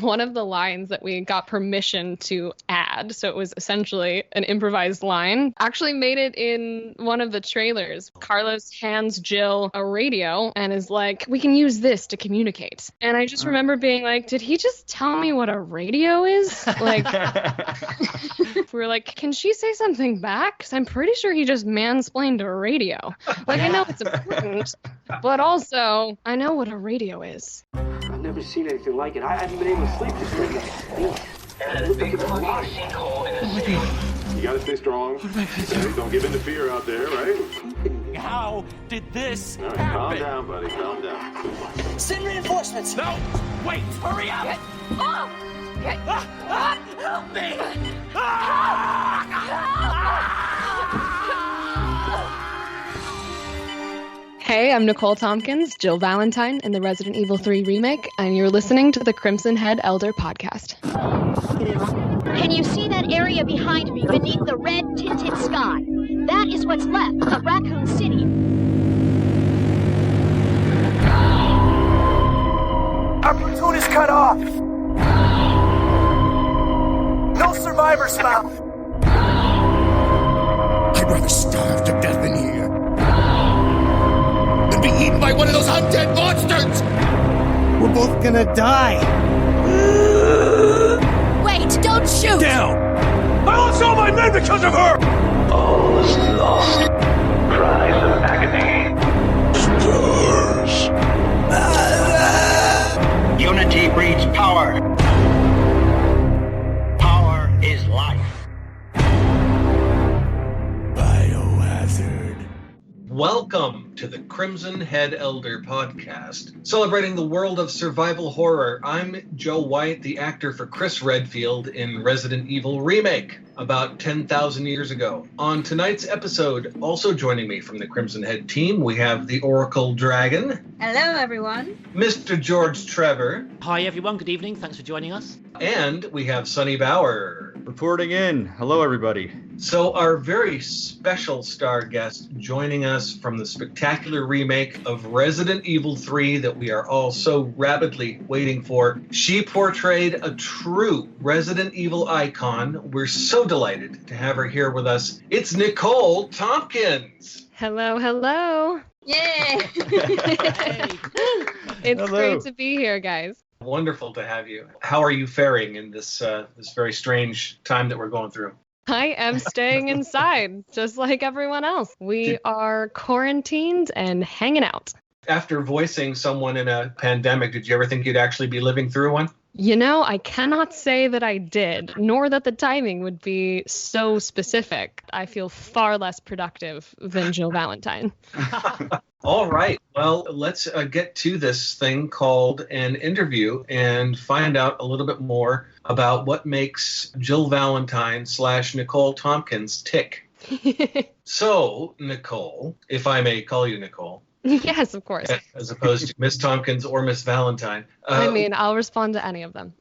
one of the lines that we got permission to add, so it was essentially an improvised line, actually made it in one of the trailers. Carlos hands Jill a radio and is like, we can use this to communicate. And I just remember being like, did he just tell me what a radio is? Like, we were like, can she say something back? Because I'm pretty sure he just mansplained a radio. Like, I know it's important, but also, I know what a radio is. I've never seen anything like it. I haven't been able to sleep this night. You gotta stay strong. Don't give in to fear out there, right? How did this All right, happen? calm down, buddy. Calm down. Send reinforcements. No! Wait! Hurry up! Help me! Hey, I'm Nicole Tompkins, Jill Valentine in the Resident Evil 3 Remake, and you're listening to the Crimson Head Elder podcast. Can you see that area behind me beneath the red tinted sky? That is what's left of Raccoon City. Our platoon is cut off. No survivors found. I'd rather starve to death in here than be eaten by one of those undead monsters! We're both gonna die. Wait, don't shoot! Down. I lost all my men because of her. All is lost. Cries of agony. Unity breeds power. Power is life. Biohazard. Welcome to the Crimson Head Elder podcast, celebrating the world of survival horror. I'm Joe Whyte, the actor for Chris Redfield in Resident Evil Remake, about 10,000 years ago. On tonight's episode, also joining me from the Crimson Head team, we have the Oracle Dragon. Hello, everyone. Mr. George Trevor. Hi, everyone. Good evening. Thanks for joining us. And we have Sonny Bauer. Reporting in. Hello, everybody. So our very special star guest joining us from the spectacular remake of Resident Evil 3 that we are all so rapidly waiting for. She portrayed a true Resident Evil icon. We're so delighted to have her here with us. It's Nicole Tompkins. Hello, hello. Yay! It's great to be here, guys. Wonderful to have you. How are you faring in this very strange time that we're going through? I am staying inside, just like everyone else. We are quarantined and hanging out. After voicing someone in a pandemic, did you ever think you'd actually be living through one? You know, I cannot say that I did, nor that the timing would be so specific. I feel far less productive than Jill Valentine. All right. Well, let's get to this thing called an interview and find out a little bit more about what makes Jill Valentine / Nicole Tompkins tick. So, Nicole, if I may call you Nicole. Yes, of course. As opposed to Miss Tompkins or Miss Valentine. I mean, I'll respond to any of them.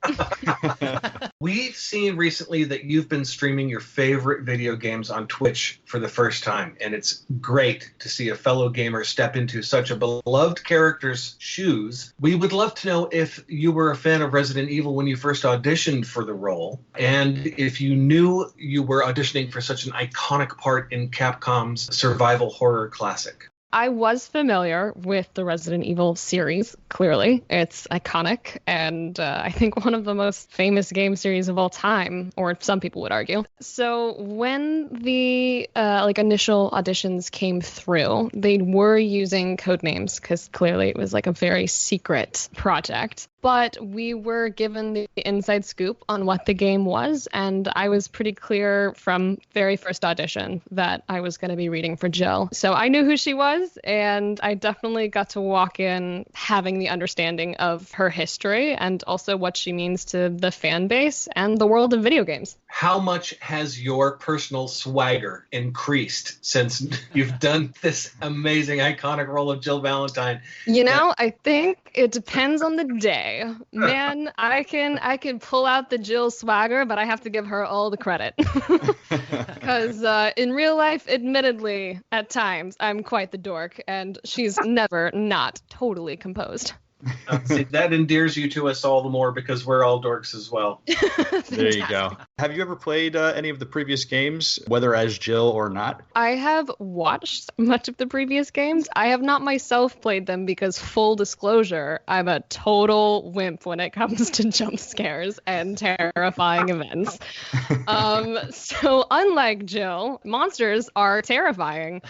We've seen recently that you've been streaming your favorite video games on Twitch for the first time, and it's great to see a fellow gamer step into such a beloved character's shoes. We would love to know if you were a fan of Resident Evil when you first auditioned for the role, and if you knew you were auditioning for such an iconic part in Capcom's survival horror classic. I was familiar with the Resident Evil series, clearly. It's iconic, and I think one of the most famous game series of all time, or some people would argue. So when the initial auditions came through, they were using code names, because clearly it was like a very secret project. But we were given the inside scoop on what the game was, and I was pretty clear from very first audition that I was going to be reading for Jill. So I knew who she was, and I definitely got to walk in having the understanding of her history and also what she means to the fan base and the world of video games. How much has your personal swagger increased since you've done this amazing, iconic role of Jill Valentine? You know, I think it depends on the day. Man, I can pull out the Jill swagger, but I have to give her all the credit. Because in real life, admittedly, at times, I'm quite the dork, and she's never not totally composed. See, that endears you to us all the more because we're all dorks as well. There you go. Have you ever played any of the previous games, whether as Jill or not? I have watched much of the previous games. I have not myself played them because, full disclosure, I'm a total wimp when it comes to jump scares and terrifying events. So unlike Jill, monsters are terrifying.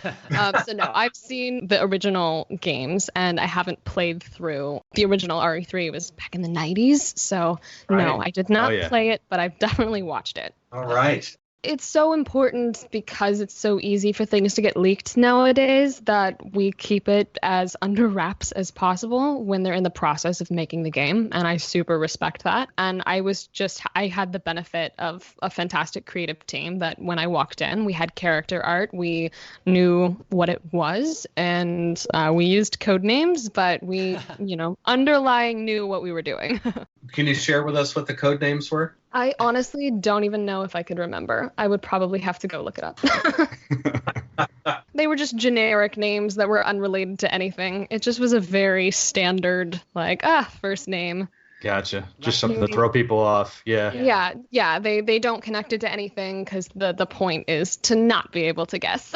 So no, I've seen the original games and I haven't played through. The original RE3 was back in the 90s, so no, I did not play it, but I've definitely watched it. All right. It's so important because it's so easy for things to get leaked nowadays that we keep it as under wraps as possible when they're in the process of making the game. And I super respect that. And I had the benefit of a fantastic creative team that when I walked in, we had character art. We knew what it was and we used code names, but we, underlying knew what we were doing. Can you share with us what the code names were? I honestly don't even know if I could remember. I would probably have to go look it up. They were just generic names that were unrelated to anything. It just was a very standard, first name. Gotcha. Just something to throw people off. Yeah. Yeah. They don't connect it to anything because the point is to not be able to guess.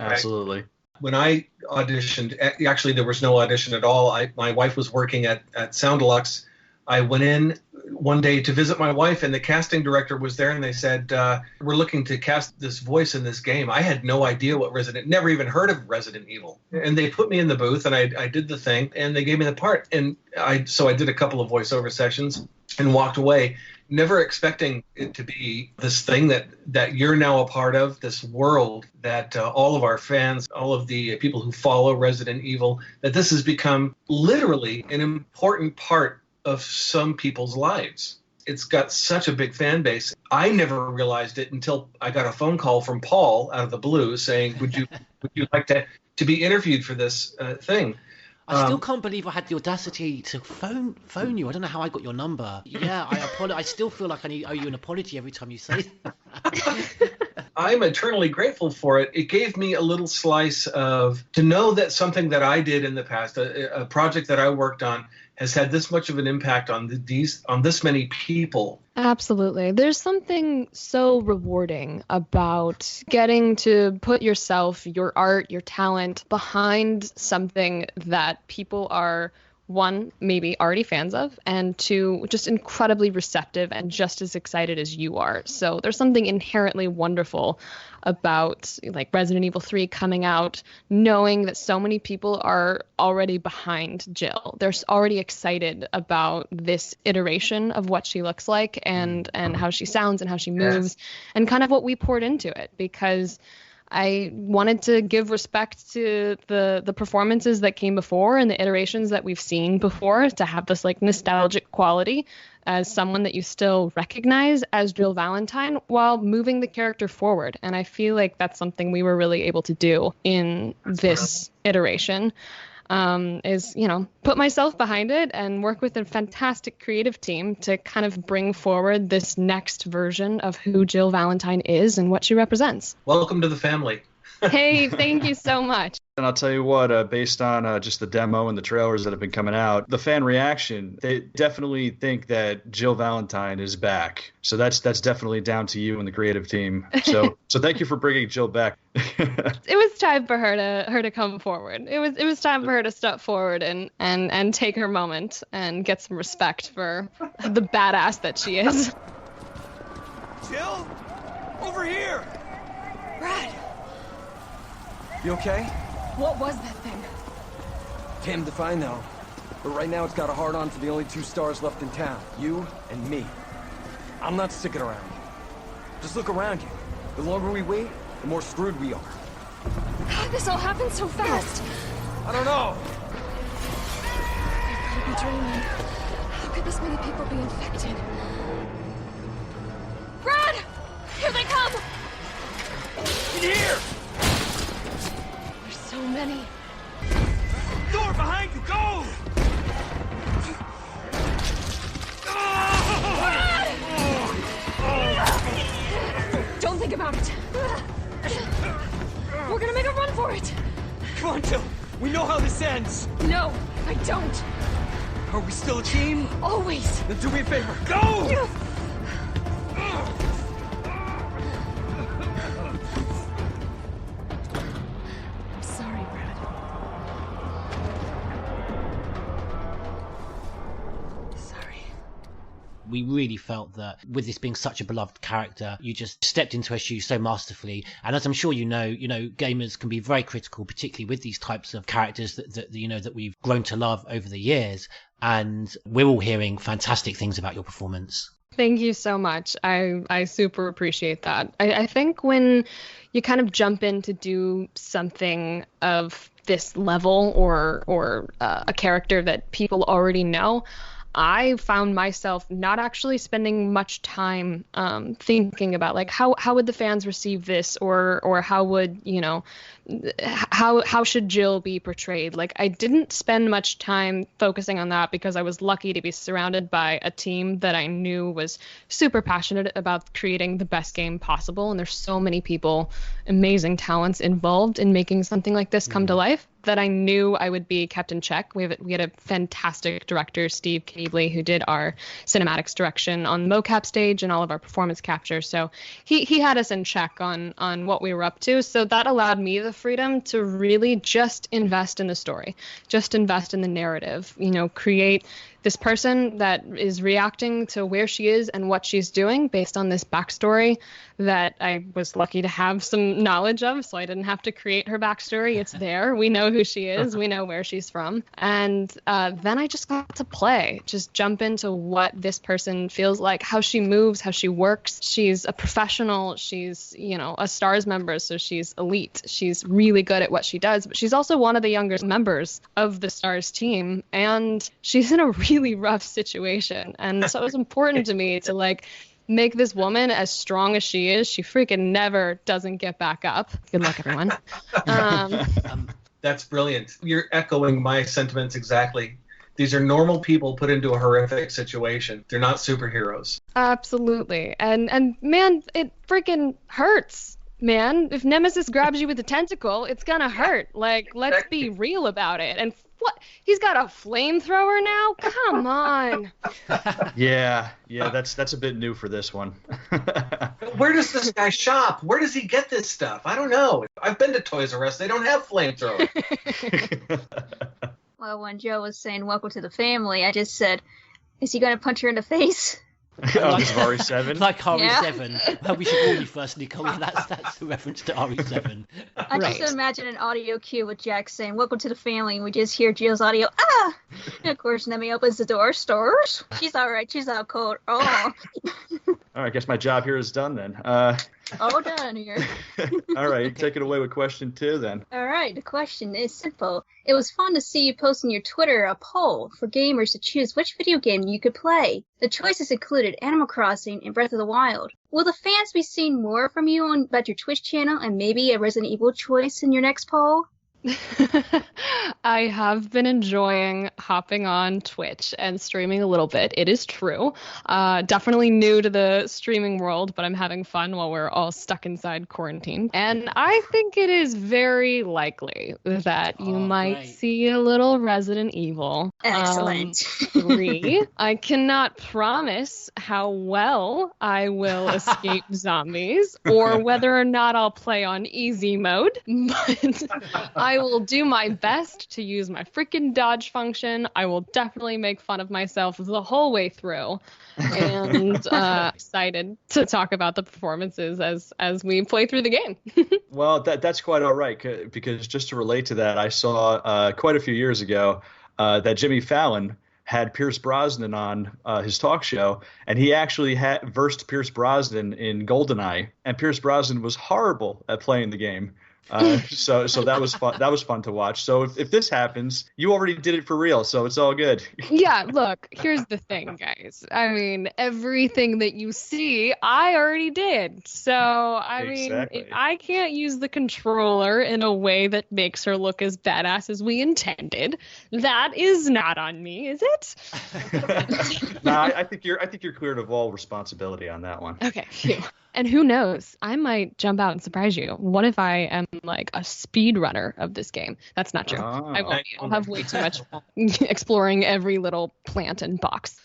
Absolutely. When I auditioned, actually there was no audition at all. My wife was working at Sound Deluxe. I went in one day to visit my wife, and the casting director was there, and they said, we're looking to cast this voice in this game. I had no idea never even heard of Resident Evil. And they put me in the booth, and I did the thing, and they gave me the part. And so I did a couple of voiceover sessions and walked away, never expecting it to be this thing that you're now a part of, this world that all of our fans, all of the people who follow Resident Evil, that this has become literally an important part of some people's lives. It's got such a big fan base. I never realized it until I got a phone call from Paul out of the blue saying, would you like to be interviewed for this thing? I still can't believe I had the audacity to phone you. I don't know how I got your number. Yeah, I still feel like I owe you an apology every time you say that. I'm eternally grateful for it. It gave me a little slice to know that something that I did in the past, a project that I worked on, has had this much of an impact on this many people. Absolutely. There's something so rewarding about getting to put yourself, your art, your talent behind something that people are, one, maybe already fans of, and two, just incredibly receptive and just as excited as you are. So there's something inherently wonderful about Resident Evil 3 coming out, knowing that so many people are already behind Jill. They're already excited about this iteration of what she looks like and how she sounds and how she moves and kind of what we poured into it, because I wanted to give respect to the performances that came before and the iterations that we've seen before, to have this nostalgic quality as someone that you still recognize as Jill Valentine while moving the character forward. And I feel like that's something we were really able to do in this iteration. Is put myself behind it and work with a fantastic creative team to kind of bring forward this next version of who Jill Valentine is and what she represents. Welcome to the family. Hey, thank you so much. And I'll tell you what, based on just the demo and the trailers that have been coming out, the fan reaction, they definitely think that Jill Valentine is back. So that's definitely down to you and the creative team. So thank you for bringing Jill back. It was time for her to come forward. It was time for her to step forward and take her moment and get some respect for the badass that she is. Jill, over here. Brad. You okay? What was that thing? Damned if I know. But right now it's got a hard-on for the only two stars left in town. You and me. I'm not sticking around. Just look around you. The longer we wait, the more screwed we are. How'd this all happen so fast? I don't know. I've gotta be dreaming. How could this many people be infected? Brad! Here they come! In here! There's so many. Door behind you, go! Don't think about it. We're gonna make a run for it. Come on, Jill. We know how this ends. No, I don't. Are we still a team? Always. Then do me a favor. Go! I'm sorry, Brad. Sorry. We really felt that with this being such a beloved character, you just stepped into her shoes so masterfully. And as I'm sure you know, gamers can be very critical, particularly with these types of characters that we've grown to love over the years. And we're all hearing fantastic things about your performance. Thank you so much. I super appreciate that. I think when you kind of jump in to do something of this level or a character that people already know, I found myself not actually spending much time thinking about like how would the fans receive this or how would how should Jill be portrayed. Like I didn't spend much time focusing on that because I was lucky to be surrounded by a team that I knew was super passionate about creating the best game possible, and there's so many people, amazing talents involved in making something like this come to life that I knew I would be kept in check. We had a fantastic director, Steve Kniebley, who did our cinematics direction on the mocap stage and all of our performance capture. So he had us in check on what we were up to. So that allowed me the freedom to really just invest in the story, just invest in the narrative, create this person that is reacting to where she is and what she's doing based on this backstory that I was lucky to have some knowledge of, so I didn't have to create her backstory. It's there. We know who she is. We know where she's from. And then I just got to play, just jump into what this person feels like, how she moves, how she works. She's a professional. She's, a STARS member, so she's elite. She's really good at what she does, but she's also one of the younger members of the STARS team, and she's in a really rough situation. And so it was important to me to make this woman as strong as she is. She freaking never doesn't get back up. Good luck, everyone. That's brilliant. You're echoing my sentiments exactly. These are normal people put into a horrific situation. They're not superheroes. Absolutely. And man, it freaking hurts. Man, if Nemesis grabs you with a tentacle, it's gonna hurt. Let's be real about it. And what? He's got a flamethrower now? Come on. Yeah, that's a bit new for this one. Where does this guy shop? Where does he get this stuff? I don't know. I've been to Toys R Us. They don't have flamethrowers. Well, when Joe was saying welcome to the family, I just said, is he going to punch her in the face? Like RE7? Like RE7. Well, we should call you first, Nicole. That's a reference to RE7. I just imagine an audio cue with Jack saying, welcome to the family, and we just hear Jill's audio, ah! And of course, Nemi opens the door, stars. She's all right, she's out cold. Oh. All right, I guess my job here is done then. All done here. All right, take it away with question 2 then. All right, the question is simple. It was fun to see you post on your Twitter a poll for gamers to choose which video game you could play. The choices included Animal Crossing and Breath of the Wild. Will the fans be seeing more from you about your Twitch channel and maybe a Resident Evil choice in your next poll? I have been enjoying hopping on Twitch and streaming a little bit. It is true. Definitely new to the streaming world, but I'm having fun while we're all stuck inside quarantine. And I think it is very likely that you might see a little Resident Evil. Excellent. 3. I cannot promise how well I will escape zombies or whether or not I'll play on easy mode, but I will do my best to use my freaking dodge function. I will definitely make fun of myself the whole way through. And excited to talk about the performances as we play through the game. Well, that's quite all right, because just to relate to that, I saw quite a few years ago that Jimmy Fallon had Pierce Brosnan on his talk show, and he actually versed Pierce Brosnan in GoldenEye, and Pierce Brosnan was horrible at playing the game. So that was fun. That was fun to watch. So if this happens, you already did it for real, so it's all good. Yeah, look, here's the thing, guys. I mean, everything that you see, I already did. So I mean, if I can't use the controller in a way that makes her look as badass as we intended, that is not on me, is it? No, I think you're cleared of all responsibility on that one. Okay, phew. And who knows? I might jump out and surprise you. What if I am like a speed runner of this game. That's not true. I won't be. I'll have way too much fun exploring every little plant and box.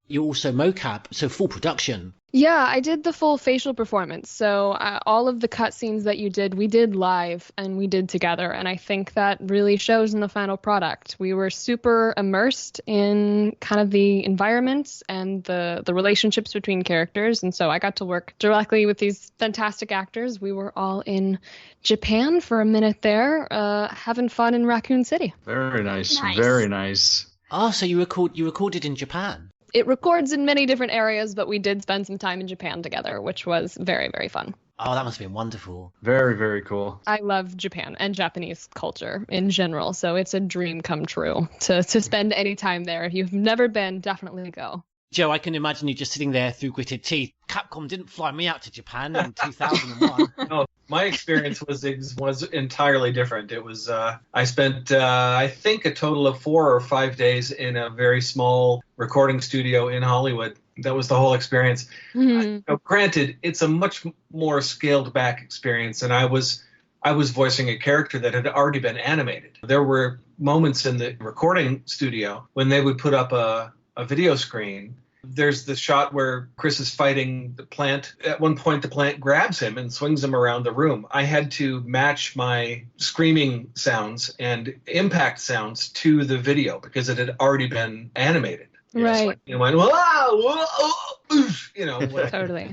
You also mocap, so full production. Yeah, I did the full facial performance. So all of the cutscenes that you did, we did live and we did together. And I think that really shows in the final product. We were super immersed in kind of the environments and the relationships between characters. And so I got to work directly with these fantastic actors. We were all in Japan for a minute there, having fun in Raccoon City. Very nice. Very nice. Oh, so you recorded in Japan? It records in many different areas, but we did spend some time in Japan together, which was very, very fun. Oh, that must have been wonderful. Very, very cool. I love Japan and Japanese culture in general, so it's a dream come true to spend any time there. If you've never been, definitely go. Joe, I can imagine you just sitting there through gritted teeth. Capcom didn't fly me out to Japan in 2001. No, my experience was entirely different. It was I spent I think a total of 4 or 5 days in a very small recording studio in Hollywood. That was the whole experience. Now, granted, it's a much more scaled back experience, and I was voicing a character that had already been animated. There were moments in the recording studio when they would put up a video screen. There's the shot where Chris is fighting the plant. At one point, the plant grabs him and swings him around the room. I had to match my screaming sounds and impact sounds to the video because it had already been animated. Right. You went, whoa, whoa, oof, you know. Totally.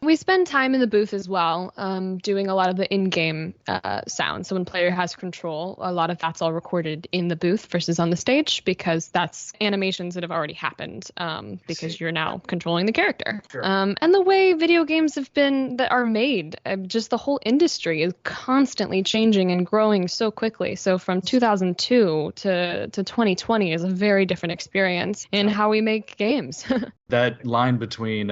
We spend time in the booth as well, doing a lot of the in-game sounds. So when player has control, a lot of that's all recorded in the booth versus on the stage because that's animations that have already happened because you're now controlling the character. Sure. And the way video games that are made, just the whole industry is constantly changing and growing so quickly. So from 2002 to 2020 is a very different experience in how we make games. That line between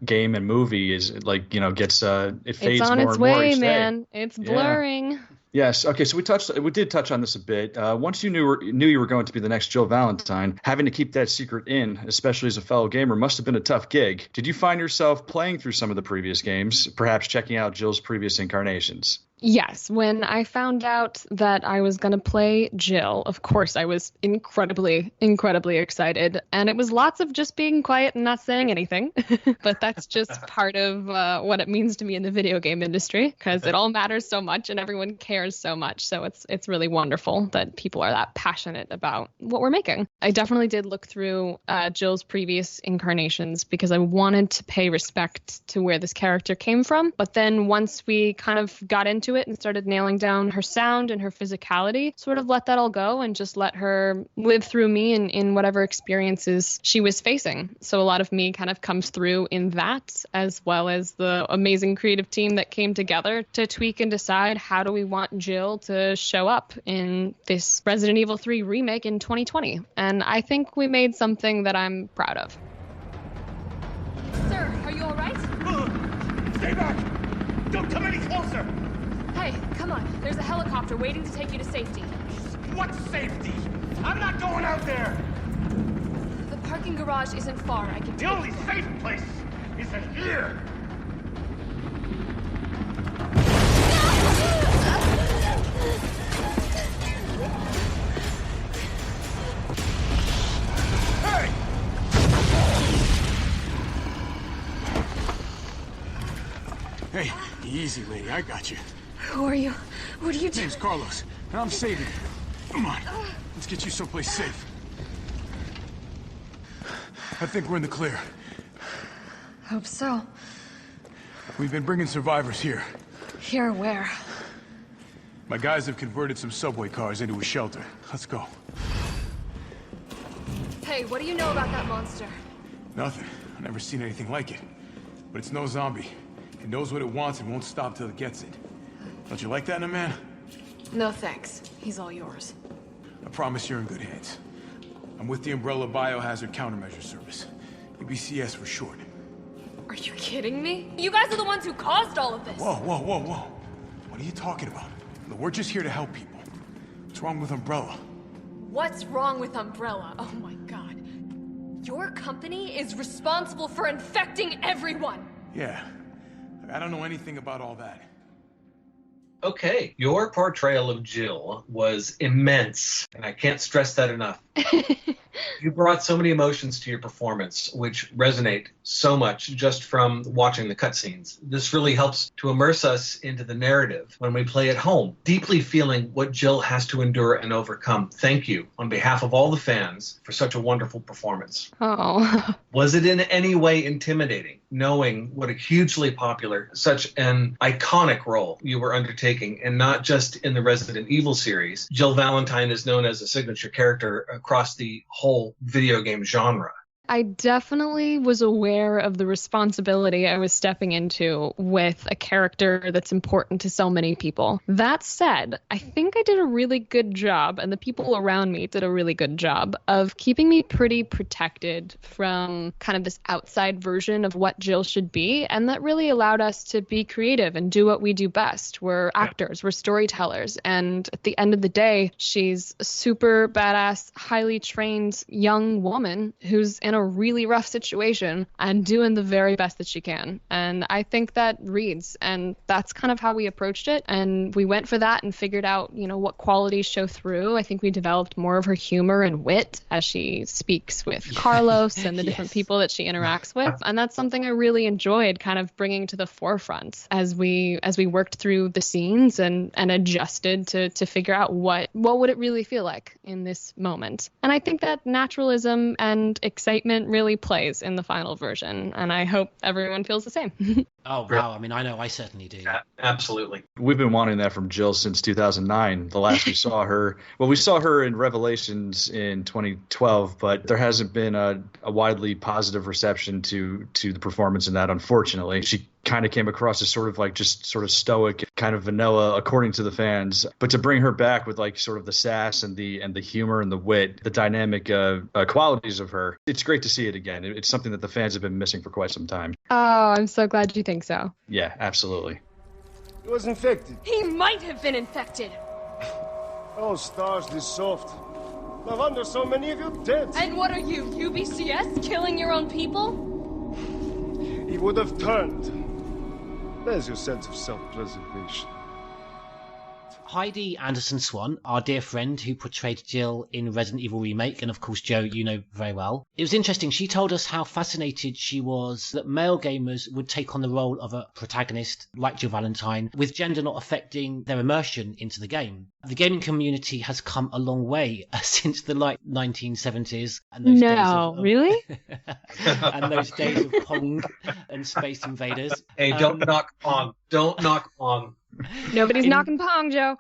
game and movie is like, gets it fades it's on more its and more way, each day. man. It's blurring. Yes. Okay. So we did touch on this a bit. Once you knew you were going to be the next Jill Valentine, having to keep that secret in, especially as a fellow gamer, must have been a tough gig. Did you find yourself playing through some of the previous games, perhaps checking out Jill's previous incarnations? Yes, when I found out that I was going to play Jill, of course, I was incredibly, incredibly excited. And it was lots of just being quiet and not saying anything. But that's just part of what it means to me in the video game industry, because it all matters so much and everyone cares so much. So it's really wonderful that people are that passionate about what we're making. I definitely did look through Jill's previous incarnations because I wanted to pay respect to where this character came from. But then once we kind of got into it and started nailing down her sound and her physicality, sort of let that all go and just let her live through me in whatever experiences she was facing. So a lot of me kind of comes through in that, as well as the amazing creative team that came together to tweak and decide how do we want Jill to show up in this Resident Evil 3 remake in 2020. And I think we made something that I'm proud of. Sir, are you all right? Stay back! Don't come any closer! Hey, come on. There's a helicopter waiting to take you to safety. What safety? I'm not going out there! The parking garage isn't far. I can The only safe place is in here! Hey! Hey, easy, lady. I got you. Who are you? What are you doing? Name's Carlos, and I'm saving you. Come on, let's get you someplace safe. I think we're in the clear. Hope so. We've been bringing survivors here. Here where? My guys have converted some subway cars into a shelter. Let's go. Hey, what do you know about that monster? Nothing. I've never seen anything like it. But it's no zombie. It knows what it wants and won't stop till it gets it. Don't you like that in a man? No thanks. He's all yours. I promise you're in good hands. I'm with the Umbrella Biohazard Countermeasure Service. UBCS for short. Are you kidding me? You guys are the ones who caused all of this. Whoa, whoa, whoa, whoa. What are you talking about? Look, we're just here to help people. What's wrong with Umbrella? What's wrong with Umbrella? Oh my god. Your company is responsible for infecting everyone! Yeah. I don't know anything about all that. Okay, your portrayal of Jill was immense, and I can't stress that enough. You brought so many emotions to your performance, which resonate so much just from watching the cutscenes. This really helps to immerse us into the narrative when we play at home, deeply feeling what Jill has to endure and overcome. Thank you, on behalf of all the fans, for such a wonderful performance. Oh. Was it in any way intimidating, knowing what a hugely popular, such an iconic role you were undertaking, and not just in the Resident Evil series? Jill Valentine is known as a signature character across the whole video game genre. I definitely was aware of the responsibility I was stepping into with a character that's important to so many people. That said, I think I did a really good job, and the people around me did a really good job of keeping me pretty protected from kind of this outside version of what Jill should be, and that really allowed us to be creative and do what we do best. We're actors, we're storytellers, and at the end of the day, she's a super badass, highly trained young woman who's in a really rough situation and doing the very best that she can. And I think that reads, and that's kind of how we approached it. And we went for that and figured out, what qualities show through. I think we developed more of her humor and wit as she speaks with Carlos and the different people that she interacts with. And that's something I really enjoyed kind of bringing to the forefront as we worked through the scenes and adjusted to figure out what would it really feel like in this moment. And I think that naturalism and excitement really plays in the final version, and I hope everyone feels the same. Oh, wow. I mean, I know I certainly do. Yeah, absolutely. We've been wanting that from Jill since 2009. The last we saw her, we saw her in Revelations in 2012, but there hasn't been a widely positive reception to the performance in that, unfortunately. She kind of came across as sort of stoic, kind of vanilla, according to the fans. But to bring her back with sort of the sass and the humor and the wit, the dynamic qualities of her, it's great to see it again. It's something that the fans have been missing for quite some time. Oh, I'm so glad you think so. Yeah, absolutely. He was infected. He might have been infected. Oh, stars, this soft. No wonder so many of you dead. And what are you, UBCS, killing your own people? He would have turned. There's your sense of self-preservation. Heidi Anderson-Swan, our dear friend who portrayed Jill in Resident Evil Remake, and of course Joe, you know very well. It was interesting. She told us how fascinated she was that male gamers would take on the role of a protagonist like Jill Valentine, with gender not affecting their immersion into the game. The gaming community has come a long way since the late 1970s. And those days of, really? And those days of Pong and Space Invaders. Hey, don't knock Pong. Don't knock Pong. Nobody's knocking Pong, Joe.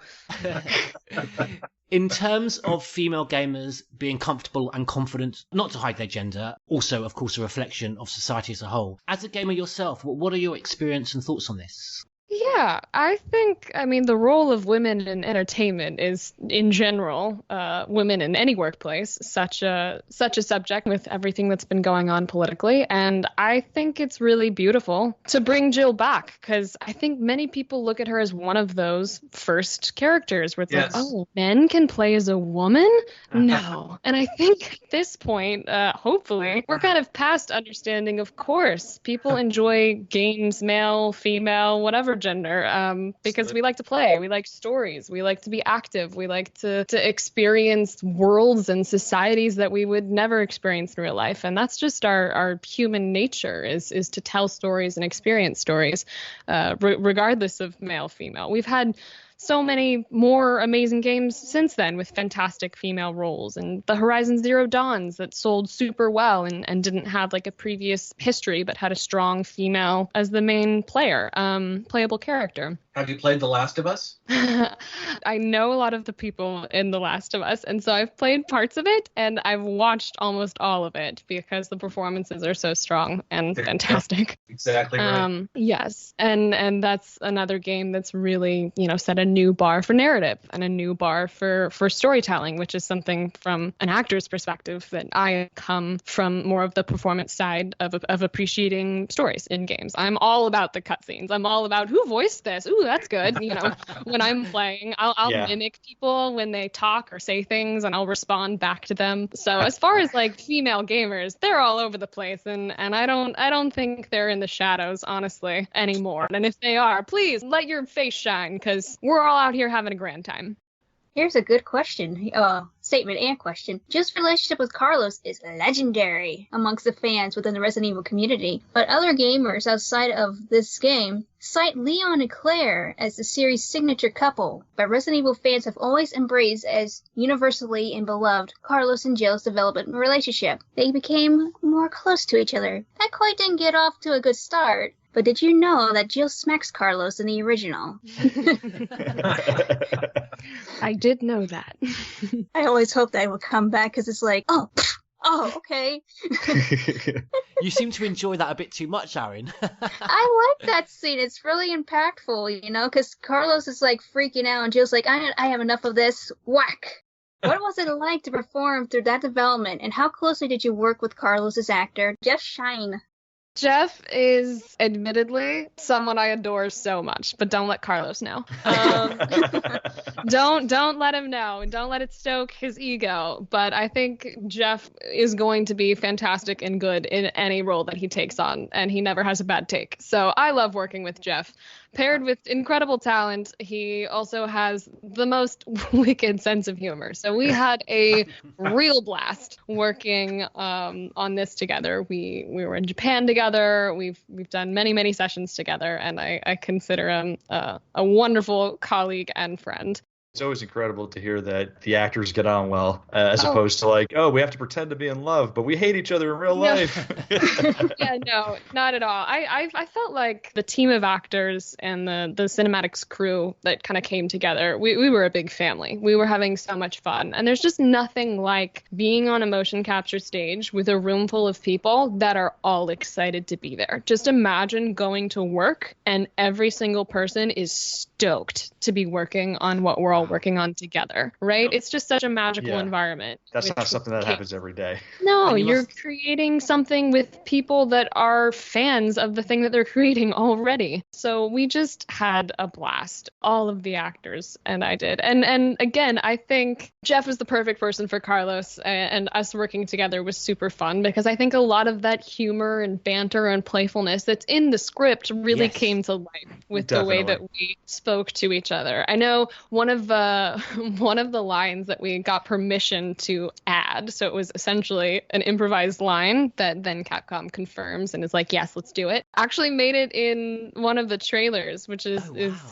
In terms of female gamers being comfortable and confident, not to hide their gender, also, of course, a reflection of society as a whole. As a gamer yourself, what are your experience and thoughts on this? Yeah, I think, the role of women in entertainment is, in general, women in any workplace, such a subject with everything that's been going on politically. And I think it's really beautiful to bring Jill back, because I think many people look at her as one of those first characters where it's like, oh, men can play as a woman? No. And I think at this point, hopefully, we're kind of past understanding, of course. People enjoy games, male, female, whatever gender, because we like to play, we like stories, we like to be active, we like to experience worlds and societies that we would never experience in real life. And that's just our human nature is to tell stories and experience stories, regardless of male, female. We've had so many more amazing games since then with fantastic female roles, and the Horizon Zero Dawns that sold super well and didn't have a previous history but had a strong female as the main player, playable character. Have you played The Last of Us? I know a lot of the people in The Last of Us, and so I've played parts of it, and I've watched almost all of it because the performances are so strong and fantastic. Exactly right. Yes, and that's another game that's really, set a new bar for narrative and a new bar for storytelling, which is something from an actor's perspective that I come from more of the performance side of appreciating stories in games. I'm all about the cutscenes. I'm all about who voiced this. Ooh, that's good. When I'm playing, I'll mimic people when they talk or say things, and I'll respond back to them. So as far as like female gamers, they're all over the place, and I don't think they're in the shadows, honestly, anymore. And if they are, please let your face shine, because we're all out here having a grand time. Here's a good question, statement and question. Jill's relationship with Carlos is legendary amongst the fans within the Resident Evil community, but other gamers outside of this game cite Leon and Claire as the series' signature couple, but Resident Evil fans have always embraced as universally and beloved Carlos and Jill's development relationship. They became more close to each other. That quite didn't get off to a good start. But did you know that Jill smacks Carlos in the original? I did know that. I always hope that would come back, because it's like, oh, okay. You seem to enjoy that a bit too much, Aaron. I like that scene. It's really impactful, because Carlos is like freaking out and Jill's like, I have enough of this. Whack. What was it like to perform through that development, and how closely did you work with Carlos's actor, Jeff Shine? Jeff is admittedly someone I adore so much, but don't let Carlos know. Don't let him know. Don't let it stoke his ego. But I think Jeff is going to be fantastic and good in any role that he takes on, and he never has a bad take. So I love working with Jeff. Paired with incredible talent, he also has the most wicked sense of humor. So we had a real blast working on this together. We were in Japan together. We've done many sessions together, and I consider him a wonderful colleague and friend. It's always incredible to hear that the actors get on well, as opposed to like, we have to pretend to be in love, but we hate each other in real life. Yeah, no, not at all. I felt like the team of actors and the cinematics crew that kind of came together, we were a big family. We were having so much fun. And there's just nothing like being on a motion capture stage with a room full of people that are all excited to be there. Just imagine going to work and every single person is stoked to be working on what we're all working on together, right? It's just such a magical environment. That's not something that happens every day. No, you're creating something with people that are fans of the thing that they're creating already. So we just had a blast, all of the actors, and I did. And again, I think Jeff was the perfect person for Carlos, and us working together was super fun, because I think a lot of that humor and banter and playfulness that's in the script really came to life with the way that we spoke to each other. I know one of the lines that we got permission to add, so it was essentially an improvised line that then Capcom confirms and is like, yes, let's do it, actually made it in one of the trailers, which is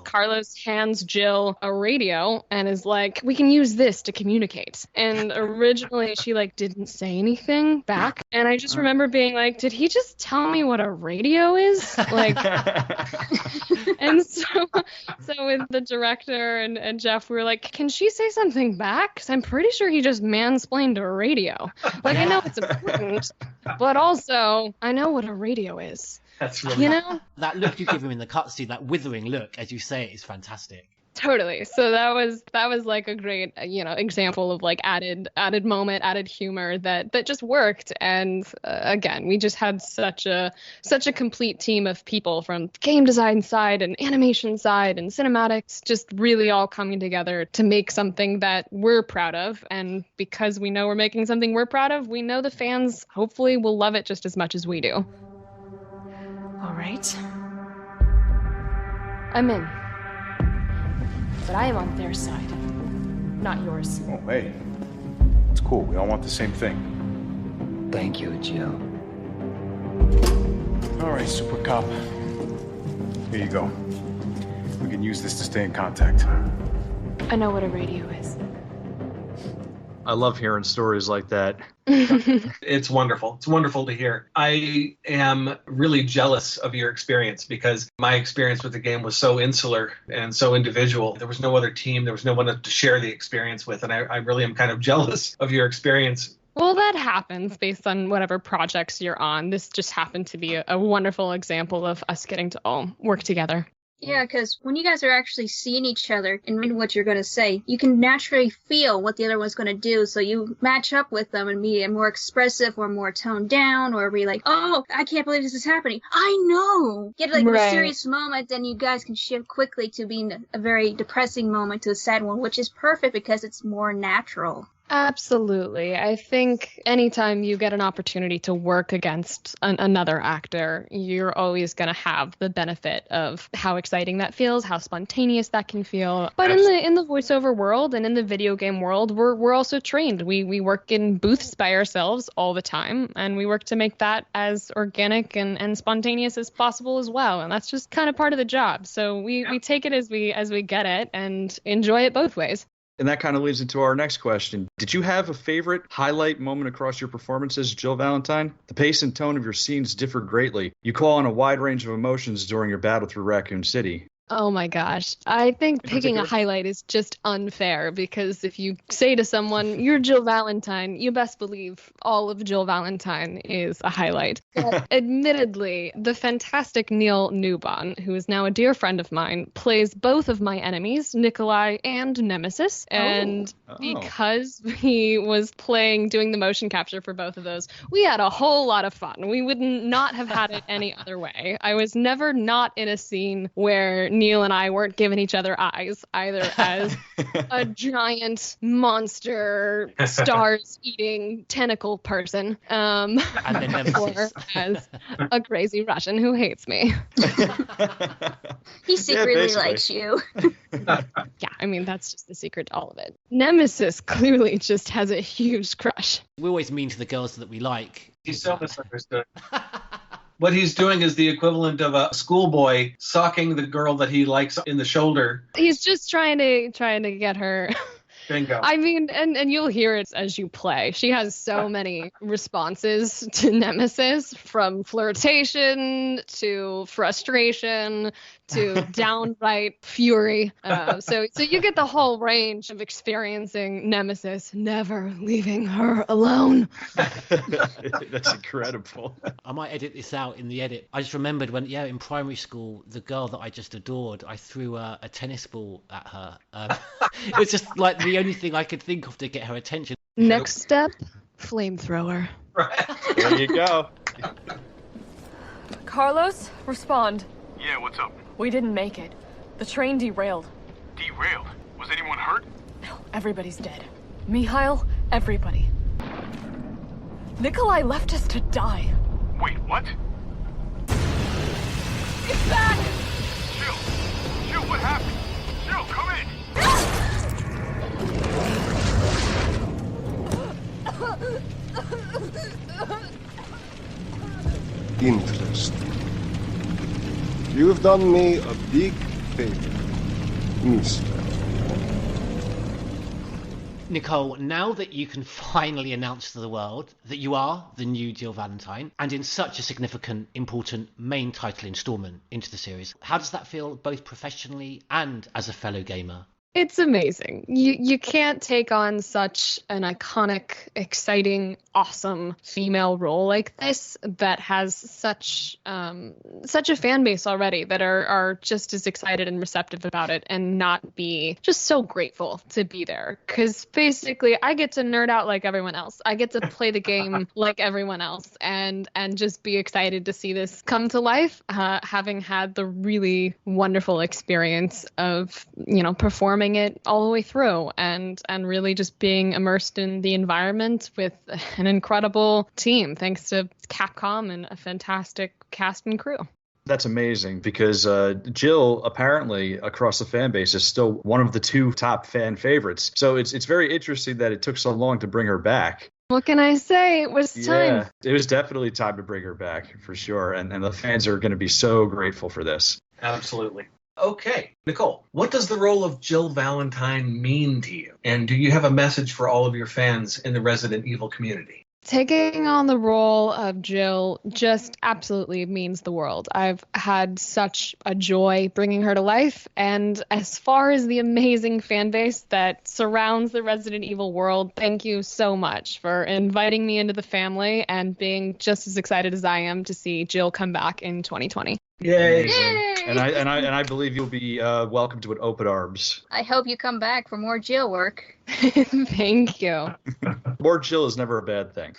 Carlos hands Jill a radio and is like, we can use this to communicate. And originally she like didn't say anything back, and I just remember being like, did he just tell me what a radio is? Like and so with the director and Jeff, we were like, can she say something back? Because I'm pretty sure he just mansplained a radio. Like, I know it's important, but also I know what a radio is. That's really that look you give him in the cutscene, that withering look as you say it, is fantastic. Totally. So that was like a great, example of like added moment, added humor that just worked. And again, we just had such a complete team of people from game design side and animation side and cinematics, just really all coming together to make something that we're proud of. And because we know we're making something we're proud of, we know the fans hopefully will love it just as much as we do. All right. I'm in. But I am on their side, not yours. Oh, hey. It's cool. We all want the same thing. Thank you, Jill. All right, Super Cop. Here you go. We can use this to stay in contact. I know what a radio is. I love hearing stories like that. It's wonderful. It's wonderful to hear. I am really jealous of your experience, because my experience with the game was so insular and so individual. There was no other team. There was no one to share the experience with. And I really am kind of jealous of your experience. Well, that happens based on whatever projects you're on. This just happened to be a wonderful example of us getting to all work together. Yeah, because when you guys are actually seeing each other and reading what you're going to say, you can naturally feel what the other one's going to do, so you match up with them and be more expressive or more toned down, or be like, oh, I can't believe this is happening. I know! Get like a serious moment, then you guys can shift quickly to being a very depressing moment to a sad one, which is perfect because it's more natural. Absolutely. I think anytime you get an opportunity to work against another actor, you're always going to have the benefit of how exciting that feels, how spontaneous that can feel. But in the voiceover world and in the video game world, we're also trained. We work in booths by ourselves all the time, and we work to make that as organic and spontaneous as possible as well. And that's just kind of part of the job. So we take it as we get it and enjoy it both ways. And that kind of leads into our next question. Did you have a favorite highlight moment across your performances, Jill Valentine? The pace and tone of your scenes differ greatly. You call on a wide range of emotions during your battle through Raccoon City. Oh my gosh. I think picking a highlight is just unfair, because if you say to someone, you're Jill Valentine, you best believe all of Jill Valentine is a highlight. But admittedly, the fantastic Neil Newbon, who is now a dear friend of mine, plays both of my enemies, Nikolai and Nemesis. And because he was doing the motion capture for both of those, we had a whole lot of fun. We would not have had it any other way. I was never not in a scene where Neil and I weren't giving each other eyes, either as a giant monster, stars-eating tentacle person, or as a crazy Russian who hates me. He secretly likes you. Yeah, I mean, that's just the secret to all of it. Nemesis clearly just has a huge crush. We always mean to the girls that we like. He's so misunderstood. What he's doing is the equivalent of a schoolboy socking the girl that he likes in the shoulder. He's just trying to get her. Bingo. I mean, and you'll hear it as you play. She has so many responses to Nemesis, from flirtation to frustration to downright fury. So you get the whole range of experiencing Nemesis, never leaving her alone. That's incredible. I might edit this out in the edit. I just remembered when, in primary school, the girl that I just adored, I threw a tennis ball at her. It was just like the only thing I could think of to get her attention. Next step, flamethrower. There you go. Carlos, respond. Yeah, what's up? We didn't make it. The train derailed. Derailed? Was anyone hurt? No, everybody's dead. Mikhail, everybody. Nikolai left us to die. Wait, what? It's back! Jill, what happened? Jill, come in! Interesting. You've done me a big favor, mister. Nicole, now that you can finally announce to the world that you are the new Jill Valentine, and in such a significant, important main title installment into the series, how does that feel both professionally and as a fellow gamer? It's amazing. You can't take on such an iconic, exciting, awesome female role like this that has such a fan base already that are just as excited and receptive about it, and not be just so grateful to be there. Because basically, I get to nerd out like everyone else. I get to play the game like everyone else, and just be excited to see this come to life, having had the really wonderful experience of performing it all the way through, and really just being immersed in the environment with an incredible team, thanks to Capcom and a fantastic cast and crew. That's amazing, because Jill, apparently, across the fan base, is still one of the 2 top fan favorites. So it's very interesting that it took so long to bring her back. What can I say? It was time. Yeah, it was definitely time to bring her back, for sure. And the fans are going to be so grateful for this. Absolutely. Okay, Nicole, what does the role of Jill Valentine mean to you? And do you have a message for all of your fans in the Resident Evil community? Taking on the role of Jill just absolutely means the world. I've had such a joy bringing her to life, and as far as the amazing fan base that surrounds the Resident Evil world, thank you so much for inviting me into the family and being just as excited as I am to see Jill come back in 2020. Yay! Yay! And I believe you'll be welcomed with open arms. I hope you come back for more Jill work. Thank you. More Jill is never a bad thing.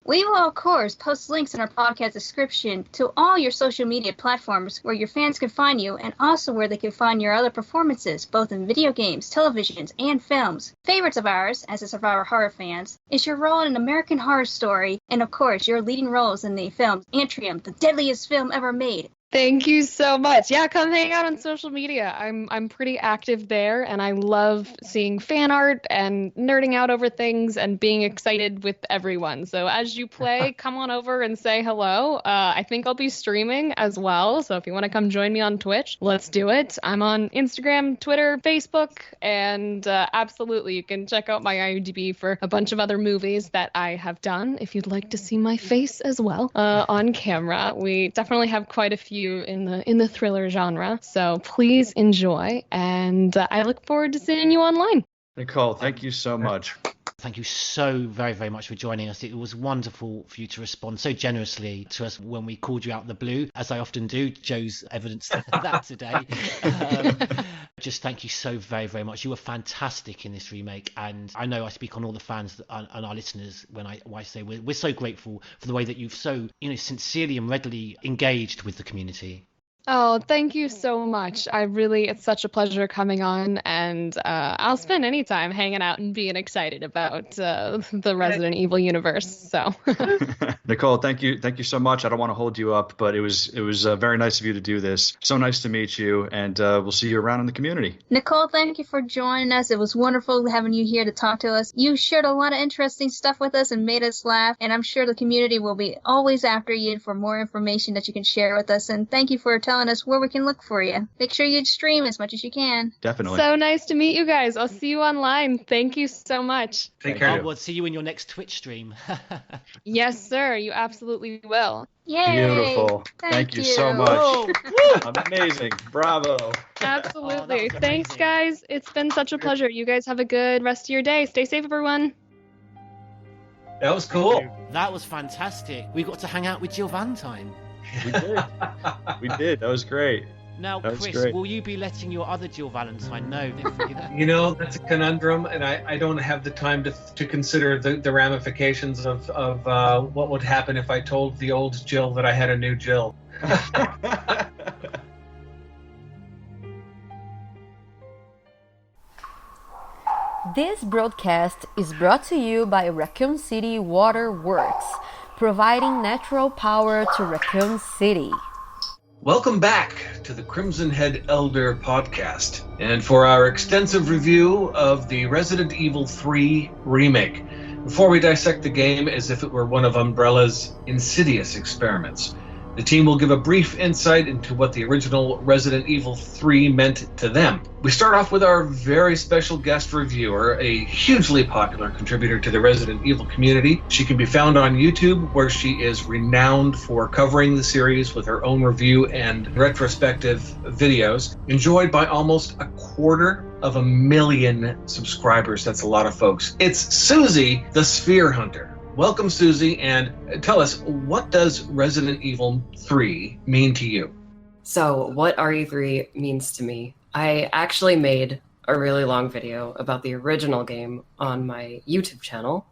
We will, of course, post links in our podcast description to all your social media platforms where your fans can find you, and also where they can find your other performances, both in video games, televisions, and films. Favorites of ours, as a Survivor horror fans, is your role in an American Horror Story, and of course, your leading roles in the film Antrium, the deadliest film ever made. Thank you so much. Yeah, come hang out on social media. I'm pretty active there, and I love seeing fan art and nerding out over things and being excited with everyone. So as you play, come on over and say hello. I think I'll be streaming as well, so if you want to come join me on Twitch, let's do it. I'm on Instagram, Twitter, Facebook, and absolutely, you can check out my IMDb for a bunch of other movies that I have done if you'd like to see my face as well on camera. We definitely have quite a few in the thriller genre, so please enjoy, and I look forward to seeing you online. Nicole, thank you so much. Thank you so very, very much for joining us. It was wonderful for you to respond so generously to us when we called you out of the blue, as I often do. Joe's evidenced that today. Just thank you so very, very much. You were fantastic in this remake, and I know I speak on all the fans and our listeners when I say we're so grateful for the way that you've so sincerely and readily engaged with the community. Oh, thank you so much. It's such a pleasure coming on, and I'll spend any time hanging out and being excited about the Resident Evil universe. So, Nicole, thank you so much. I don't want to hold you up, but it was very nice of you to do this. So nice to meet you, and we'll see you around in the community. Nicole, thank you for joining us. It was wonderful having you here to talk to us. You shared a lot of interesting stuff with us and made us laugh, and I'm sure the community will be always after you for more information that you can share with us. And thank you for telling us where we can look for you. Make sure you stream as much as you can. Definitely. So nice to meet you guys. I'll see you online. Thank you so much. Take care. We'll see you in your next Twitch stream. Yes, sir. You absolutely will. Yay! Beautiful. Thank you so much. Amazing. Bravo. Absolutely. Thanks, guys. It's been such a pleasure. You guys have a good rest of your day. Stay safe, everyone. That was cool. That was fantastic. We got to hang out with Jill Valentine. We did. We did. That was great. Now, Chris, will you be letting your other Jill Valentine know? That's a conundrum, and I don't have the time to consider the ramifications of what would happen if I told the old Jill that I had a new Jill. This broadcast is brought to you by Raccoon City Water Works, providing natural power to Raccoon City. Welcome back to the Crimson Head Elder podcast, and for our extensive review of the Resident Evil 3 remake. Before we dissect the game as if it were one of Umbrella's insidious experiments, the team will give a brief insight into what the original Resident Evil 3 meant to them. We start off with our very special guest reviewer, a hugely popular contributor to the Resident Evil community. She can be found on YouTube, where she is renowned for covering the series with her own review and retrospective videos, enjoyed by almost 250,000 subscribers. That's a lot of folks. It's Suzi The Sphere Hunter. Welcome, Suzi, and tell us, what does Resident Evil 3 mean to you? So, what RE3 means to me, I actually made a really long video about the original game on my YouTube channel.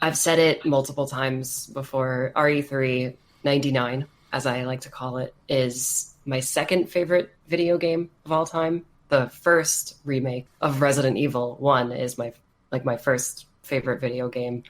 I've said it multiple times before. RE3 99, as I like to call it, is my second favorite video game of all time. The first remake of Resident Evil 1 is my first favorite video game.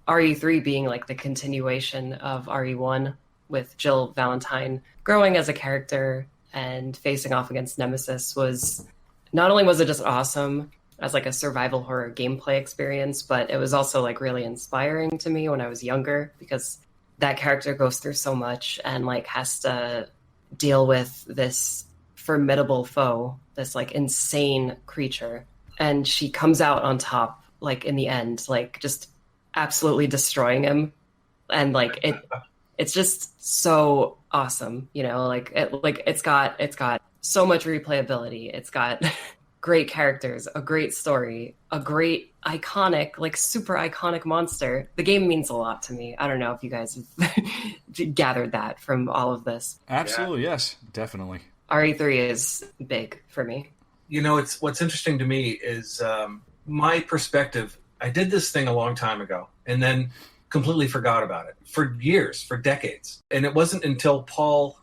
RE3 being like the continuation of RE1, with Jill Valentine growing as a character and facing off against Nemesis, was not only was it just awesome as like a survival horror gameplay experience, but it was also like really inspiring to me when I was younger, because that character goes through so much and like has to deal with this formidable foe, this like insane creature, and she comes out on top like in the end, like just absolutely destroying him, and like it's just so awesome, like it's got so much replayability. It's got great characters, a great story, a great iconic, like super iconic monster. The game means a lot to me. I don't know if you guys have gathered that from all of this. Absolutely, yes, definitely. RE3 is big for me. You know, it's what's interesting to me is my perspective. I did this thing a long time ago and then completely forgot about it for years, for decades. And it wasn't until Paul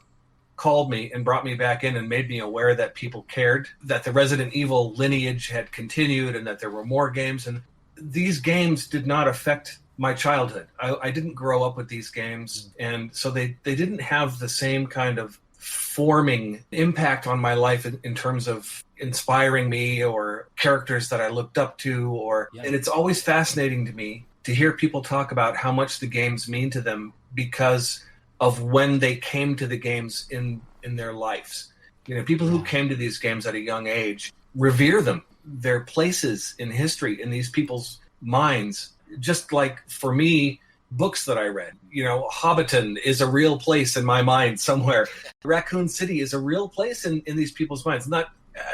called me and brought me back in and made me aware that people cared, that the Resident Evil lineage had continued and that there were more games. And these games did not affect my childhood. I didn't grow up with these games. And so they didn't have the same kind of forming impact on my life in terms of inspiring me or characters that I looked up to. And it's always fascinating to me to hear people talk about how much the games mean to them because of when they came to the games in their lives. You know, people who came to these games at a young age revere them. Their places in history in these people's minds. Just like for me, books that I read. You know, Hobbiton is a real place in my mind somewhere. Raccoon City is a real place in these people's minds.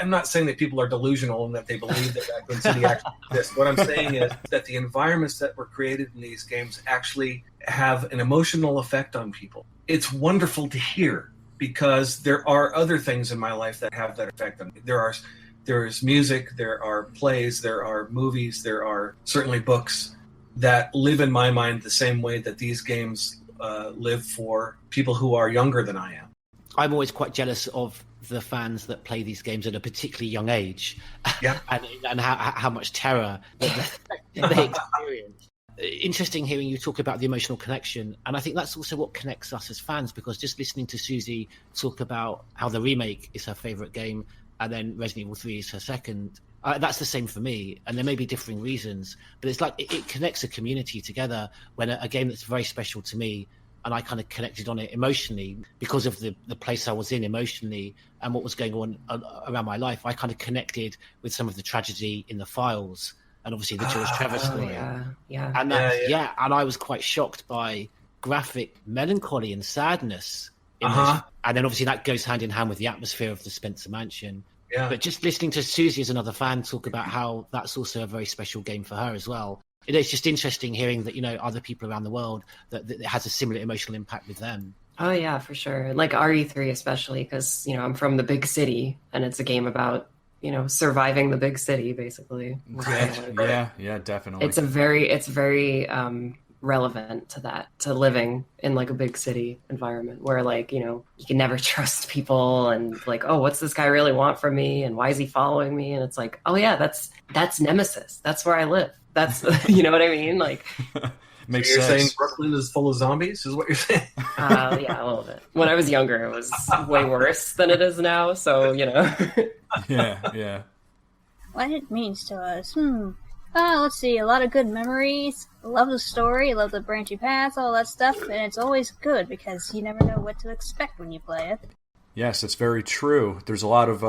I'm not saying that people are delusional and that they believe that Raccoon City actually exists. What I'm saying is that the environments that were created in these games actually have an emotional effect on people. It's wonderful to hear because there are other things in my life that have that effect on me. There is music, there are plays, there are movies, there are certainly books that live in my mind the same way that these games live for people who are younger than I am. I'm always quite jealous of the fans that play these games at a particularly young age, and how much terror that they experience. Interesting hearing you talk about the emotional connection, and I think that's also what connects us as fans, because just listening to Suzi talk about how the remake is her favourite game and then Resident Evil 3 is her second, that's the same for me, and there may be differing reasons, but it's like it connects a community together when a game that's very special to me, and I kind of connected on it emotionally because of the place I was in emotionally and what was going on around my life. I kind of connected with some of the tragedy in the files and obviously the George Trevor story. And and I was quite shocked by graphic melancholy and sadness in this. And then obviously that goes hand in hand with the atmosphere of the Spencer Mansion. But just listening to Suzi as another fan talk about how that's also a very special game for her as well. It's just interesting hearing that, you know, other people around the world that it has a similar emotional impact with them. Oh yeah, for sure. Like RE3 especially, because, you know, I'm from the big city and it's a game about, you know, surviving the big city basically. Right. Yeah, definitely. It's very relevant to that, to living in like a big city environment where, like, you know, you can never trust people and like, oh, what's this guy really want from me and why is he following me? And it's like, oh yeah, that's Nemesis. That's where I live. That's, you know what I mean? Like, makes sense. You're saying Brooklyn is full of zombies, is what you're saying? Yeah, a little bit. When I was younger, it was way worse than it is now. So, you know. Yeah. What it means to us. Let's see. A lot of good memories. Love the story. Love the branching paths. All that stuff. And it's always good because you never know what to expect when you play it. Yes, it's very true. There's a lot of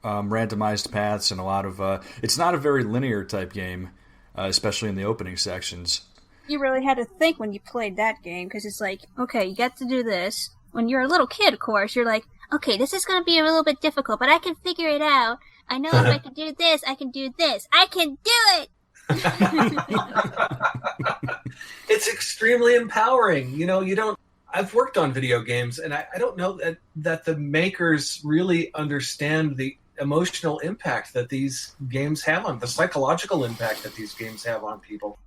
randomized paths and a lot of. It's not a very linear type game. Especially in the opening sections. You really had to think when you played that game, because it's like, okay, you got to do this. When you're a little kid, of course, you're like, okay, this is going to be a little bit difficult, but I can figure it out. I know if I can do this, I can do this. I can do it! It's extremely empowering. You know, I've worked on video games, and I don't know that the makers really understand the emotional impact that these games have on the psychological impact that these games have on people.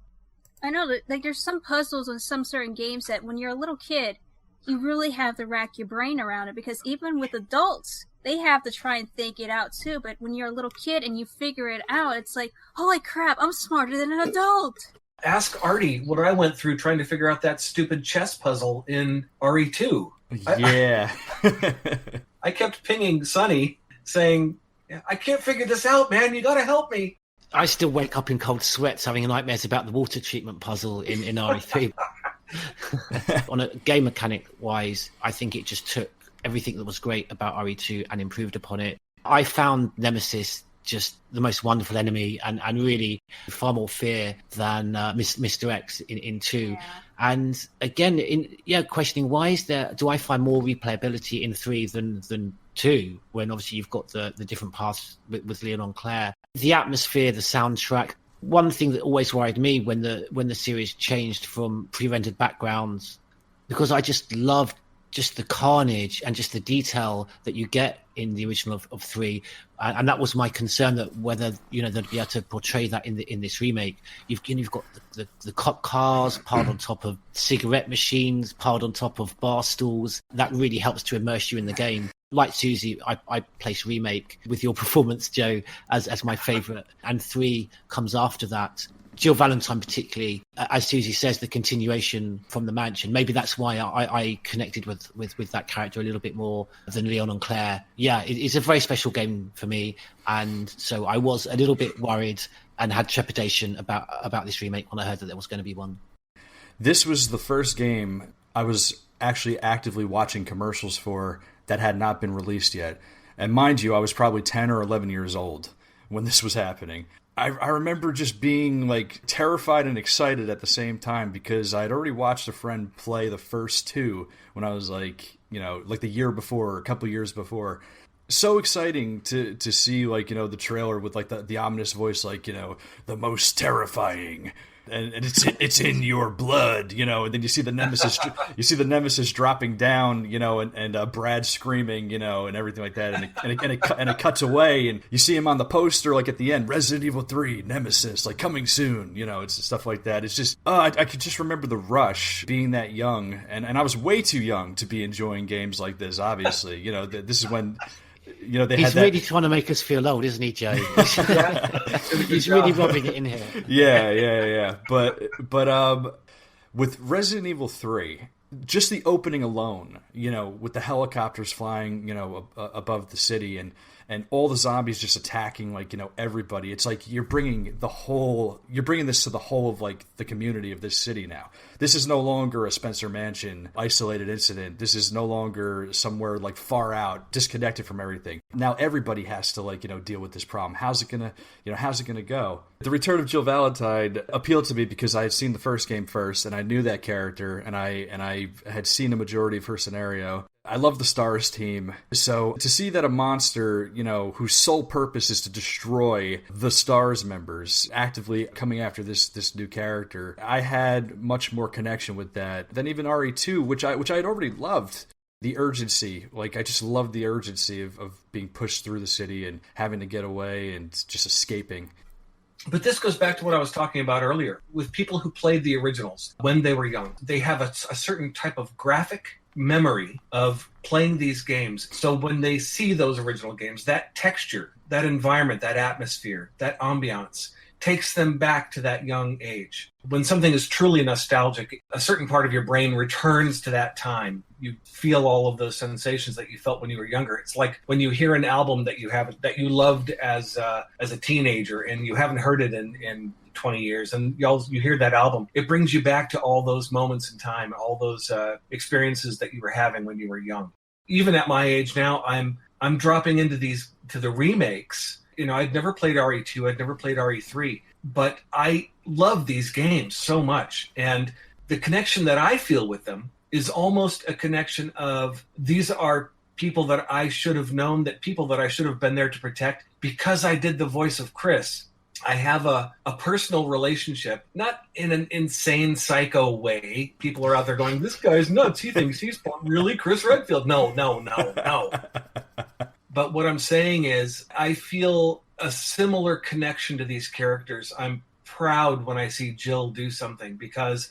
I know that, like, there's some puzzles in some certain games that when you're a little kid, you really have to rack your brain around it, because even with adults, they have to try and think it out too. But when you're a little kid and you figure it out, it's like, holy crap, I'm smarter than an adult. Ask Artie what I went through trying to figure out that stupid chess puzzle in RE2. Yeah. I kept pinging Sonny saying, I can't figure this out, man. You got to help me. I still wake up in cold sweats having nightmares about the water treatment puzzle in RE3. On a game mechanic wise, I think it just took everything that was great about RE2 and improved upon it. I found Nemesis just the most wonderful enemy and really far more fear than Mr. X in 2. Yeah. And again, questioning why do I find more replayability in 3 than too, when obviously you've got the different paths with Leon and Claire. The atmosphere, the soundtrack. One thing that always worried me when the series changed from pre-rendered backgrounds, because I just loved just the carnage and just the detail that you get in the original of 3, and that was my concern, that whether they'd be able to portray that in this remake. You've got the cop cars piled on top of cigarette machines, piled on top of bar stools. That really helps to immerse you in the game. Like Suzi, I place Remake with your performance, Joe, as my favourite, and 3 comes after that. Jill Valentine particularly, as Suzi says, the continuation from the mansion. Maybe that's why I connected with that character a little bit more than Leon and Claire. Yeah, it's a very special game for me, and so I was a little bit worried and had trepidation about this remake when I heard that there was going to be one. This was the first game I was actually actively watching commercials for that had not been released yet. And mind you, I was probably 10 or 11 years old when this was happening. I remember just being like terrified and excited at the same time, because I'd already watched a friend play the first 2 when I was like the year before, or a couple years before. So exciting to see the trailer with the ominous voice, the most terrifying. And it's in your blood, and then you see the nemesis dropping down, and Brad screaming, and everything like that, and it cuts away, and you see him on the poster at the end, Resident Evil 3 Nemesis coming soon, it's stuff like that. It's just I could just remember the rush, being that young, and I was way too young to be enjoying games like this. Obviously, this is when. He's really trying to make us feel old, isn't he, Joe? He's really rubbing it in here. Yeah. But with Resident Evil 3, just the opening alone, with the helicopters flying, above the city, and all the zombies just attacking, everybody. It's like you're bringing this to the whole of the community of this city now. This is no longer a Spencer Mansion isolated incident. This is no longer somewhere far out, disconnected from everything. Now everybody has to deal with this problem. How's it gonna go? The return of Jill Valentine appealed to me because I had seen the first game first, and I knew that character, and I had seen a majority of her scenario. I love the STARS team, so to see that a monster, whose sole purpose is to destroy the STARS members, actively coming after this new character, I had much more connection with that than even RE2, which I had already loved. The urgency, I just loved the urgency of being pushed through the city and having to get away and just escaping. But this goes back to what I was talking about earlier. With people who played the originals when they were young, they have a certain type of graphic memory of playing these games. So when they see those original games, that texture, that environment, that atmosphere, that ambiance takes them back to that young age. When something is truly nostalgic, a certain part of your brain returns to that time. You feel all of those sensations that you felt when you were younger. It's like when you hear an album that you loved as a teenager, and you haven't heard it in 20 years, and you hear that album, it brings you back to all those moments in time, all those experiences that you were having when you were young. Even at my age now, I'm dropping into the remakes. I'd never played RE2, I'd never played RE3, but I love these games so much, and the connection that I feel with them is almost a connection of, these are people that I should have known, that people that I should have been there to protect, because I did the voice of Chris. I have a personal relationship, not in an insane psycho way. People are out there going, this guy's nuts. He thinks he's really Chris Redfield. No. But what I'm saying is, I feel a similar connection to these characters. I'm proud when I see Jill do something, because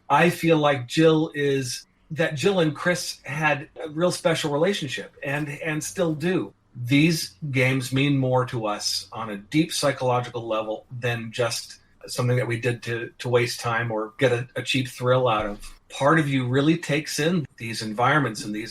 I feel like Jill and Chris had a real special relationship, and still do. These games mean more to us on a deep psychological level than just something that we did to waste time or get a cheap thrill out of. Part of you really takes in these environments and the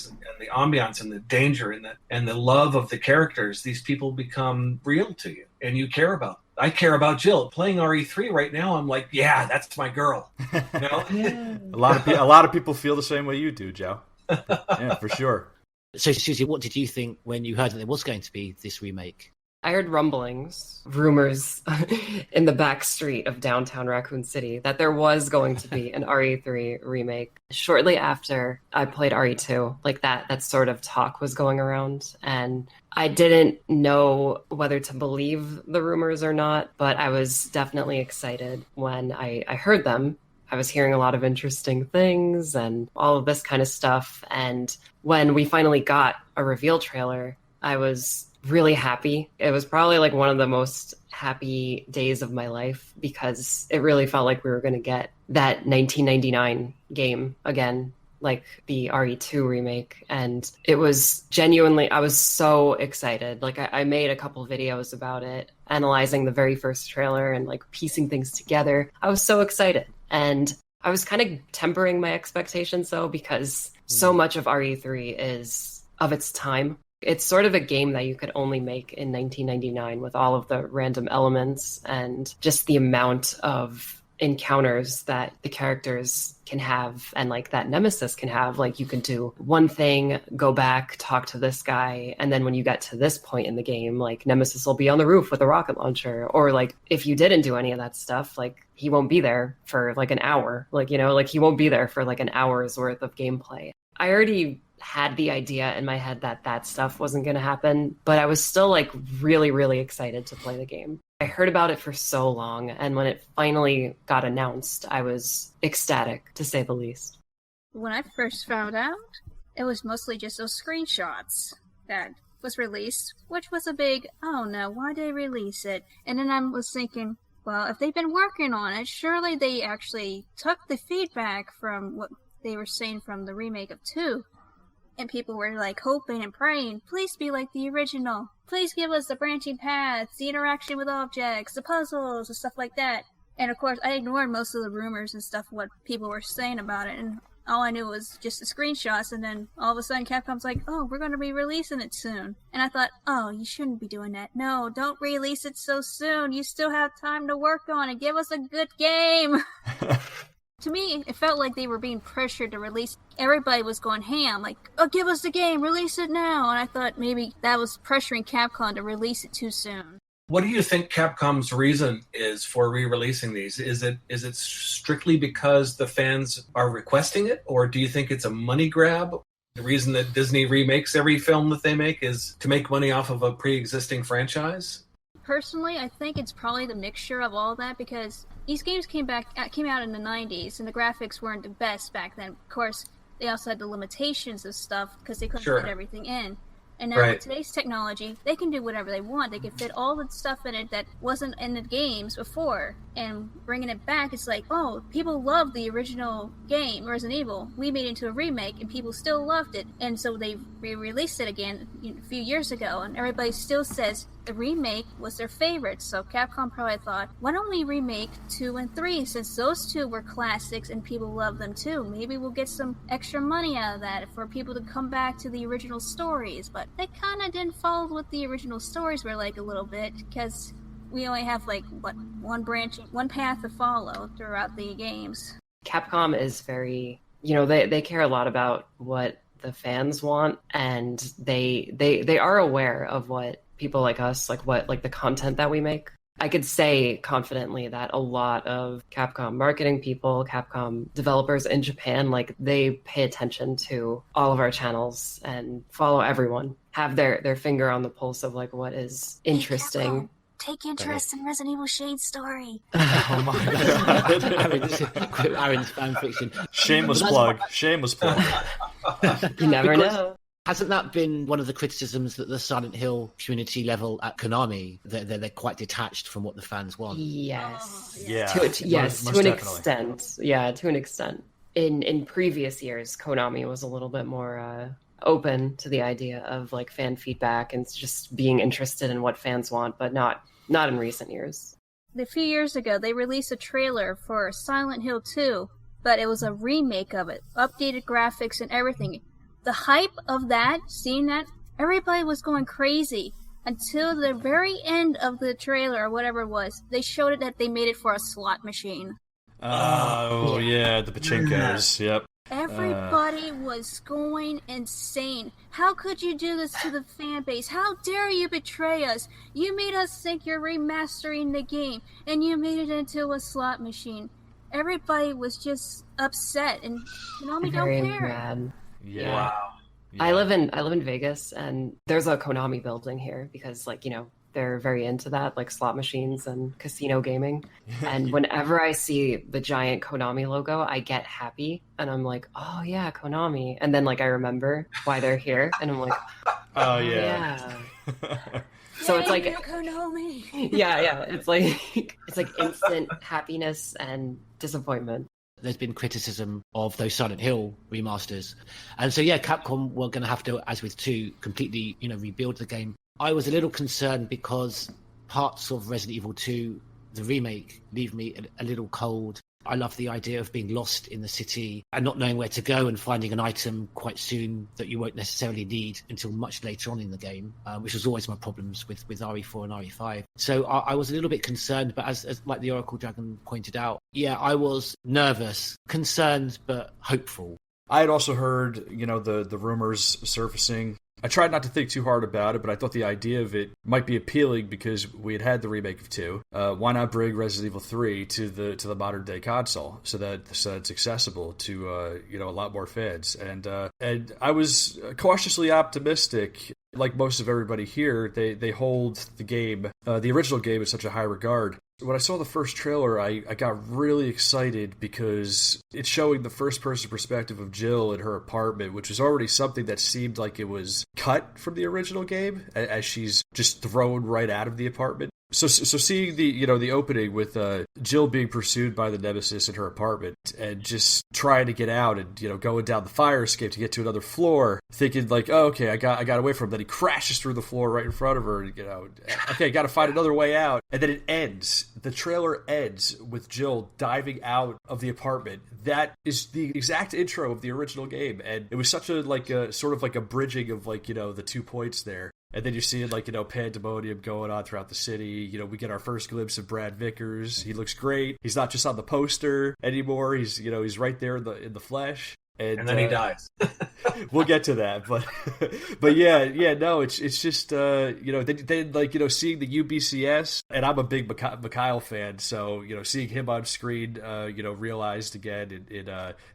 ambiance and the danger and the love of the characters. These people become real to you, and you care about them. I care about Jill. Playing RE3 right now, I'm like, yeah, that's my girl. A lot of people feel the same way you do, Joe. Yeah, for sure. So, Suzi, what did you think when you heard that there was going to be this remake? I heard rumblings, rumors in the back street of downtown Raccoon City that there was going to be an RE3 remake. Shortly after I played RE2, like that sort of talk was going around, and I didn't know whether to believe the rumors or not, but I was definitely excited when I heard them. I was hearing a lot of interesting things and all of this kind of stuff, and when we finally got a reveal trailer, I was really happy. It was probably like one of the most happy days of my life because it really felt like we were going to get that 1999 game again, like the RE2 remake. And it was genuinely, I was so excited. Like I made a couple videos about it, analyzing the very first trailer and like piecing things together. I was so excited. And I was kind of tempering my expectations though, because so much of RE3 is of its time. It's sort of a game that you could only make in 1999 with all of the random elements and just the amount of encounters that the characters can have and like that Nemesis can have. Like you could do one thing, go back, talk to this guy, and then when you get to this point in the game, like Nemesis will be on the roof with a rocket launcher. Or like if you didn't do any of that stuff, like he won't be there for like an hour. Like, you know, like he won't be there for like an hour's worth of gameplay. I already had the idea in my head that that stuff wasn't going to happen, but I was still like really, really excited to play the game. I heard about it for so long, and when it finally got announced, I was ecstatic, to say the least. When I first found out, it was mostly just those screenshots that was released, which was a big, oh no, why did they release it? And then I was thinking, well, if they've been working on it, surely they actually took the feedback from what they were saying from the remake of 2. And people were like hoping and praying, please be like the original. Please give us the branching paths, the interaction with objects, the puzzles, and stuff like that. And of course, I ignored most of the rumors and stuff, what people were saying about it. And all I knew was just the screenshots. And then all of a sudden, Capcom's like, oh, we're going to be releasing it soon. And I thought, oh, you shouldn't be doing that. No, don't release it so soon. You still have time to work on it. Give us a good game. To me, it felt like they were being pressured to release. Everybody was going ham, like, oh, give us the game, release it now. And I thought maybe that was pressuring Capcom to release it too soon. What do you think Capcom's reason is for re-releasing these? Is it strictly because the fans are requesting it, or do you think it's a money grab? The reason that Disney remakes every film that they make is to make money off of a pre-existing franchise? Personally, I think it's probably the mixture of all that, because these games came out in the 90s, and the graphics weren't the best back then. Of course, they also had the limitations of stuff, because they couldn't fit everything in. And now with today's technology, they can do whatever they want. They can fit all the stuff in it that wasn't in the games before. And bringing it back, it's like, oh, people love the original game, Resident Evil. We made it into a remake, and people still loved it. And so they re-released it again a few years ago, and everybody still says the remake was their favorite. So Capcom probably thought, why don't we remake 2 and 3, since those 2 were classics and people love them too. Maybe we'll get some extra money out of that for people to come back to the original stories. But they kind of didn't follow what the original stories were like a little bit, because we only have like one path to follow throughout the games. Capcom is very, they care a lot about what the fans want, and they are aware of what people like us, like the content that we make. I could say confidently that a lot of Capcom marketing people, Capcom developers in Japan, like they pay attention to all of our channels and follow everyone, have their finger on the pulse of like what is interesting. Take interest in Resident Evil Shade's story. Oh my God. Aaron's fan fiction. Shameless plug. You never know. Hasn't that been one of the criticisms that the Silent Hill community level at Konami, that they're quite detached from what the fans want? Yes. Yeah. To an extent. Yeah, to an extent. In previous years, Konami was a little bit more open to the idea of like fan feedback and just being interested in what fans want, but not in recent years. A few years ago, they released a trailer for Silent Hill 2, but it was a remake of it, updated graphics and everything. The hype of that, seeing that, everybody was going crazy until the very end of the trailer, or whatever it was. They showed it that they made it for a slot machine. Oh, yeah, the pachinkos, yep. Everybody was going insane. How could you do this to the fan base? How dare you betray us? You made us think you're remastering the game, and you made it into a slot machine. Everybody was just upset, and Konami don't Very care. mad. Yeah. Wow. Yeah. I live in Vegas, and there's a Konami building here because, like, you know, they're very into that, like slot machines and casino gaming. And whenever I see the giant Konami logo, I get happy, and I'm like, oh yeah, Konami. And then like I remember why they're here, and I'm like, Oh yeah. So it's like Konami. yeah, it's like instant happiness and disappointment. There's been criticism of those Silent Hill remasters. And so, yeah, Capcom were going to have to, as with 2, completely, rebuild the game. I was a little concerned because parts of Resident Evil 2, the remake, leave me a little cold. I love the idea of being lost in the city and not knowing where to go and finding an item quite soon that you won't necessarily need until much later on in the game, which was always my problems with RE4 and RE5. So I was a little bit concerned, but as like the Oracle Dragon pointed out, yeah, I was nervous, concerned, but hopeful. I had also heard, the rumors surfacing. I tried not to think too hard about it, but I thought the idea of it might be appealing because we had the remake of 2. Why not bring Resident Evil 3 to the modern day console so that it's accessible to a lot more fans? And I was cautiously optimistic. Like most of everybody here, they hold the game, the original game, in such a high regard. When I saw the first trailer, I got really excited because it's showing the first-person perspective of Jill in her apartment, which was already something that seemed like it was cut from the original game, as she's just thrown right out of the apartment. So seeing the opening with Jill being pursued by the Nemesis in her apartment and just trying to get out and going down the fire escape to get to another floor, thinking like, oh, okay, I got away from him. Then he crashes through the floor right in front of her. Okay, got to find another way out. And then it ends. The trailer ends with Jill diving out of the apartment. That is the exact intro of the original game, and it was such a sort of like a bridging of the 2 points there. And then you're seeing pandemonium going on throughout the city. We get our first glimpse of Brad Vickers. He looks great. He's not just on the poster anymore. He's he's right there in the flesh. And then he dies. We'll get to that, but yeah, no, it's just then seeing the UBCS, and I'm a big Mikhail fan, so seeing him on screen, realized again in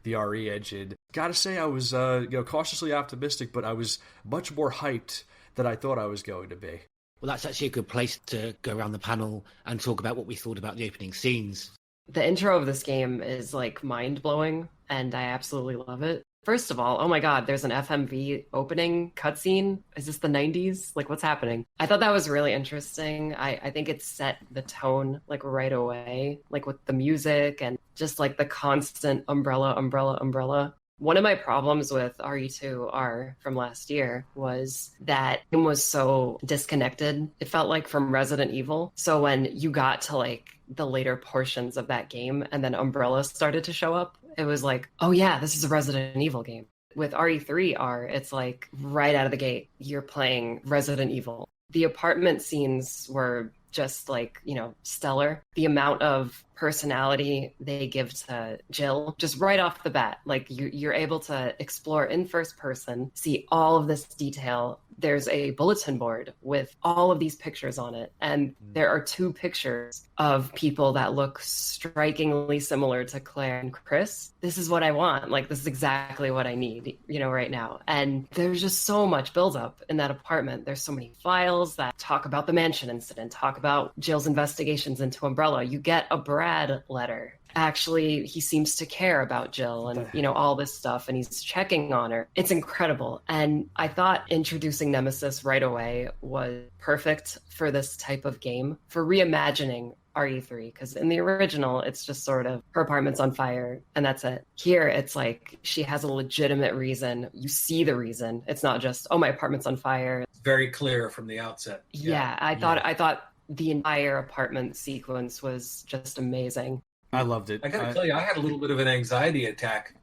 the RE engine. Gotta say, I was cautiously optimistic, but I was much more hyped than I thought I was going to be. Well, that's actually a good place to go around the panel and talk about what we thought about the opening scenes. The intro of this game is like mind-blowing, and I absolutely love it. First of all, oh my god, there's an FMV opening cutscene. Is this the 90s? Like, what's happening? I thought that was really interesting. I think it set the tone like right away, like with the music and just like the constant umbrella. One of my problems with RE2R from last year was that it was so disconnected. It felt like from Resident Evil. So when you got to like the later portions of that game and then Umbrella started to show up, it was like, oh yeah, this is a Resident Evil game. With RE3R, it's like right out of the gate, you're playing Resident Evil. The apartment scenes were just like, stellar. The amount of personality they give to Jill, just right off the bat, like you're able to explore in first person, see all of this detail. There's a bulletin board with all of these pictures on it, and there are 2 pictures of people that look strikingly similar to Claire and Chris. This is what I want. Like, this is exactly what I need, right now. And there's just so much buildup in that apartment. There's so many files that talk about the mansion incident, talk about Jill's investigations into Umbrella. You get a Brad letter. Actually, he seems to care about Jill and, all this stuff, and he's checking on her. It's incredible. And I thought introducing Nemesis right away was perfect for this type of game, for reimagining RE3, because in the original, it's just sort of her apartment's on fire and that's it. Here, it's like she has a legitimate reason. You see the reason. It's not just, oh, my apartment's on fire. It's very clear from the outset. Yeah, I thought the entire apartment sequence was just amazing. I loved it. I gotta tell you, I had a little bit of an anxiety attack.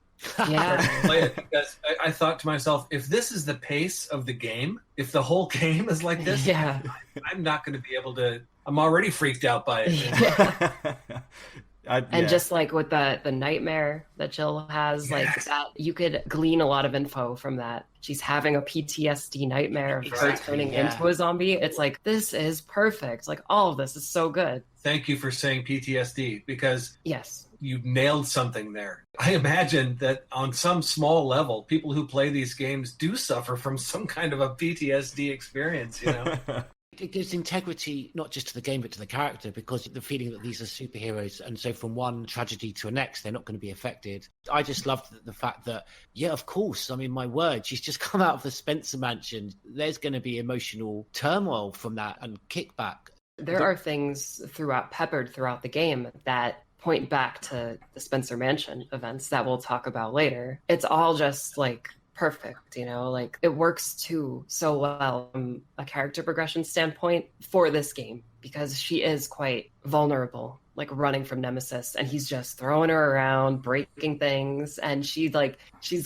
Yeah. To play it because I thought to myself, if this is the pace of the game, if the whole game is like this, yeah, I'm not going to be able to. I'm already freaked out by it. Yeah. And just like with the nightmare that Jill has, like that, you could glean a lot of info from that. She's having a PTSD nightmare of her turning into a zombie. It's like, this is perfect. Like, all of this is so good. Thank you for saying PTSD, because yes, you nailed something there. I imagine that on some small level, people who play these games do suffer from some kind of a PTSD experience, you know? It gives integrity not just to the game but to the character, because the feeling that these are superheroes, and so from one tragedy to the next they're not going to be affected. I just loved the fact that, yeah, of course, I mean, my word, she's just come out of the Spencer mansion. There's going to be emotional turmoil from that and kickback. There are things peppered throughout the game that point back to the Spencer Mansion events that we'll talk about later. It's all just like perfect, you know, like it works too so well from a character progression standpoint for this game, because she is quite vulnerable, like running from Nemesis, and he's just throwing her around, breaking things, and she's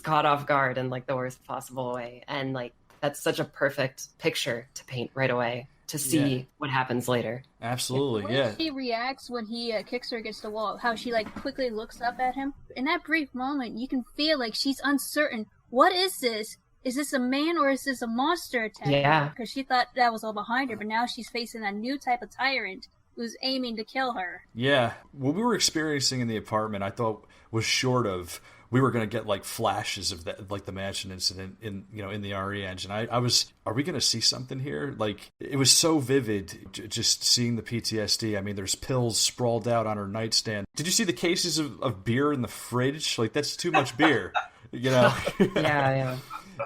caught off guard in like the worst possible way. And like that's such a perfect picture to paint right away to see what happens later. Absolutely, the way she reacts when he kicks her against the wall, how she like quickly looks up at him. In that brief moment, you can feel like she's uncertain. What is this? Is this a man or is this a monster attack? Yeah. Because she thought that was all behind her, but now she's facing a new type of tyrant who's aiming to kill her. Yeah. What we were experiencing in the apartment, I thought was short of, we were going to get like flashes of that, like the mansion incident in the RE engine. I was, are we going to see something here? Like, it was so vivid just seeing the PTSD. I mean, there's pills sprawled out on her nightstand. Did you see the cases of beer in the fridge? Like, that's too much beer, you know? Yeah.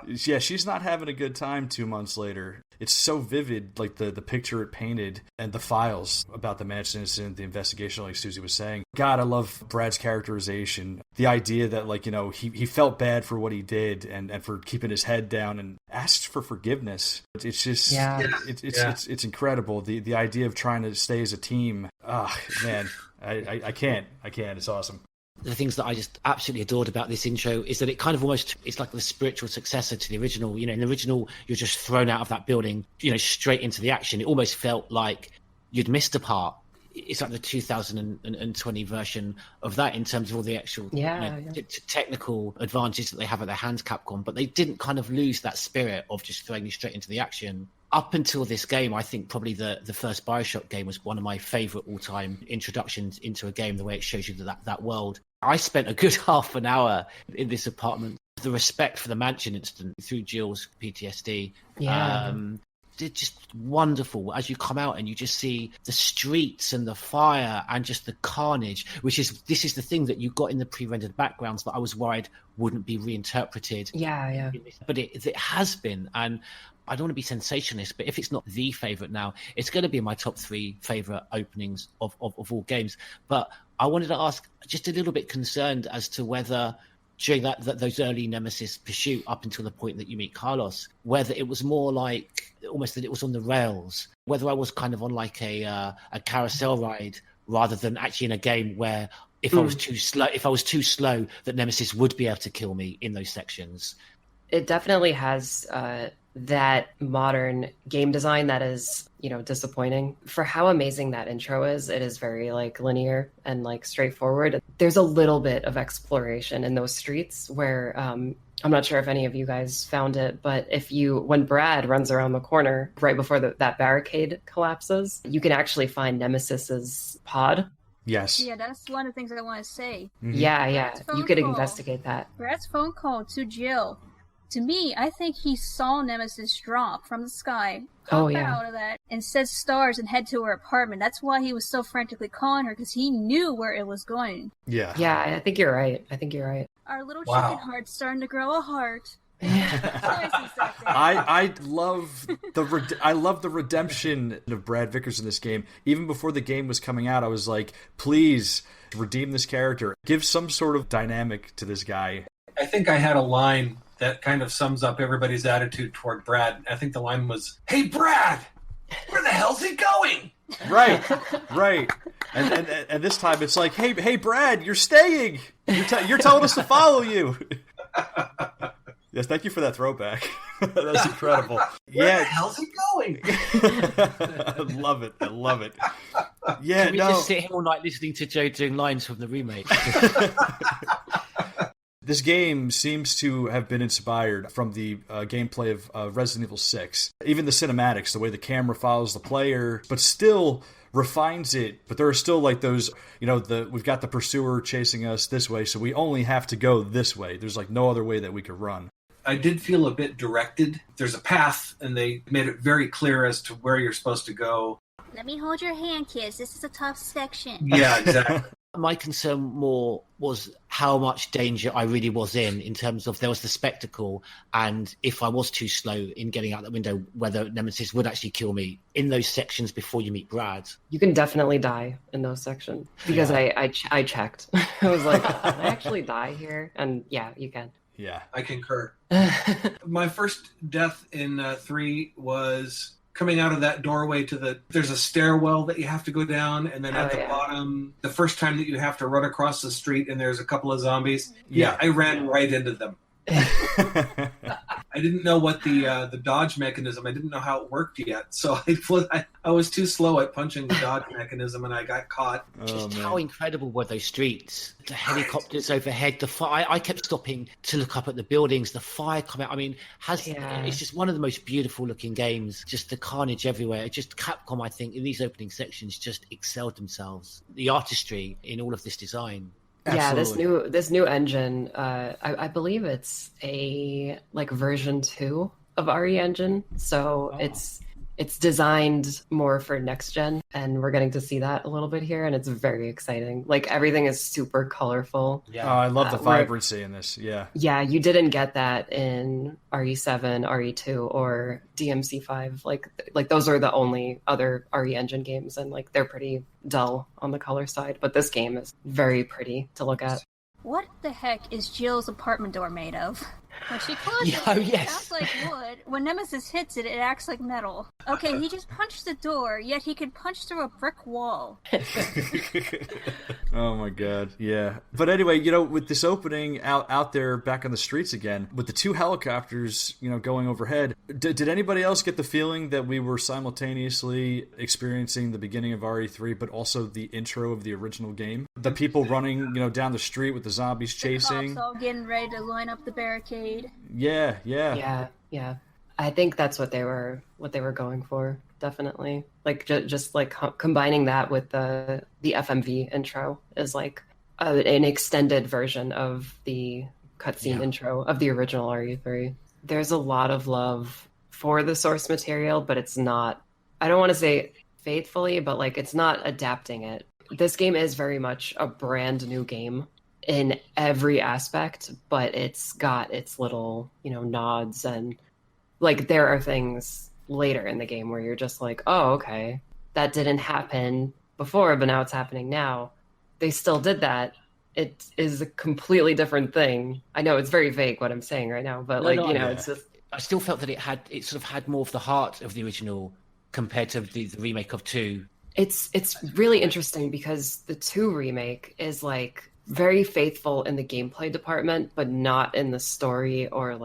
Yeah, she's not having a good time 2 months later. It's so vivid, like the picture it painted and the files about the mansion incident, the investigation, like Suzi was saying. God, I love Brad's characterization. The idea that, like, you know, he felt bad for what he did and for keeping his head down and asked for forgiveness. It's just, it's incredible. The idea of trying to stay as a team. Ah, man, I can't. It's awesome. The things that I just absolutely adored about this intro is that it kind of almost, it's like the spiritual successor to the original. You know, in the original, you're just thrown out of that building, you know, straight into the action. It almost felt like you'd missed a part. It's like the 2020 version of that in terms of all the actual technical advantages that they have at their hands, Capcom, but they didn't kind of lose that spirit of just throwing you straight into the action. Up until this game, I think probably the first Bioshock game was one of my favourite all-time introductions into a game, the way it shows you that world. I spent a good half an hour in this apartment. The respect for the mansion incident through Jill's PTSD. They're just wonderful as you come out and you just see the streets and the fire and just the carnage, this is the thing that you got in the pre-rendered backgrounds that I was worried wouldn't be reinterpreted. Yeah. But it has been, and I don't want to be sensationalist, but if it's not the favourite now, it's going to be in my top 3 favourite openings of all games. But I wanted to ask, just a little bit concerned as to whether during those early Nemesis pursuit up until the point that you meet Carlos, whether it was more like almost that it was on the rails, whether I was kind of on like a carousel ride rather than actually in a game where if I was too slow, that Nemesis would be able to kill me in those sections. It definitely has that modern game design that is, you know, disappointing. For how amazing that intro is, it is very like linear and like straightforward. There's a little bit of exploration in those streets where I'm not sure if any of you guys found it, but when Brad runs around the corner right before that barricade collapses, you can actually find Nemesis's pod. Yes. Yeah, that's one of the things I want to say. Mm-hmm. Yeah. You could investigate that. Brad's phone call to Jill. To me, I think he saw Nemesis drop from the sky, out of that, and said stars and head to her apartment. That's why he was so frantically calling her, because he knew where it was going. Yeah, I think you're right. Our little chicken heart's starting to grow a heart. I love the redemption of Brad Vickers in this game. Even before the game was coming out, I was like, please redeem this character. Give some sort of dynamic to this guy. I think I had a line that kind of sums up everybody's attitude toward Brad. I think the line was, "Hey, Brad, where the hell's he going?" Right. And this time it's like, hey, Brad, you're staying. You're telling us to follow you. Yes, thank you for that throwback. That's incredible. Where the hell's he going? I love it. Yeah, Can we just sit here all night listening to Joe doing lines from the remake? This game seems to have been inspired from the gameplay of Resident Evil 6. Even the cinematics, the way the camera follows the player, but still refines it. But there are still like those, we've got the pursuer chasing us this way, so we only have to go this way. There's like no other way that we could run. I did feel a bit directed. There's a path, and they made it very clear as to where you're supposed to go. Let me hold your hand, kids. This is a tough section. Yeah, exactly. My concern more was how much danger I really was in terms of there was the spectacle, and if I was too slow in getting out that window, whether Nemesis would actually kill me in those sections before you meet Brad. You can definitely die in those sections because I checked. I was like, can I actually die here? And yeah, you can. Yeah, I concur. My first death in 3 was coming out of that doorway there's a stairwell that you have to go down, and then at the bottom, the first time that you have to run across the street and there's a couple of zombies. Yeah, I ran right into them. I didn't know what the dodge mechanism, I didn't know how it worked yet, so I was too slow at punching the dodge mechanism and I got caught. Just how incredible were those streets? The helicopters overhead, the fire. I kept stopping to look up at the buildings, the fire coming out. I mean, it's just one of the most beautiful looking games. Just the carnage everywhere. Just Capcom, I think, in these opening sections just excelled themselves. The artistry in all of this design. Absolutely. Yeah, this new engine, I believe it's a version 2 of RE Engine, so it's designed more for next gen, and we're getting to see that a little bit here, and it's very exciting. Like, everything is super colorful. Yeah, I love the vibrancy in this. Yeah, you didn't get that in RE7, RE2, or DMC5. Like those are the only other RE Engine games, and they're pretty dull on the color side. But this game is very pretty to look at. What the heck is Jill's apartment door made of? When she punches it acts like wood. When Nemesis hits it, it acts like metal. Okay, he just punched the door, yet he could punch through a brick wall. Oh my god, yeah. But anyway, with this opening out there back on the streets again, with the 2 helicopters, going overhead, did anybody else get the feeling that we were simultaneously experiencing the beginning of RE3, but also the intro of the original game? The people running, down the street with the zombies chasing. The cops all getting ready to line up the barricade. Yeah. I think that's what they were going for. Definitely, just combining that with the FMV intro is an extended version of the cutscene intro of the original RE3. There's a lot of love for the source material, but it's not. I don't want to say faithfully, but it's not adapting it. This game is very much a brand new game in every aspect, but it's got its little, nods, and there are things later in the game where you're just like, oh, okay, that didn't happen before, but now it's happening now. They still did that. It is a completely different thing. I know it's very vague what I'm saying right now, but it's just. I still felt that it sort of had more of the heart of the original compared to the remake of 2. It's really interesting because the 2 remake is very faithful in the gameplay department, but not in the story or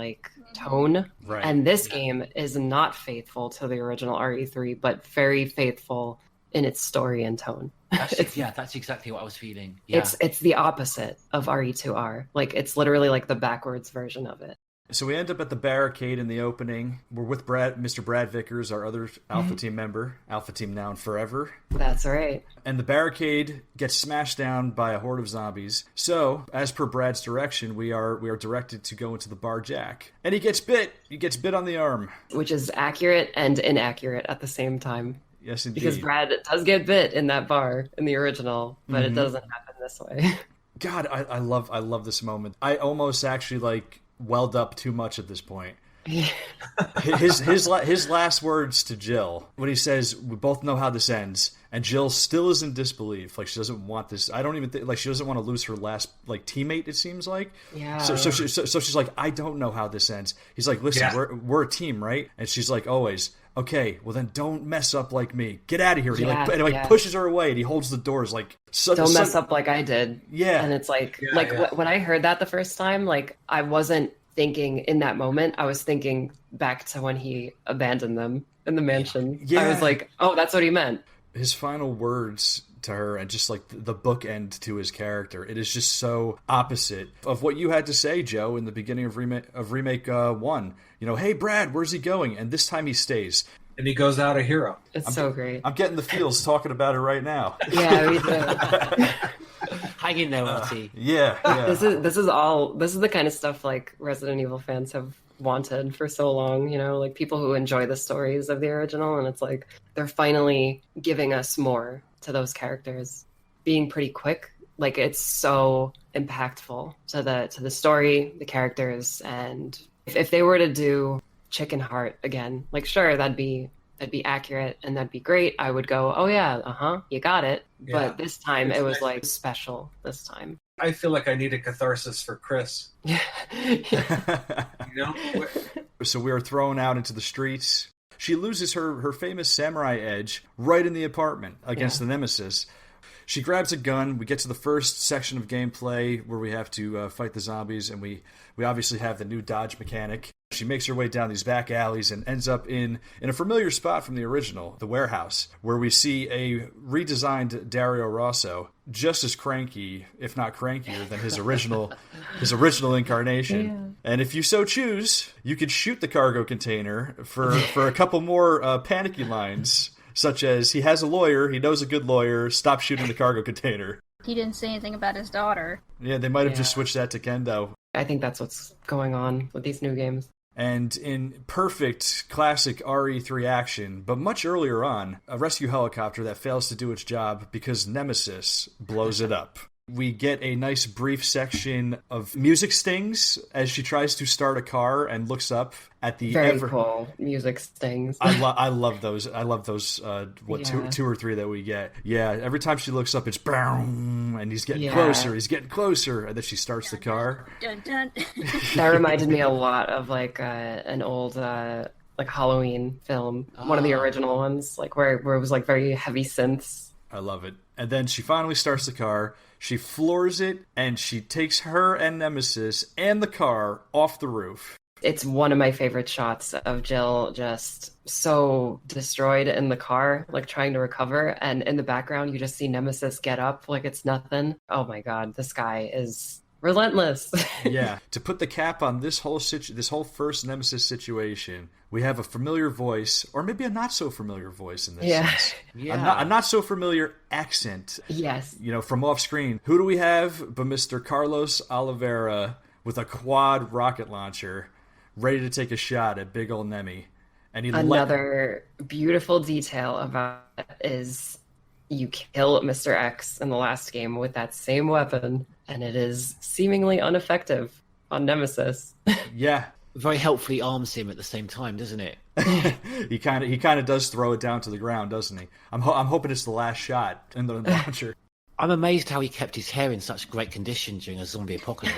tone. Right. And this game is not faithful to the original RE3, but very faithful in its story and tone. That's exactly what I was feeling. Yeah. It's the opposite of RE2R. It's literally the backwards version of it. So we end up at the barricade in the opening. We're with Mr. Brad Vickers, our other Alpha Team member. Alpha Team now and forever. That's right. And the barricade gets smashed down by a horde of zombies. So, as per Brad's direction, we are directed to go into the bar Jack. And he gets bit. He gets bit on the arm. Which is accurate and inaccurate at the same time. Yes, indeed. Because Brad does get bit in that bar in the original, but it doesn't happen this way. God, I love this moment. I almost actually welled up too much at this point. His last words to Jill when he says, "We both know how this ends," and Jill still is in disbelief. She doesn't want this. I don't even think she doesn't want to lose her last teammate. It seems like. Yeah. So she's like, "I don't know how this ends." He's like, "Listen, we're a team, right?" And she's like, "Always." Okay, well then don't mess up like me. Get out of here. He pushes her away and he holds the doors don't mess up like I did. Yeah. And it's when I heard that the first time, I wasn't thinking in that moment, I was thinking back to when he abandoned them in the mansion. Yeah. I was like, oh, that's what he meant. His final words to her and just like the bookend to his character, it is just so opposite of what you had to say, Joe, in the beginning of Remake 1. You know, hey, Brad, where's he going? And this time he stays. And he goes out a hero. It's so great. I'm getting the feels talking about it right now. Yeah, me too. Hang in there, Artie. Yeah. This is the kind of stuff like Resident Evil fans have wanted for so long, you know, like people who enjoy the stories of the original, and it's like they're finally giving us more to those characters, being pretty quick. Like it's so impactful to the story, the characters, and if they were to do Chicken Heart again, like sure, that'd be accurate and that'd be great. I would go, oh yeah, you got it. Yeah. But this time it was like special this time. I feel like I need a catharsis for Chris. You know? So we are thrown out into the streets. She loses her famous samurai edge right in the apartment against the nemesis. She grabs a gun. We get to the first section of gameplay where we have to fight the zombies, and we obviously have the new dodge mechanic. She makes her way down these back alleys and ends up in a familiar spot from the original, the warehouse, where we see a redesigned Dario Rosso, just as cranky, if not crankier, than his original incarnation. Yeah. And if you so choose, you could shoot the cargo container for a couple more panicky lines, such as, he has a lawyer, he knows a good lawyer, stop shooting the cargo container. He didn't say anything about his daughter. Yeah, they might have just switched that to Kendo. I think that's what's going on with these new games. And in perfect classic RE3 action, but much earlier on, a rescue helicopter that fails to do its job because Nemesis blows it up. We get a nice brief section of music stings as she tries to start a car and looks up at the very cool music stings. I love those. I love those. Two or three that we get. Yeah, every time she looks up, it's boom, and he's getting closer. He's getting closer, and then she starts the car. Dun, dun. That reminded me a lot of like an old like Halloween film, one of the original ones, like where it was like very heavy synths. I love it. And then she finally starts the car. She floors it, and she takes her and Nemesis and the car off the roof. It's one of my favorite shots of Jill just so destroyed in the car, like trying to recover. And in the background, you just see Nemesis get up like it's nothing. Oh my God, this guy is relentless. Yeah. To put the cap on this whole first Nemesis situation, we have a familiar voice, or maybe a not so familiar voice in this sense. Yeah. A not so familiar accent. Yes. You know, from off screen. Who do we have but Mr. Carlos Oliveira with a quad rocket launcher ready to take a shot at big old Nemi. And Another beautiful detail about it is you kill Mr. X in the last game with that same weapon, and it is seemingly ineffective on Nemesis. Yeah. Very helpfully arms him at the same time, doesn't it? He kind of does throw it down to the ground, doesn't he? I'm hoping it's the last shot in the launcher. I'm amazed how he kept his hair in such great condition during a zombie apocalypse.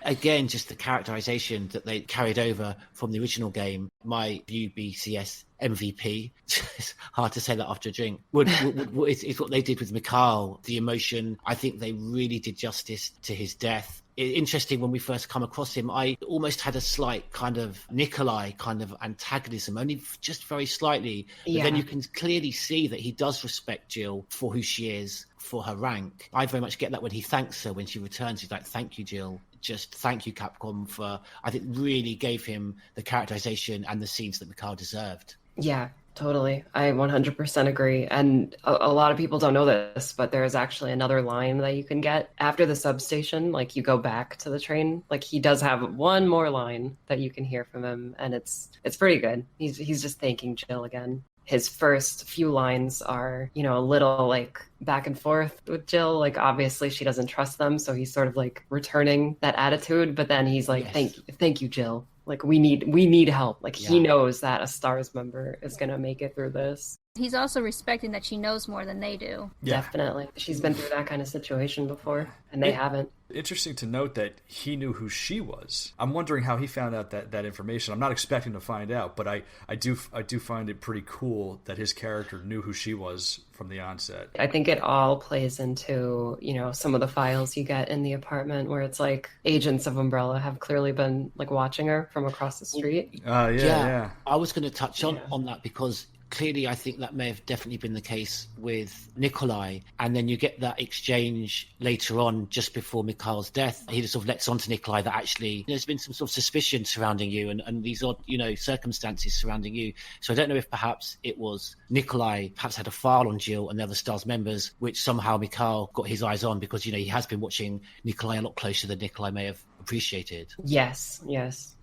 Again, just the characterization that they carried over from the original game. My UBCS MVP, it's hard to say that after a drink, is what they did with Mikhail. The emotion, I think they really did justice to his death. Interesting, when we first come across him, I almost had a slight kind of Nikolai kind of antagonism, only just very slightly. But then you can clearly see that he does respect Jill for who she is, for her rank. I very much get that when he thanks her when she returns. He's like, thank you, Jill. Just thank you, Capcom, for, I think, really gave him the characterization and the scenes that Mikhail deserved. Yeah, totally. I 100% agree. And a lot of people don't know this, but there is actually another line that you can get after the substation. Like, you go back to the train. Like, he does have one more line that you can hear from him, and it's pretty good. He's just thanking Jill again. His first few lines are, you know, a little like back and forth with Jill. Like, obviously she doesn't trust them, so he's sort of like returning that attitude. But then he's like, thank you, Jill. Like, we need help. Like, he knows that a STARS member is going to make it through this. He's also respecting that she knows more than they do. Yeah. Definitely. She's been through that kind of situation before, and they haven't. Interesting to note that he knew who she was. I'm wondering how he found out that information. I'm not expecting to find out, but I do find it pretty cool that his character knew who she was from the onset. I think it all plays into, some of the files you get in the apartment where it's like agents of Umbrella have clearly been like watching her from across the street. Yeah. I was going to touch on that because clearly I think that may have definitely been the case with Nikolai, and then you get that exchange later on just before Mikhail's death. He just sort of lets on to Nikolai that actually there's been some sort of suspicion surrounding you and these odd circumstances surrounding you. So I don't know if perhaps it was Nikolai perhaps had a file on Jill and the other STARS members, which somehow Mikhail got his eyes on because he has been watching Nikolai a lot closer than Nikolai may have appreciated. Yes.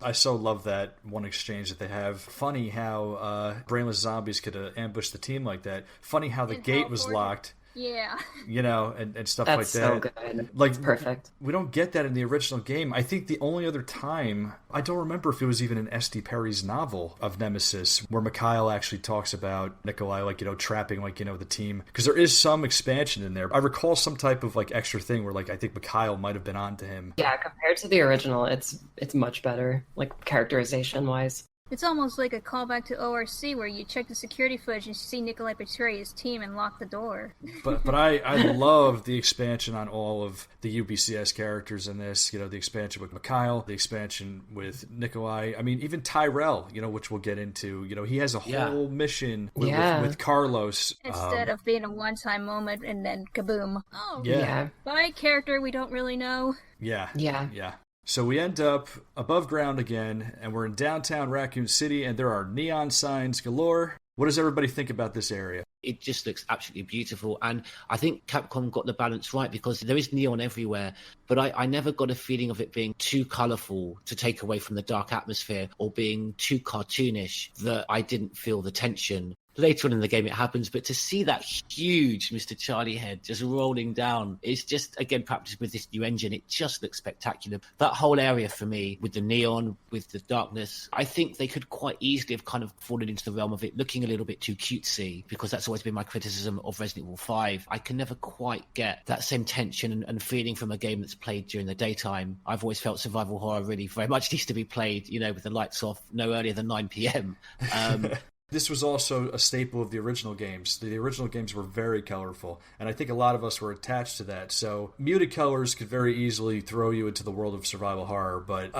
I so love that one exchange that they have. Funny how brainless zombies could ambush the team like that. Funny how the gate was locked. Yeah. And stuff That's like that. so good. Like, it's perfect. We don't get that in the original game. I think the only other time, I don't remember if it was even in S.D. Perry's novel of Nemesis, where Mikhail actually talks about Nikolai, trapping, the team. Because there is some expansion in there. I recall some type of, extra thing where, I think Mikhail might have been onto him. Yeah, compared to the original, it's much better, characterization-wise. It's almost like a callback to ORC where you check the security footage and see Nikolai betray his team and lock the door. But I love the expansion on all of the UBCS characters in this. The expansion with Mikhail, the expansion with Nikolai. I mean, even Tyrell, which we'll get into. He has a whole mission with Carlos. Instead of being a one-time moment and then kaboom. Oh, yeah. By character we don't really know. Yeah. Yeah. So we end up above ground again, and we're in downtown Raccoon City, and there are neon signs galore. What does everybody think about this area? It just looks absolutely beautiful, and I think Capcom got the balance right because there is neon everywhere, but I never got a feeling of it being too colourful to take away from the dark atmosphere or being too cartoonish that I didn't feel the tension. Later on in the game it happens, but to see that huge Mr. Charlie head just rolling down, it's just, again, practiced with this new engine, it just looks spectacular. That whole area for me, with the neon, with the darkness, I think they could quite easily have kind of fallen into the realm of it looking a little bit too cutesy, because that's always been my criticism of Resident Evil 5. I can never quite get that same tension and feeling from a game that's played during the daytime. I've always felt survival horror really very much needs to be played, with the lights off no earlier than 9 p.m. This was also a staple of the original games. The original games were very colorful, and I think a lot of us were attached to that. So muted colors could very easily throw you into the world of survival horror, but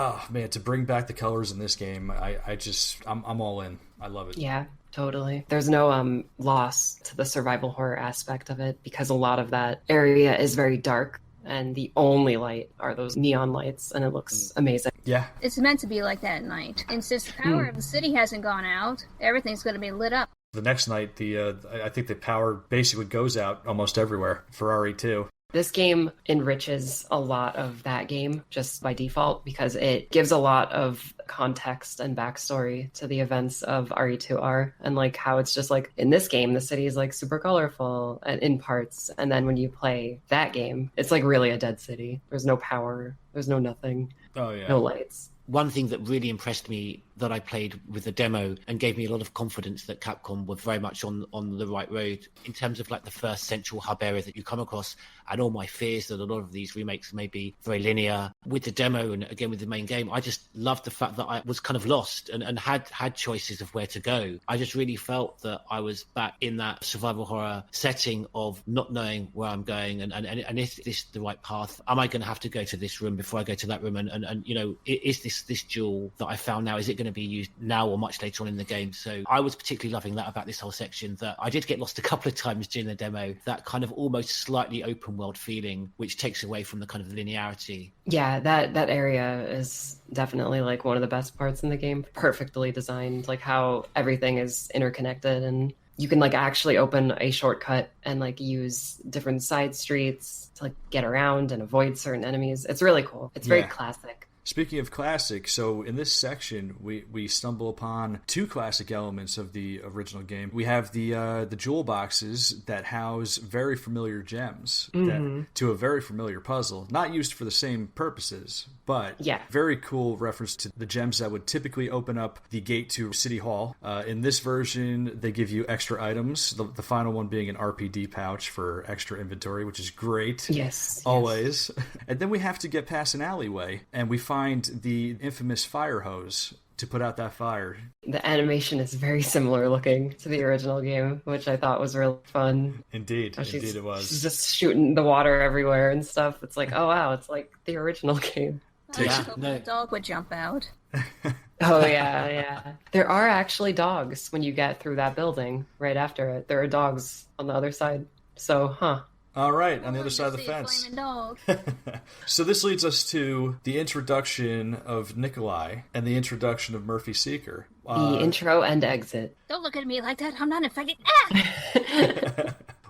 to bring back the colors in this game, I'm all in. I love it. Yeah, totally. There's no loss to the survival horror aspect of it because a lot of that area is very dark. And the only light are those neon lights, and it looks amazing. Yeah. It's meant to be like that at night. And since the power of the city hasn't gone out, everything's going to be lit up. The next night, I think the power basically goes out almost everywhere for RE2. This game enriches a lot of that game just by default because it gives a lot of context and backstory to the events of RE2R and how it's just in this game, the city is super colorful and in parts. And then when you play that game, it's really a dead city. There's no power. There's no nothing. Oh, yeah. No lights. One thing that really impressed me that I played with the demo and gave me a lot of confidence that Capcom were very much on the right road in terms of the first central hub area that you come across, and all my fears that a lot of these remakes may be very linear. With the demo and again with the main game, I just loved the fact that I was kind of lost and had choices of where to go. I just really felt that I was back in that survival horror setting of not knowing where I'm going and is this the right path? Am I going to have to go to this room before I go to that room? And is this jewel that I found now, is it going to be used now or much later on in the game? So I was particularly loving that about this whole section, that I did get lost a couple of times during the demo, that kind of almost slightly open world feeling, which takes away from the kind of linearity. Yeah, that area is definitely one of the best parts in the game. Perfectly designed, how everything is interconnected, and you can actually open a shortcut and use different side streets to get around and avoid certain enemies. It's really cool. It's very classic. Speaking of classic, so in this section, we stumble upon two classic elements of the original game. We have the jewel boxes that house very familiar gems to a very familiar puzzle, not used for the same purposes, but very cool reference to the gems that would typically open up the gate to City Hall. In this version, they give you extra items, the final one being an RPD pouch for extra inventory, which is great. Yes. Always. And then we have to get past an alleyway, and we find the infamous fire hose to put out that fire. The animation is very similar looking to the original game, which I thought was really fun. Indeed it was. She's just shooting the water everywhere and stuff. It's like, oh wow, it's like the original game. The dog would jump out. Oh yeah. There are actually dogs when you get through that building right after it. There are dogs on the other side. So, All right, on the other side of the fence. So this leads us to the introduction of Nikolai and the introduction of Murphy Seeker. The intro and exit. Don't look at me like that. I'm not infected.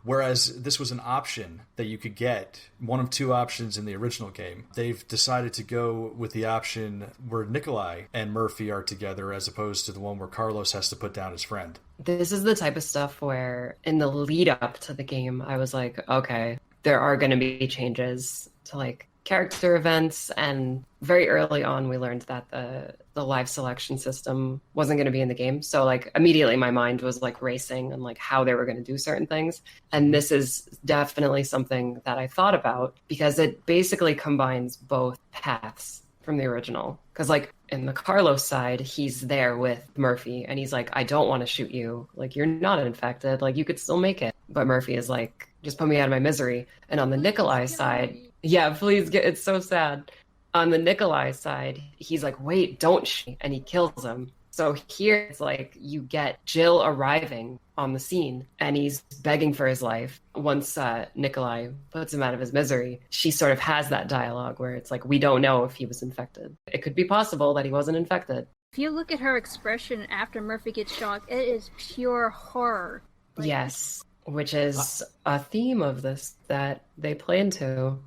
Whereas this was an option that you could get, one of two options in the original game. They've decided to go with the option where Nikolai and Murphy are together as opposed to the one where Carlos has to put down his friend. This is the type of stuff where in the lead up to the game, I was like, okay, there are going to be changes to like character events. And very early on, we learned that the live selection system wasn't going to be in the game. So like immediately my mind was like racing and like how they were going to do certain things. And this is definitely something that I thought about because it basically combines both paths from the original. Because like in the Carlos side, he's there with Murphy and he's like, I don't want to shoot you. Like, you're not infected. Like, you could still make it. But Murphy is like, just put me out of my misery. And on the Nikolai side, please get, it's so sad. On the Nikolai side, he's like, wait, don't shoot. And he kills him. So here it's like you get Jill arriving on the scene and he's begging for his life. Once Nikolai puts him out of his misery, she sort of has that dialogue where it's like, we don't know if he was infected. It could be possible that he wasn't infected. If you look at her expression after Murphy gets shot, it is pure horror. Like, yes, which is a theme of this that they play into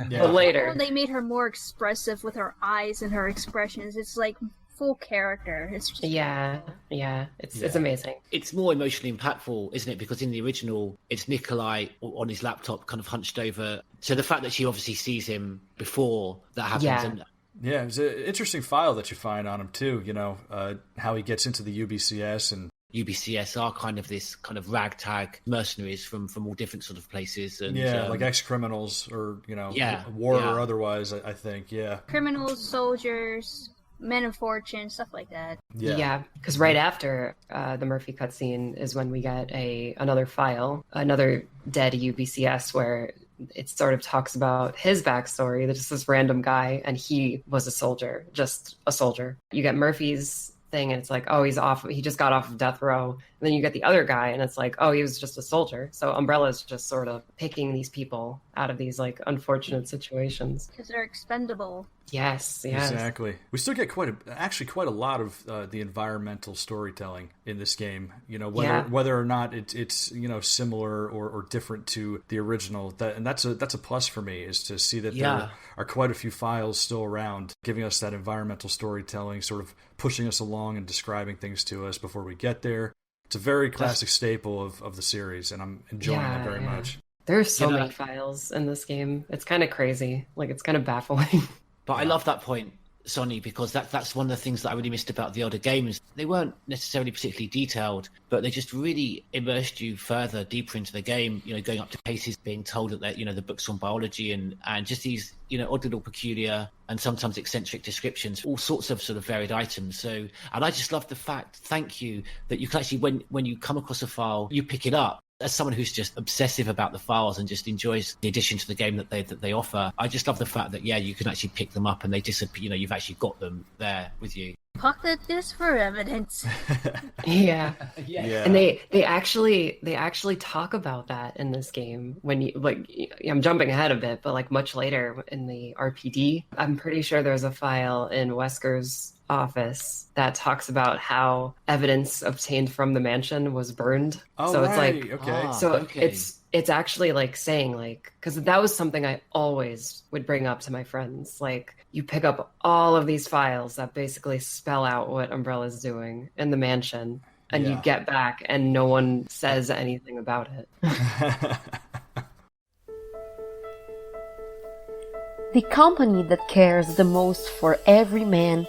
later. They made her more expressive with her eyes and her expressions. It's like full character. It's just... It's amazing. It's more emotionally impactful, isn't it? Because in the original, it's Nikolai on his laptop, kind of hunched over. So the fact that she obviously sees him before that happens, yeah, it's an interesting file that you find on him too. You know, how he gets into the UBCS and. UBCS are kind of this kind of ragtag mercenaries from all different sort of places. And like ex-criminals or, war or otherwise, I think, Criminals, soldiers, men of fortune, stuff like that. Yeah, because right after the Murphy cutscene is when we get another file, another dead UBCS where it sort of talks about his backstory. There's just this random guy and he was a soldier, just a soldier. You get Murphy's thing and it's like, oh, he just got off of death row. And then you get the other guy and it's like, oh, he was just a soldier. So Umbrella's just sort of picking these people out of these like unfortunate situations because they're expendable. Yes. Exactly. We still get quite a lot of the environmental storytelling in this game. Whether or not it's similar or different to the original. That's a plus for me, is to see that there are quite a few files still around, giving us that environmental storytelling, sort of pushing us along and describing things to us before we get there. It's a very classic staple of the series, and I'm enjoying it very much. There's so many files in this game. It's kind of crazy. Like, it's kind of baffling. But I love that point, Sonny, because that's one of the things that I really missed about the older games. They weren't necessarily particularly detailed, but they just really immersed you further, deeper into the game, going up to cases, being told that, the books on biology and just these, odd little peculiar and sometimes eccentric descriptions, all sorts of sort of varied items. So, and I just love the fact, thank you, that you can actually, when you come across a file, you pick it up. As someone who's just obsessive about the files and just enjoys the addition to the game that they offer, I just love the fact that you can actually pick them up and they disappear. You've actually got them there with you. Pocket this for evidence. Yeah. And they actually talk about that in this game. When you I'm jumping ahead a bit, but like much later in the RPD, I'm pretty sure there's a file in Wesker's office that talks about how evidence obtained from the mansion was burned. Oh, so right. It's like, okay. so it's actually like saying like, because that was something I always would bring up to my friends. Like, you pick up all of these files that basically spell out what Umbrella's doing in the mansion, and you get back and no one says anything about it. The company that cares the most for every man,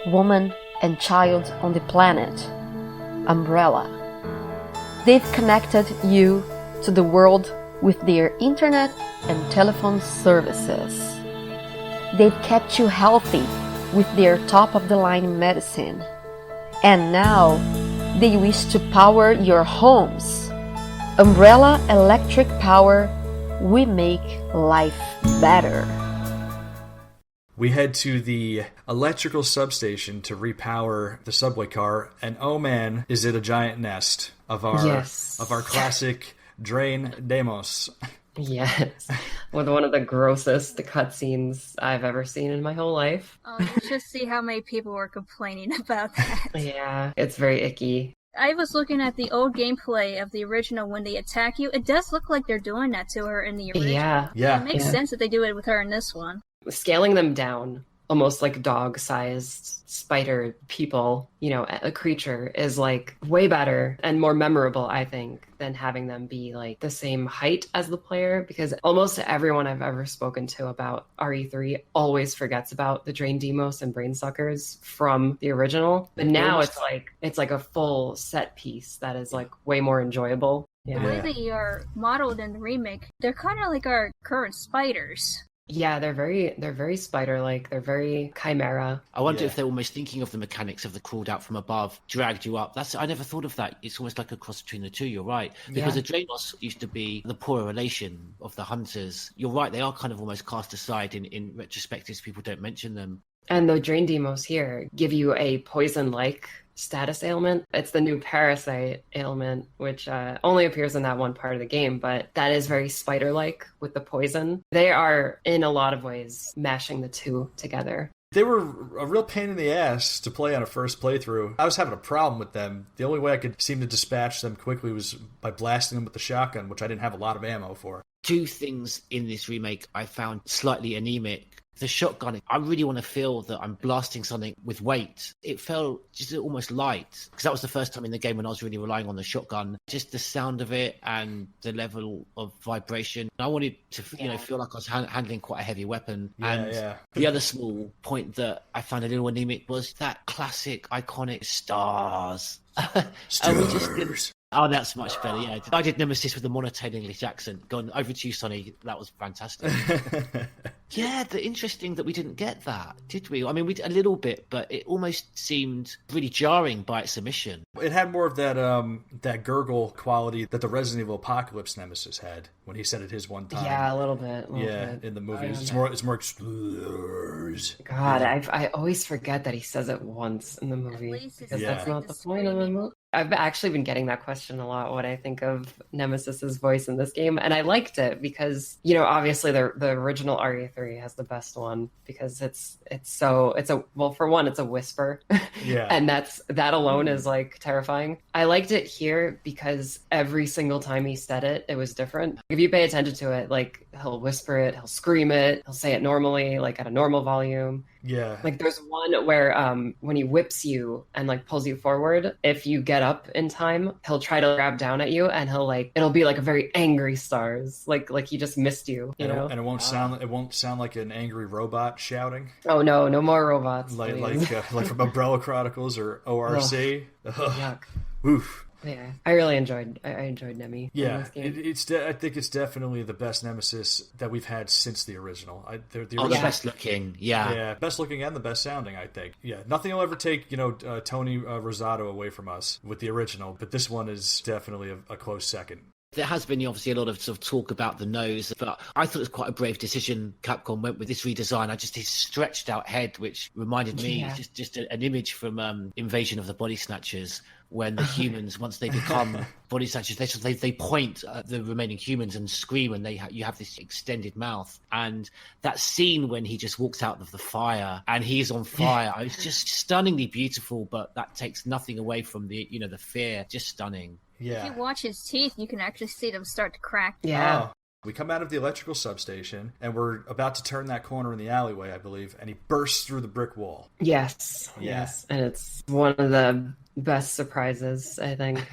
woman, and child on the planet, Umbrella. They've connected you to the world with their internet and telephone services. They've kept you healthy with their top-of-the-line medicine. And now, they wish to power your homes. Umbrella Electric Power, we make life better. We head to the electrical substation to repower the subway car, and oh man, is it a giant nest of our classic Drain Demos. Yes, with one of the grossest cutscenes I've ever seen in my whole life. Oh, you should see how many people were complaining about that. Yeah, it's very icky. I was looking at the old gameplay of the original when they attack you. It does look like they're doing that to her in the original. Yeah. It makes sense that they do it with her in this one. Scaling them down, almost like dog-sized spider people, a creature, is like way better and more memorable, I think, than having them be like the same height as the player, because almost everyone I've ever spoken to about RE3 always forgets about the Drain Demos and Brain Suckers from the original. But now it's like a full set piece that is like way more enjoyable. The way they are modeled in the remake, they're kind of like our current spiders. Yeah, they're very spider-like. They're very chimera. I wonder if they're almost thinking of the mechanics of the crawled out from above, dragged you up. I never thought of that. It's almost like a cross between the two. You're right. Because the Drainos used to be the poorer relation of the hunters. You're right. They are kind of almost cast aside in retrospectives. People don't mention them. And the Drain Demos here give you a poison-like status ailment. It's the new Parasite ailment, which only appears in that one part of the game, but that is very spider-like with the poison. They are, in a lot of ways, mashing the two together. They were a real pain in the ass to play on a first playthrough. I was having a problem with them. The only way I could seem to dispatch them quickly was by blasting them with the shotgun, which I didn't have a lot of ammo for. Two things in this remake I found slightly anemic. The shotgun, I really want to feel that I'm blasting something with weight. It felt just almost light, because that was the first time in the game when I was really relying on the shotgun. Just the sound of it and the level of vibration. I wanted to feel like I was handling quite a heavy weapon. The other small point that I found a little anemic was that classic, iconic stars. Stars. Oh, that's much better, yeah. I did Nemesis with a monotone English accent. Gone over to you, Sonny. That was fantastic. Yeah, interesting that we didn't get that, did we? I mean, we did a little bit, but it almost seemed really jarring by its omission. It had more of that gurgle quality that the Resident Evil Apocalypse Nemesis had when he said it his one time. Yeah, a little bit. In the movie. It's more explores. God, I always forget that he says it once in the movie, because that's not the point of the movie. I've actually been getting that question a lot, what I think of Nemesis's voice in this game, and I liked it because, obviously the original RE3 has the best one, because it's for one, it's a whisper. Yeah. And that alone is like terrifying. I liked it here because every single time he said it, it was different. If you pay attention to it, like he'll whisper it, he'll scream it, he'll say it normally, like at a normal volume. Yeah. Like there's one where when he whips you and like pulls you forward, if you get up in time, he'll try to grab down at you, and it'll be like a very angry stars, like he just missed you, you know. And it won't sound like an angry robot shouting. Oh no more robots. Like from Umbrella Chronicles or ORC. Yuck. Oof. Yeah, I really enjoyed Nemi. Yeah, in this game. I think it's definitely the best Nemesis that we've had since the original. The best looking, yeah, best looking and the best sounding. I think, nothing will ever take Tony Rosato away from us with the original, but this one is definitely a close second. There has been obviously a lot of sort of talk about the nose, but I thought it was quite a brave decision Capcom went with this redesign. His stretched out head, which reminded me just an image from Invasion of the Body Snatchers, when the humans, once they become body snatchers, they point at the remaining humans and scream, and you have this extended mouth. And that scene when he just walks out of the fire and he's on fire, it's just stunningly beautiful, but that takes nothing away from the fear. Just stunning. If you watch his teeth, you can actually see them start to crack. Yeah. Oh. We come out of the electrical substation, and we're about to turn that corner in the alleyway, I believe, and he bursts through the brick wall. Yes. Yeah. Yes. And it's one of the best surprises, I think.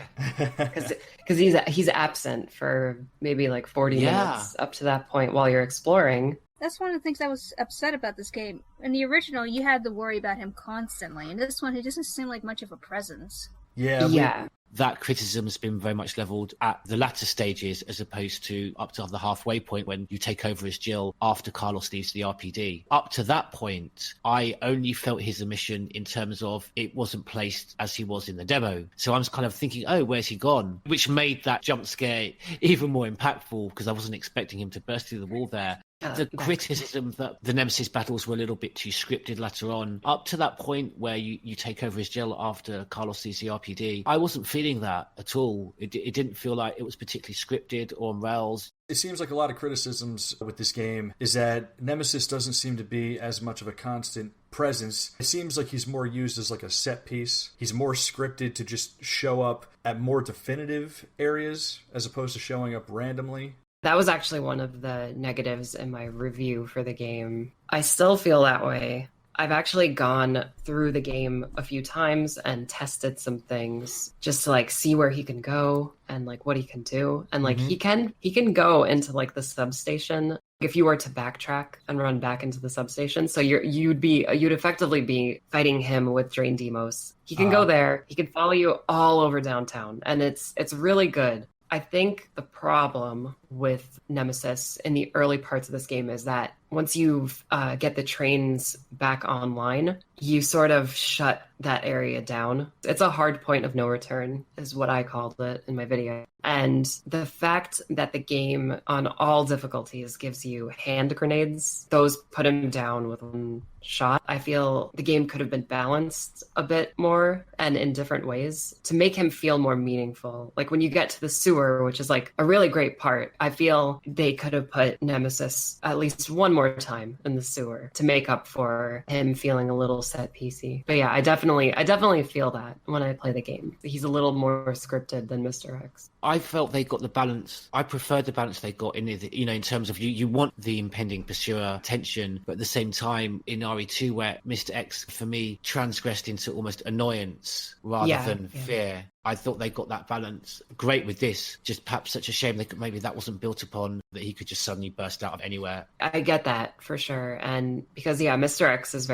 Because he's absent for maybe like 40 minutes up to that point while you're exploring. That's one of the things I was upset about this game. In the original, you had to worry about him constantly. In this one, he doesn't seem like much of a presence. Yeah. That criticism has been very much levelled at the latter stages as opposed to up to the halfway point when you take over as Jill after Carlos leaves the RPD. Up to that point, I only felt his omission in terms of it wasn't placed as he was in the demo. So I was kind of thinking, oh, where's he gone? Which made that jump scare even more impactful because I wasn't expecting him to burst through the wall there. The criticism that the Nemesis battles were a little bit too scripted later on, up to that point where you take over as Jill after Carlos sees the RPD, I wasn't feeling that at all. It didn't feel like it was particularly scripted or on rails. It seems like a lot of criticisms with this game is that Nemesis doesn't seem to be as much of a constant presence. It seems like he's more used as like a set piece. He's more scripted to just show up at more definitive areas as opposed to showing up randomly. That was actually one of the negatives in my review for the game. I still feel that way. I've actually gone through the game a few times and tested some things just to like see where he can go and like what he can do. And like he can go into like the substation if you were to backtrack and run back into the substation. So you'd effectively be fighting him with Drain Demos. He can go there. He can follow you all over downtown, and it's really good. I think the problem with Nemesis in the early parts of this game is that once you get the trains back online, you sort of shut that area down. It's a hard point of no return, is what I called it in my video. And the fact that the game on all difficulties gives you hand grenades, those put him down with one shot. I feel the game could have been balanced a bit more and in different ways to make him feel more meaningful. Like when you get to the sewer, which is like a really great part, I feel they could have put Nemesis at least one more time in the sewer to make up for him feeling a little set piecey. But yeah, I definitely feel that when I play the game. He's a little more scripted than Mr. X. I felt they got the balance. I preferred the balance they got in terms of you want the impending pursuer tension, but at the same time in RE2 where Mr. X for me transgressed into almost annoyance rather than fear. I thought they got that balance great with this. Just perhaps such a shame maybe that wasn't built upon, that he could just suddenly burst out of anywhere. I get that for sure. And because, Mr. X is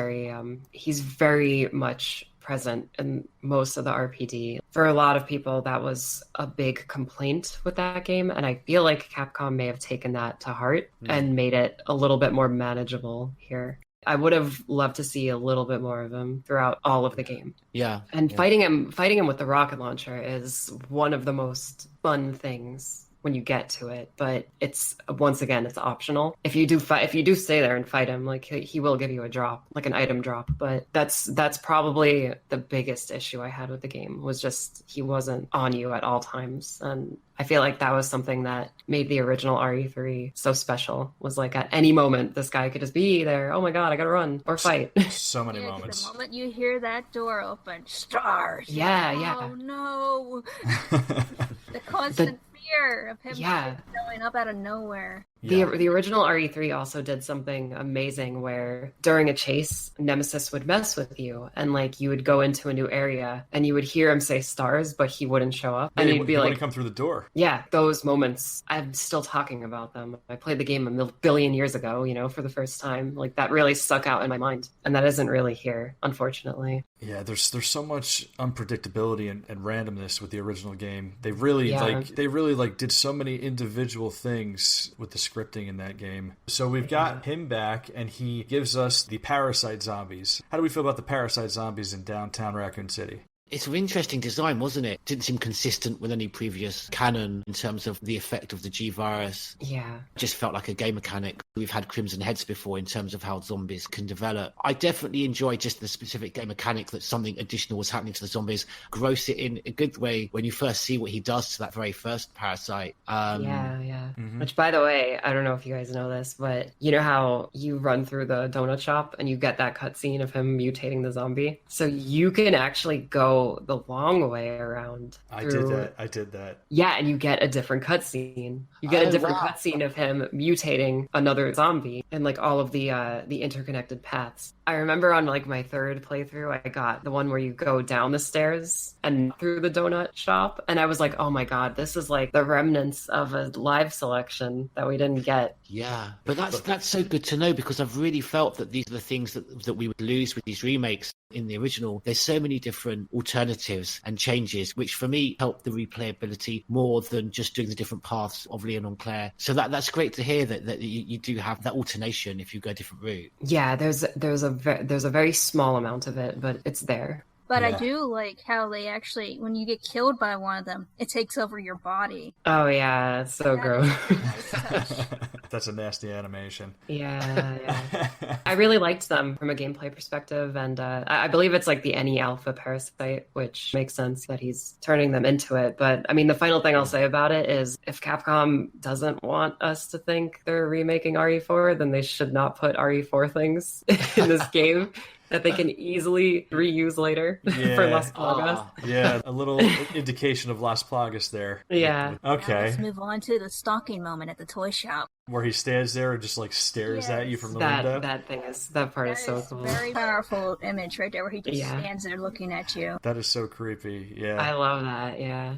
he's very much present in most of the RPD. For a lot of people, that was a big complaint with that game. And I feel like Capcom may have taken that to heart and made it a little bit more manageable here. I would have loved to see a little bit more of him throughout all of the game. Yeah. And fighting him with the rocket launcher is one of the most fun things when you get to it, but it's optional. If you do stay there and fight him, like he will give you a drop, like an item drop. But that's probably the biggest issue I had with the game, was just he wasn't on you at all times. And I feel like that was something that made the original RE3 so special, was like at any moment this guy could just be there. Oh my god, I gotta run or fight. So many moments. The moment you hear that door open, stars. Yeah. Oh no. The constant fear of him showing up out of nowhere. The original RE3 also did something amazing where during a chase, Nemesis would mess with you, and like you would go into a new area and you would hear him say stars, but he wouldn't show up. And you'd be like, come through the door. Yeah, those moments, I'm still talking about them. I played the game a billion years ago, for the first time. Like that really stuck out in my mind. And that isn't really here, unfortunately. Yeah, there's so much unpredictability and randomness with the original game. They really did so many individual things with the scripting in that game. So we've got him back, and he gives us the Parasite Zombies. How do we feel about the Parasite Zombies in downtown Raccoon City? It's an interesting design, wasn't it? Didn't seem consistent with any previous canon in terms of the effect of the G virus. Yeah. Just felt like a game mechanic. We've had Crimson Heads before in terms of how zombies can develop. I definitely enjoyed just the specific game mechanic that something additional was happening to the zombies. Gross it in a good way when you first see what he does to that very first parasite. Yeah. Which, by the way, I don't know if you guys know this, but you know how you run through the donut shop and you get that cutscene of him mutating the zombie? So you can actually go the long way around. I did that. Yeah, and you get a different cutscene. You get a different cutscene of him mutating another zombie and like all of the interconnected paths. I remember on like my third playthrough, I got the one where you go down the stairs and through the donut shop, and I was like, oh my god, this is like the remnants of a live selection that we didn't get. Yeah, but that's so good to know, because I've really felt that these are the things that we would lose with these remakes. In the original, there's so many different alternatives and changes, which for me help the replayability more than just doing the different paths of Leon and Claire. So that's great to hear that you do have that alternation if you go a different route. Yeah, there's a very small amount of it, but it's there. But I do like how they actually, when you get killed by one of them, it takes over your body. Oh yeah, it's so gross. That's a nasty animation. Yeah. I really liked them from a gameplay perspective, and I believe it's like the any alpha parasite, which makes sense that he's turning them into it. But I mean, the final thing I'll say about it is if Capcom doesn't want us to think they're remaking RE4, then they should not put RE4 things in this game that they can easily reuse later for Las Plagas. Yeah, a little indication of Las Plagas there. Yeah. Okay. Now let's move on to the stalking moment at the toy shop. Where he stands there and just like stares at you from the window. That part is so cool. Very powerful image right there where he just stands there looking at you. That is so creepy. Yeah. I love that. Yeah.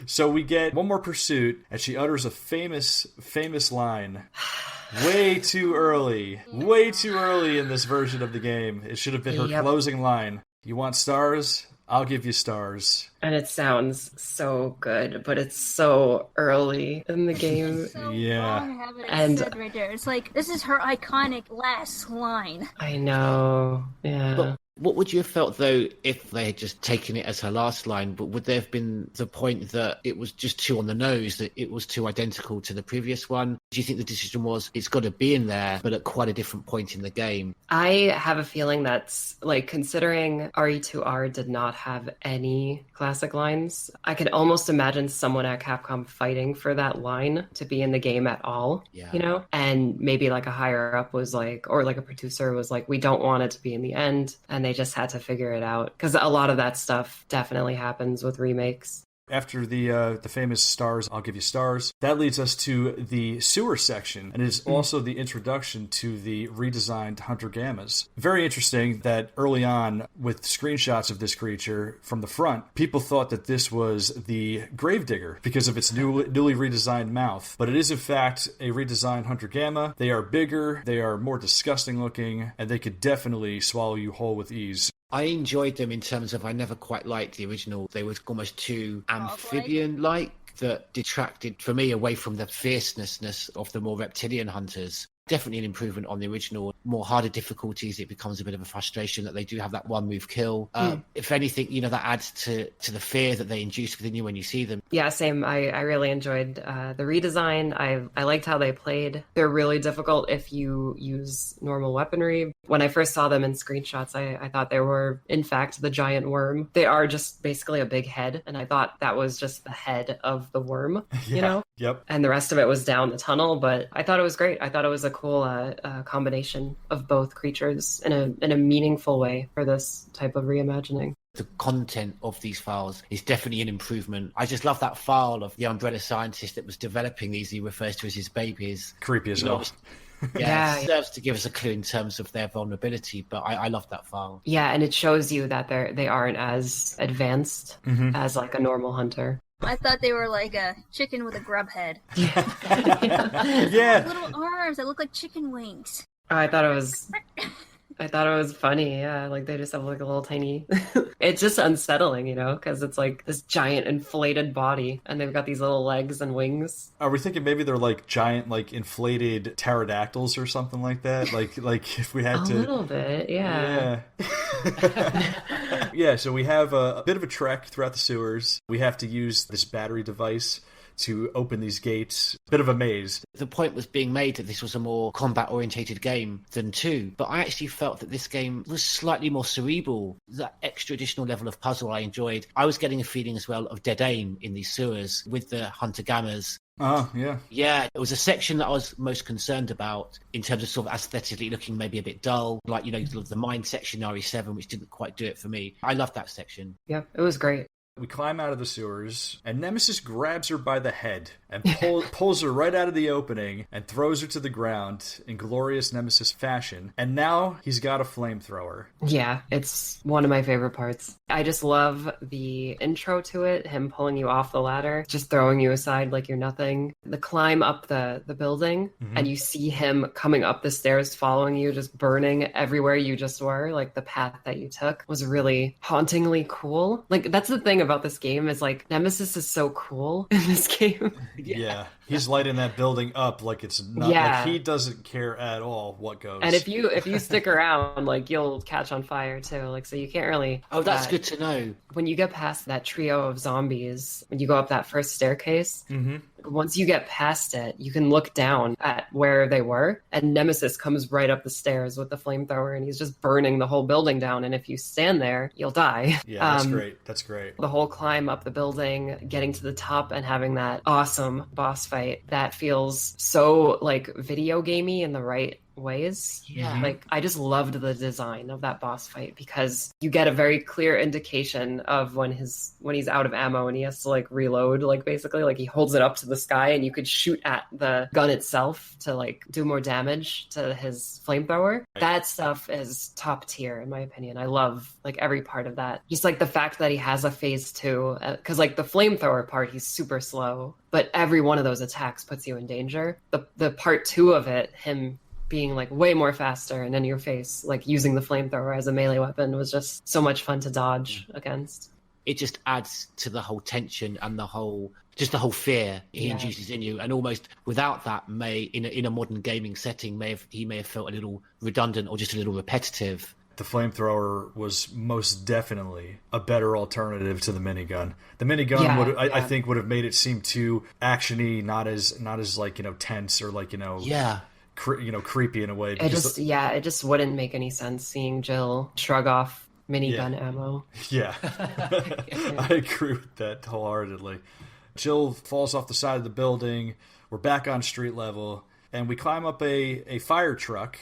So we get one more pursuit, and she utters a famous line. Way too early in this version of the game. It should have been her closing line. You want stars? I'll give you stars. And it sounds so good, but it's so early in the game. And said right there. It's like, this is her iconic last line. I know. Yeah. But what would you have felt, though, if they had just taken it as her last line? But would there have been the point that it was just too on the nose, that it was too identical to the previous one? Do you think the decision was, it's got to be in there, but at quite a different point in the game? I have a feeling that's, like, considering RE2R did not have any classic lines, I could almost imagine someone at Capcom fighting for that line to be in the game at all, you know? And maybe, like, a higher up was like, or like a producer was like, we don't want it to be in the end, and they just had to figure it out. Because a lot of that stuff definitely happens with remakes. After the famous stars, I'll give you stars, that leads us to the sewer section, and is also the introduction to the redesigned Hunter Gammas. Very interesting that early on, with screenshots of this creature from the front, people thought that this was the Gravedigger because of its newly redesigned mouth. But it is in fact a redesigned Hunter Gamma. They are bigger, they are more disgusting looking, and they could definitely swallow you whole with ease. I enjoyed them in terms of I never quite liked the original. They were almost too amphibian-like that detracted, for me, away from the fierceness of the more reptilian hunters. Definitely an improvement on the original. More harder difficulties, it becomes a bit of a frustration that they do have that one-move kill. If anything, you know, that adds to the fear that they induce within you when you see them. Yeah, same. I really enjoyed the redesign. I liked how they played. They're really difficult if you use normal weaponry. When I first saw them in screenshots, I thought they were, in fact, the giant worm. They are just basically a big head, and I thought that was just the head of the worm, you know? Yep. And the rest of it was down the tunnel, but I thought it was great. I thought it was a cool combination of both creatures in a meaningful way for this type of reimagining. The content of these files is definitely an improvement. I just love that file of the Umbrella scientist that was developing these. He refers to as his babies. Creepy as hell. Yeah, it serves to give us a clue in terms of their vulnerability, but I love that file. Yeah, and it shows you that they aren't as advanced as like a normal hunter. I thought they were like a chicken with a grub head. Yeah. Little arms that look like chicken wings. I thought it was I thought it was funny. Yeah, like they just have like a little tiny. It's just unsettling, you know, because it's like this giant inflated body, and they've got these little legs and wings. Are we thinking maybe they're like giant, like inflated pterodactyls or something like that? Like if we had to. A little bit, yeah. Yeah. Yeah. So we have a bit of a trek throughout the sewers. We have to use this battery device to open these gates. Bit of a maze. The point was being made that this was a more combat-orientated game than 2, but I actually felt that this game was slightly more cerebral. That extra additional level of puzzle I enjoyed. I was getting a feeling as well of dead aim in these sewers with the hunter-gamers. Oh, yeah. Yeah, it was a section that I was most concerned about in terms of sort of aesthetically looking maybe a bit dull, like, you know, the mine section in RE7, which didn't quite do it for me. I loved that section. Yeah, it was great. We climb out of the sewers, and Nemesis grabs her by the head and pulls her right out of the opening and throws her to the ground in glorious Nemesis fashion. And now he's got a flamethrower. Yeah, it's one of my favorite parts. I just love the intro to it, him pulling you off the ladder, just throwing you aside like you're nothing. The climb up the building, and you see him coming up the stairs following you, just burning everywhere you just were, like the path that you took, was really hauntingly cool. Like, that's the thing about this game, is like Nemesis is so cool in this game. Yeah. He's lighting that building up like it's not, like he doesn't care at all what goes. And if you stick around, like you'll catch on fire too. Like, so you can't really. Oh, that's good to know. When you get past that trio of zombies, when you go up that first staircase, once you get past it, you can look down at where they were, and Nemesis comes right up the stairs with the flamethrower, and he's just burning the whole building down. And if you stand there, you'll die. Yeah, that's great. That's great. The whole climb up the building, getting to the top, and having that awesome boss fight that feels so like video gamey in the right ways. Yeah. Like, I just loved the design of that boss fight, because you get a very clear indication of when he's out of ammo and he has to like reload, like basically like he holds it up to the sky and you could shoot at the gun itself to like do more damage to his flamethrower. That stuff is top tier in my opinion. I love like every part of that. Just like the fact that he has a phase 2, because like the flamethrower part, he's super slow, but every one of those attacks puts you in danger. The part 2 of it, him being like way more faster and in your face, like using the flamethrower as a melee weapon, was just so much fun to dodge against. It just adds to the whole tension and the whole fear he induces in you, and almost without that, in a modern gaming setting, he may have felt a little redundant or just a little repetitive. The flamethrower was most definitely a better alternative to the minigun. The minigun I think would have made it seem too actiony, not as like, you know, tense or like, you know, creepy in a way. It just wouldn't make any sense seeing Jill shrug off minigun ammo. Yeah. I agree with that wholeheartedly. Jill falls off the side of the building. We're back on street level, and we climb up a fire truck,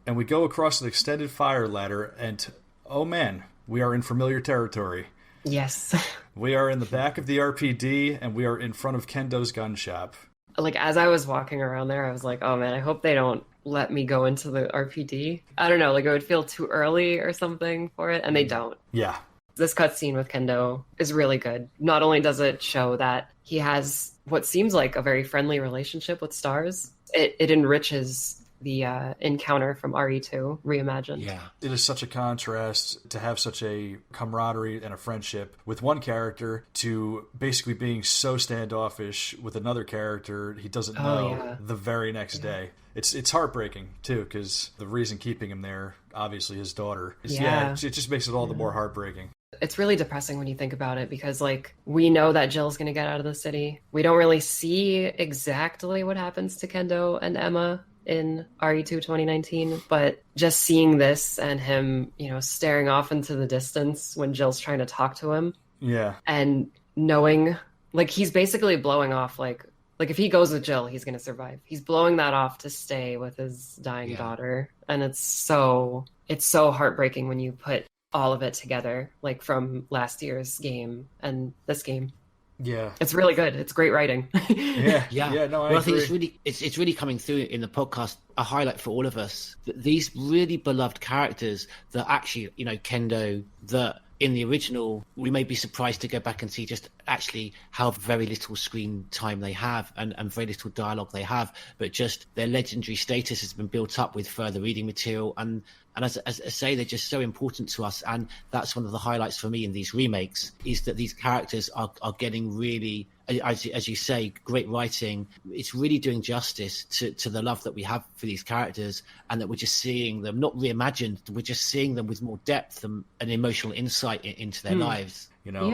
and we go across an extended fire ladder, and oh man, we are in familiar territory. Yes. We are in the back of the RPD, and we are in front of Kendo's gun shop. Like, as I was walking around there, I was like, oh man, I hope they don't let me go into the RPD. I don't know, like it would feel too early or something for it, and they don't. Yeah. This cutscene with Kendo is really good. Not only does it show that he has what seems like a very friendly relationship with Stars, it enriches the encounter from RE2 reimagined. Yeah. It is such a contrast to have such a camaraderie and a friendship with one character to basically being so standoffish with another character he doesn't know the very next day. It's heartbreaking too, because the reason keeping him there, obviously his daughter, it just makes it all the more heartbreaking. It's really depressing when you think about it, because like we know that Jill's going to get out of the city. We don't really see exactly what happens to Kendo and Emma in RE2 2019, but just seeing this and him, you know, staring off into the distance when Jill's trying to talk to him. Yeah. And knowing, like, he's basically blowing off, like if he goes with Jill, he's going to survive. He's blowing that off to stay with his dying daughter. And it's so heartbreaking when you put all of it together, like from last year's game and this game. Yeah, it's really good. It's great writing. No, I agree. think it's really coming through in the podcast. A highlight for all of us that these really beloved characters that actually, you know, Kendo, that in the original we may be surprised to go back and see just actually how very little screen time they have and very little dialogue they have, but just their legendary status has been built up with further reading material and And as I say, they're just so important to us. And that's one of the highlights for me in these remakes, is that these characters are getting really, as you say, great writing. It's really doing justice to the love that we have for these characters, and that we're just seeing them, not reimagined, we're just seeing them with more depth and an emotional insight into their lives. You know,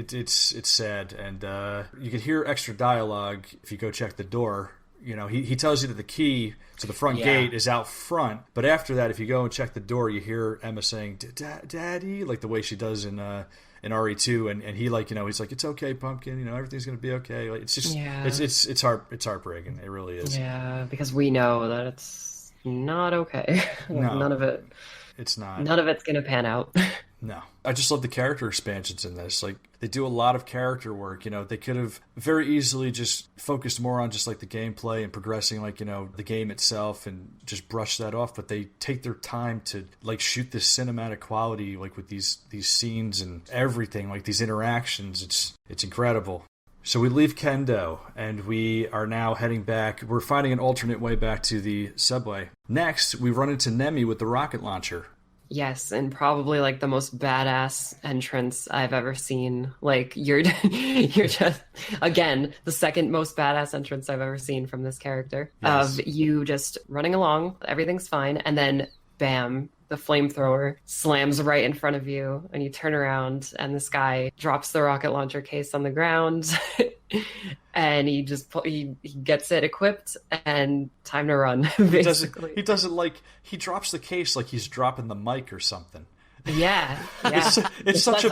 it's sad, and you could hear extra dialogue if you go check the door. You know, he tells you that the key to the front gate is out front, but after that, if you go and check the door, you hear Emma saying "Daddy," like the way she does in RE2, and he, like, you know, he's like, "It's okay, Pumpkin. You know, everything's gonna be okay." Like, it's just it's heartbreaking. It really is. Yeah, because we know that it's not okay. No, none of it. It's not. None of it's gonna pan out. No. I just love the character expansions in this. Like, they do a lot of character work. You know, they could have very easily just focused more on just like the gameplay and progressing, like, you know, the game itself, and just brush that off. But they take their time to like shoot this cinematic quality, like with these scenes and everything, like these interactions. It's incredible. So we leave Kendo, and we are now heading back. We're finding an alternate way back to the subway. Next, we run into Nemi with the rocket launcher. Yes, and probably like the most badass entrance I've ever seen. Like, you're just, again, the second most badass entrance I've ever seen from this character. Yes. Of you just running along, everything's fine, and then bam, the flamethrower slams right in front of you, and you turn around, and this guy drops the rocket launcher case on the ground. And he gets it equipped, and time to run. Basically, he doesn't like, he drops the case like he's dropping the mic or something. Yeah. It's such a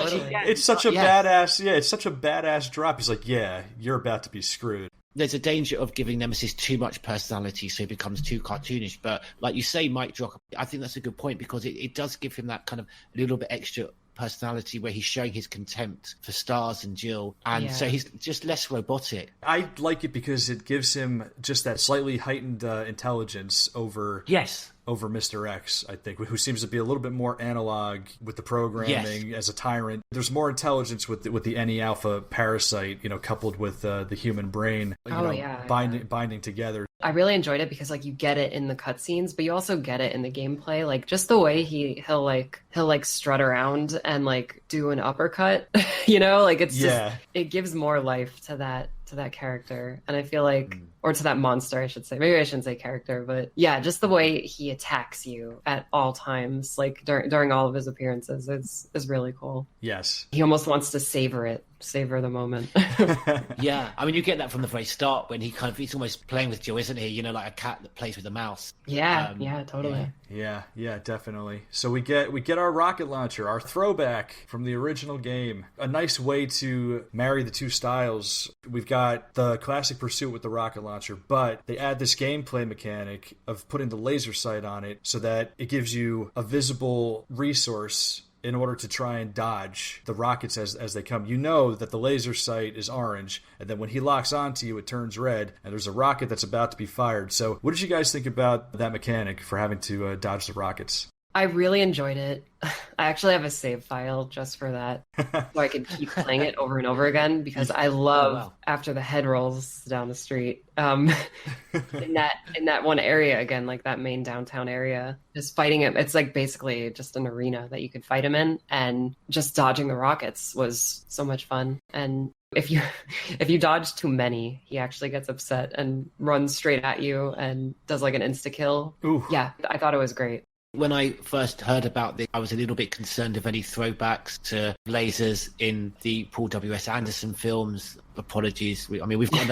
badass drop. He's like, yeah, you're about to be screwed. There's a danger of giving Nemesis too much personality, so he becomes too cartoonish. But like you say, Mike Jock, I think that's a good point, because it does give him that kind of a little bit extra personality, where he's showing his contempt for Stars and Jill, and so he's just less robotic. I like it because it gives him just that slightly heightened intelligence over Mr. X, I think, who seems to be a little bit more analog with the programming as a tyrant. There's more intelligence with the NE Alpha parasite, you know, coupled with the human brain, binding together. I really enjoyed it because, like, you get it in the cutscenes, but you also get it in the gameplay. Like, just the way he'll strut around and like do an uppercut, you know, like it's just, it gives more life to that character. And I feel like, or to that monster, I should say. Maybe I shouldn't say character, but yeah, just the way he attacks you at all times, like during all of his appearances, is really cool. Yes. He almost wants to savor the moment. Yeah, I mean, you get that from the very start when he's almost playing with Jill, isn't he? You know, like a cat that plays with a mouse. Yeah, totally. Yeah, definitely. So we get our rocket launcher, our throwback from the original game. A nice way to marry the two styles. We've got the classic pursuit with the rocket launcher, but they add this gameplay mechanic of putting the laser sight on it so that it gives you a visible resource in order to try and dodge the rockets as they come. You know that the laser sight is orange, and then when he locks onto you, it turns red, and there's a rocket that's about to be fired. So what did you guys think about that mechanic for having to dodge the rockets? I really enjoyed it. I actually have a save file just for that, so I could keep playing it over and over again, because I love after the head rolls down the street. In that one area again, like that main downtown area, just fighting him. It's like basically just an arena that you could fight him in, and just dodging the rockets was so much fun. And if you dodge too many, he actually gets upset and runs straight at you and does like an insta kill. Ooh. Yeah, I thought it was great. When I first heard about this, I was a little bit concerned of any throwbacks to lasers in the Paul W.S. Anderson films. Apologies. We've got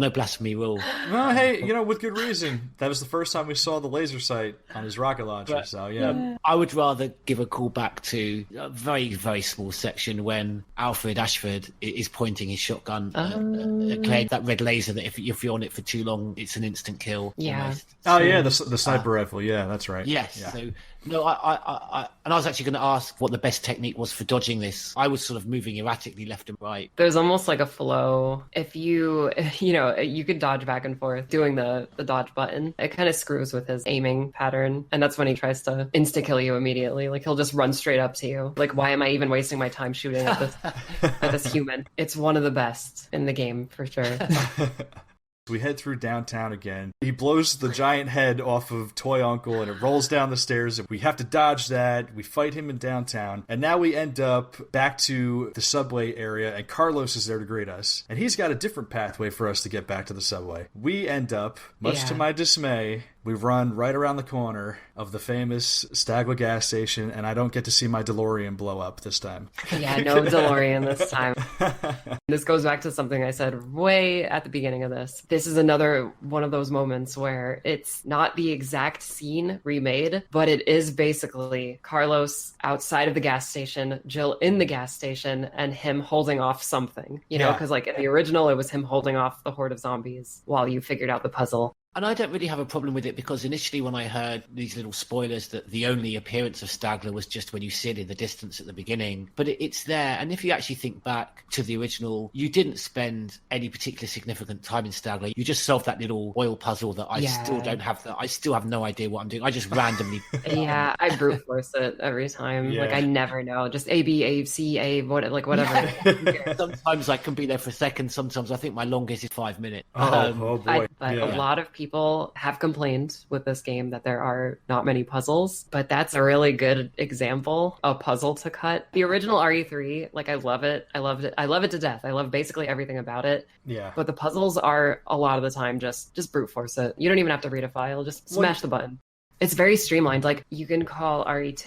no blasphemy rule. Well, hey, with good reason. That was the first time we saw the laser sight on his rocket launcher. But, so yeah, I would rather give a call back to a very, very small section when Alfred Ashford is pointing his shotgun at Claire, that red laser that if you're on it for too long, it's an instant kill. Yeah. Almost. Oh yeah, the sniper rifle. Yeah, that's right. Yes. Yeah. So no, I was actually going to ask what the best technique was for dodging this. I was sort of moving erratically left and right. There's almost like a flow. If you could dodge back and forth doing the dodge button. It kind of screws with his aiming pattern, and that's when he tries to insta kill you immediately. Like he'll just run straight up to you. Like, why am I even wasting my time shooting at this human? It's one of the best in the game for sure. We head through downtown again. He blows the giant head off of Toy Uncle and it rolls down the stairs. We have to dodge that. We fight him in downtown. And now we end up back to the subway area and Carlos is there to greet us. And he's got a different pathway for us to get back to the subway. We end up, much to my dismay, we run right around the corner of the famous Stagla gas station, and I don't get to see my DeLorean blow up this time. Yeah, no DeLorean this time. This goes back to something I said way at the beginning of this. This is another one of those moments where it's not the exact scene remade, but it is basically Carlos outside of the gas station, Jill in the gas station, and him holding off something. You know, because like in the original, it was him holding off the horde of zombies while you figured out the puzzle. And I don't really have a problem with it because initially when I heard these little spoilers that the only appearance of Stagler was just when you see it in the distance at the beginning, but it's there. And if you actually think back to the original, you didn't spend any particular significant time in Stagler. You just solved that little oil puzzle that I still don't have. I still have no idea what I'm doing. I just randomly. Yeah, I brute force it every time. Yeah. Like I never know. Just A, B, A, C, A, whatever. Yeah. Sometimes I can be there for a second. Sometimes I think my longest is 5 minutes. Oh boy. But a lot of people have complained with this game that there are not many puzzles, but that's a really good example, a puzzle to cut. The original RE3, like I love it. I loved it. I love it to death. I love basically everything about it. Yeah. But the puzzles are a lot of the time just brute force it. You don't even have to read a file, just smash the button. It's very streamlined. Like you can call RE2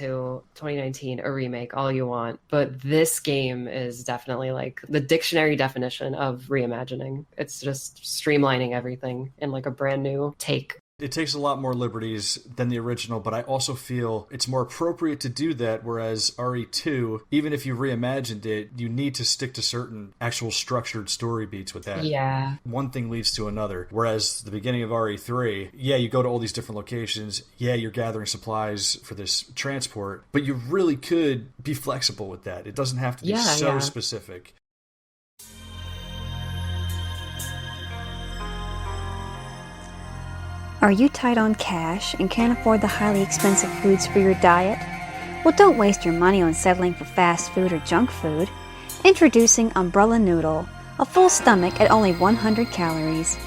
2019 a remake all you want, but this game is definitely like the dictionary definition of reimagining. It's just streamlining everything in like a brand new take. It takes a lot more liberties than the original, but I also feel it's more appropriate to do that, whereas RE2, even if you reimagined it, you need to stick to certain actual structured story beats with that. Yeah. One thing leads to another, whereas the beginning of RE3, you go to all these different locations, you're gathering supplies for this transport, but you really could be flexible with that. It doesn't have to be so specific. Are you tight on cash and can't afford the highly expensive foods for your diet? Well, don't waste your money on settling for fast food or junk food. Introducing Umbrella Noodle, a full stomach at only 100 calories.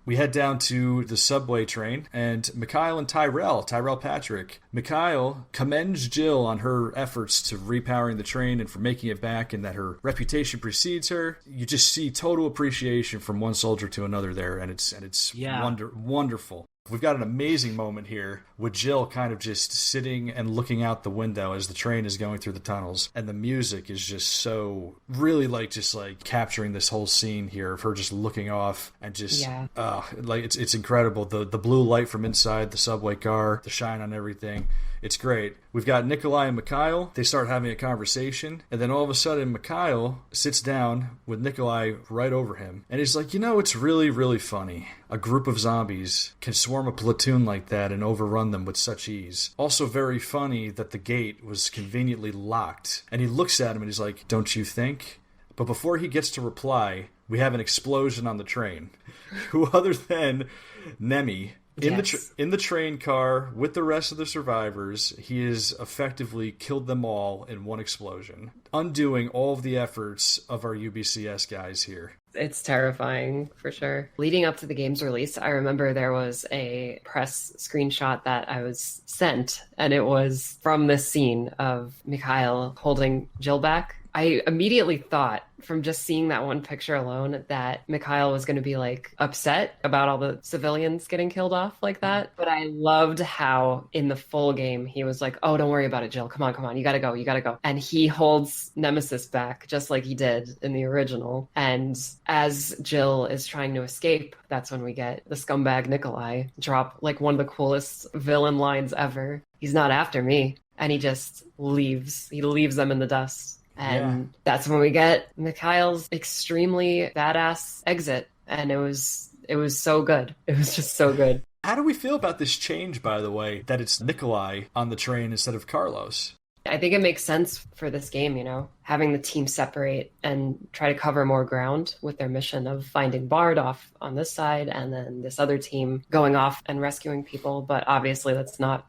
We head down to the subway train, and Mikhail and Tyrell Patrick. Mikhail commends Jill on her efforts to repowering the train and for making it back, and that her reputation precedes her. You just see total appreciation from one soldier to another there, and it's wonderful. We've got an amazing moment here with Jill kind of just sitting and looking out the window as the train is going through the tunnels. And the music is just so really just capturing this whole scene here of her just looking off and just, it's incredible. The blue light from inside the subway car, the shine on everything. It's great. We've got Nikolai and Mikhail. They start having a conversation. And then all of a sudden, Mikhail sits down with Nikolai right over him. And he's like, it's really, really funny. A group of zombies can swarm a platoon like that and overrun them with such ease. Also very funny that the gate was conveniently locked. And he looks at him and he's like, don't you think? But before he gets to reply, we have an explosion on the train. Who other than Nemi? In the train car with the rest of the survivors, he has effectively killed them all in one explosion, undoing all of the efforts of our UBCS guys here. It's terrifying, for sure. Leading up to the game's release, I remember there was a press screenshot that I was sent, and it was from this scene of Mikhail holding Jill back. I immediately thought, from just seeing that one picture alone, that Mikhail was going to be upset about all the civilians getting killed off like that. But I loved how in the full game he was like, oh, don't worry about it, Jill. Come on. You gotta go. And he holds Nemesis back just like he did in the original. And as Jill is trying to escape, that's when we get the scumbag Nikolai drop one of the coolest villain lines ever. He's not after me. And he just leaves. He leaves them in the dust. And that's when we get Mikhail's extremely badass exit. And it was so good. It was just so good. How do we feel about this change, by the way, that it's Nikolai on the train instead of Carlos? I think it makes sense for this game, having the team separate and try to cover more ground with their mission of finding Bard off on this side and then this other team going off and rescuing people. But obviously that's not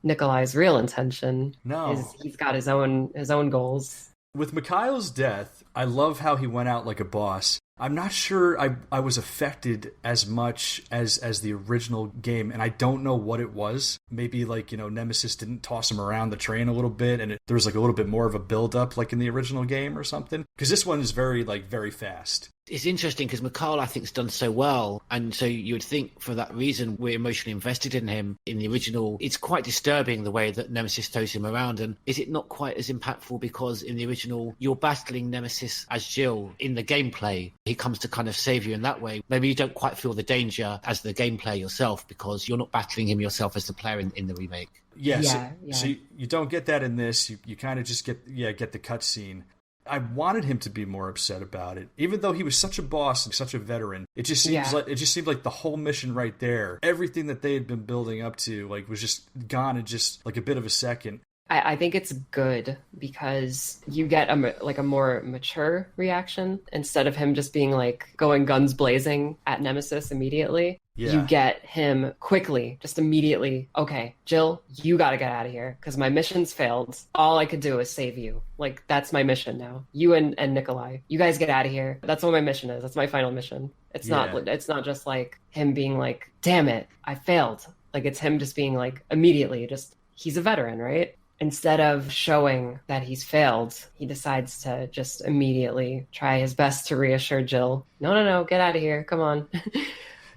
Nikolai's real intention. No. He's got his own goals. With Mikhail's death, I love how he went out like a boss. I'm not sure I was affected as much as the original game, and I don't know what it was. Maybe like, Nemesis didn't toss him around the train a little bit, and there was like a little bit more of a build-up like in the original game or something. Because this one is very fast. It's interesting because McCall, I think, has done so well, and so you would think for that reason we're emotionally invested in him. In the original, it's quite disturbing the way that Nemesis throws him around, and is it not quite as impactful because in the original you're battling Nemesis as Jill in the gameplay? He comes to kind of save you in that way. Maybe you don't quite feel the danger as the gameplay yourself because you're not battling him yourself as the player in the remake. Yes. Yeah. So you don't get that in this. You kind of just get the cutscene. I wanted him to be more upset about it, even though he was such a boss and such a veteran. It just seemed like the whole mission right there, everything that they had been building up to, like, was just gone in just like a bit of a second. I think it's good because you get a more mature reaction instead of him just being like going guns blazing at Nemesis immediately. Yeah. You get him quickly, just immediately. Okay, Jill, you got to get out of here because my mission's failed. All I could do is save you. Like, that's my mission now. You and Nikolai, you guys get out of here. That's what my mission is. That's my final mission. It's not just like him being like, damn it, I failed. Like, it's him just being like immediately he's a veteran, right? Instead of showing that he's failed, he decides to just immediately try his best to reassure Jill. No, get out of here. Come on.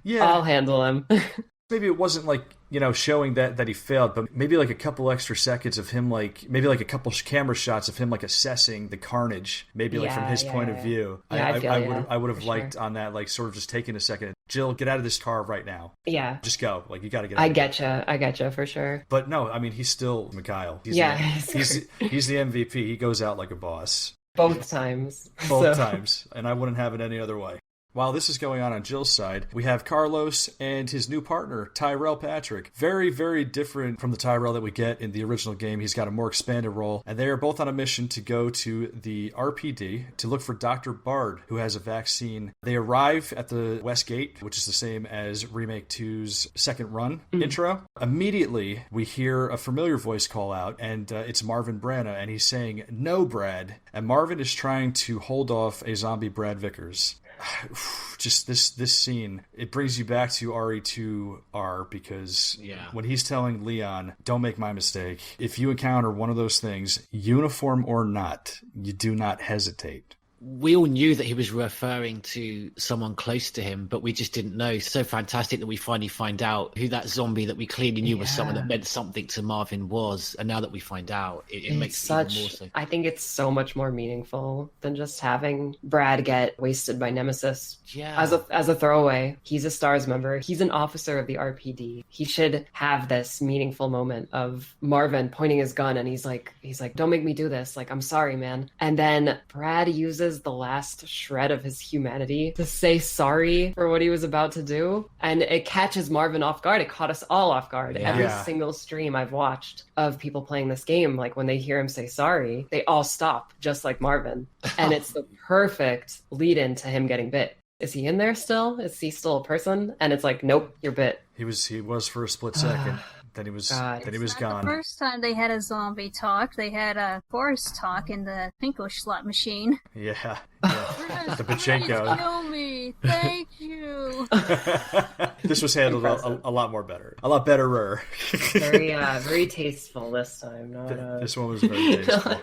Yeah. I'll handle him. Maybe it wasn't like, showing that he failed, but maybe like a couple extra seconds of him, like maybe like a couple camera shots of him like assessing the carnage, maybe like from his point of view. Yeah, I would have liked on that, like sort of just taking a second. Jill, get out of this car right now. Yeah. Just go. Like, you got to get out. I getcha for sure. But no, I mean, he's still Mikhail. He's the MVP. He goes out like a boss. Both times. Both times. And I wouldn't have it any other way. While this is going on Jill's side, we have Carlos and his new partner, Tyrell Patrick. Very, very different from the Tyrell that we get in the original game. He's got a more expanded role, and they are both on a mission to go to the RPD to look for Dr. Bard, who has a vaccine. They arrive at the West Gate, which is the same as Remake 2's second run intro. Immediately, we hear a familiar voice call out, and it's Marvin Branagh, and he's saying, "No, Brad." And Marvin is trying to hold off a zombie Brad Vickers. Just this scene, it brings you back to RE2R because when he's telling Leon, don't make my mistake, if you encounter one of those things, uniform or not, you do not hesitate. We all knew that he was referring to someone close to him, but we just didn't know. It's so fantastic that we finally find out who that zombie that we clearly knew was someone that meant something to Marvin was. And now that we find out, it makes it even more so. I think it's so much more meaningful than just having Brad get wasted by Nemesis. Yeah. As a throwaway, he's a STARS member. He's an officer of the RPD. He should have this meaningful moment of Marvin pointing his gun and he's like, don't make me do this. Like, I'm sorry, man. And then Brad uses the last shred of his humanity to say sorry for what he was about to do, and it catches Marvin off guard. It caught us all off guard. Every single stream I've watched of people playing this game, like when they hear him say sorry, they all stop, just like Marvin. And it's the perfect lead in to him getting bit. Is he in there still? Is he still a person? And it's like, nope, you're bit. He was for a split second. Then he was gone. The first time they had a zombie talk, they had a Forrest talk in the Pinko slot machine. Yeah. The Pachinko. Kill me, thank you. This was handled a lot more better. A lot betterer. Very tasteful this time. This one was very tasteful.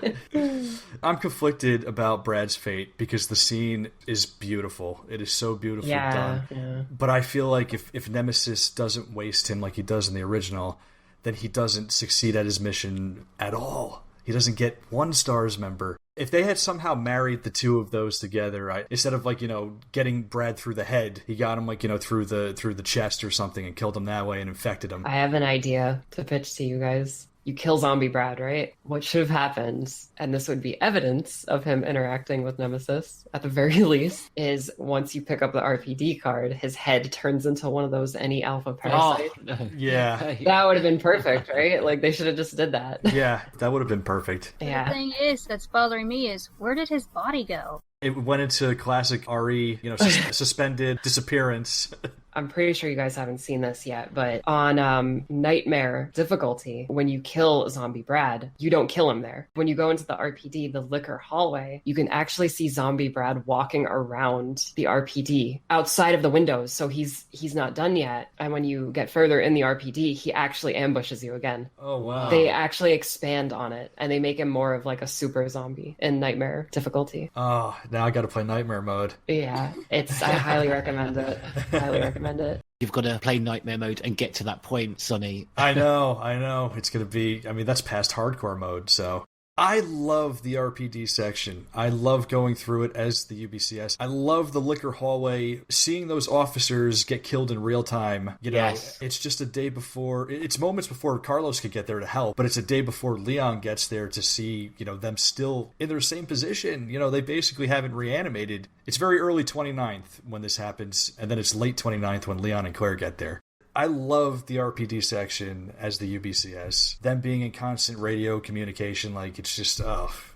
I'm conflicted about Brad's fate because the scene is beautiful. It is so beautifully done. Yeah. But I feel like if Nemesis doesn't waste him like he does in the original, then he doesn't succeed at his mission at all. He doesn't get one STARS member. If they had somehow married the two of those together, instead of getting Brad through the head, he got him through the chest or something and killed him that way and infected him. I have an idea to pitch to you guys. You kill zombie Brad, right? What should have happened, and this would be evidence of him interacting with Nemesis, at the very least, is once you pick up the RPD card, his head turns into one of those any alpha parasites. Oh, yeah. That would have been perfect, right? Like, they should have just did that. Yeah, that would have been perfect. Yeah. The thing that's bothering me is, where did his body go? It went into classic RE, suspended disappearance. I'm pretty sure you guys haven't seen this yet, but on Nightmare difficulty, when you kill Zombie Brad, you don't kill him there. When you go into the RPD, the liquor hallway, you can actually see Zombie Brad walking around the RPD outside of the windows. So he's not done yet. And when you get further in the RPD, he actually ambushes you again. Oh, wow. They actually expand on it, and they make him more of like a super zombie in Nightmare difficulty. Oh, now I got to play Nightmare mode. Yeah, I highly recommend it. Highly recommend it. You've got to play Nightmare mode and get to that point, Sonny. I know. It's going to be, I mean, that's past hardcore mode, so. I love the RPD section. I love going through it as the UBCS. I love the liquor hallway, seeing those officers get killed in real time. You know, yes. It's just a day before, it's moments before Carlos could get there to help, but it's a day before Leon gets there to see, you know, them still in their same position. You know, they basically haven't reanimated. It's very early 29th when this happens, and then it's late 29th when Leon and Claire get there. I love the RPD section as the UBCS. Them being in constant radio communication, like, it's just,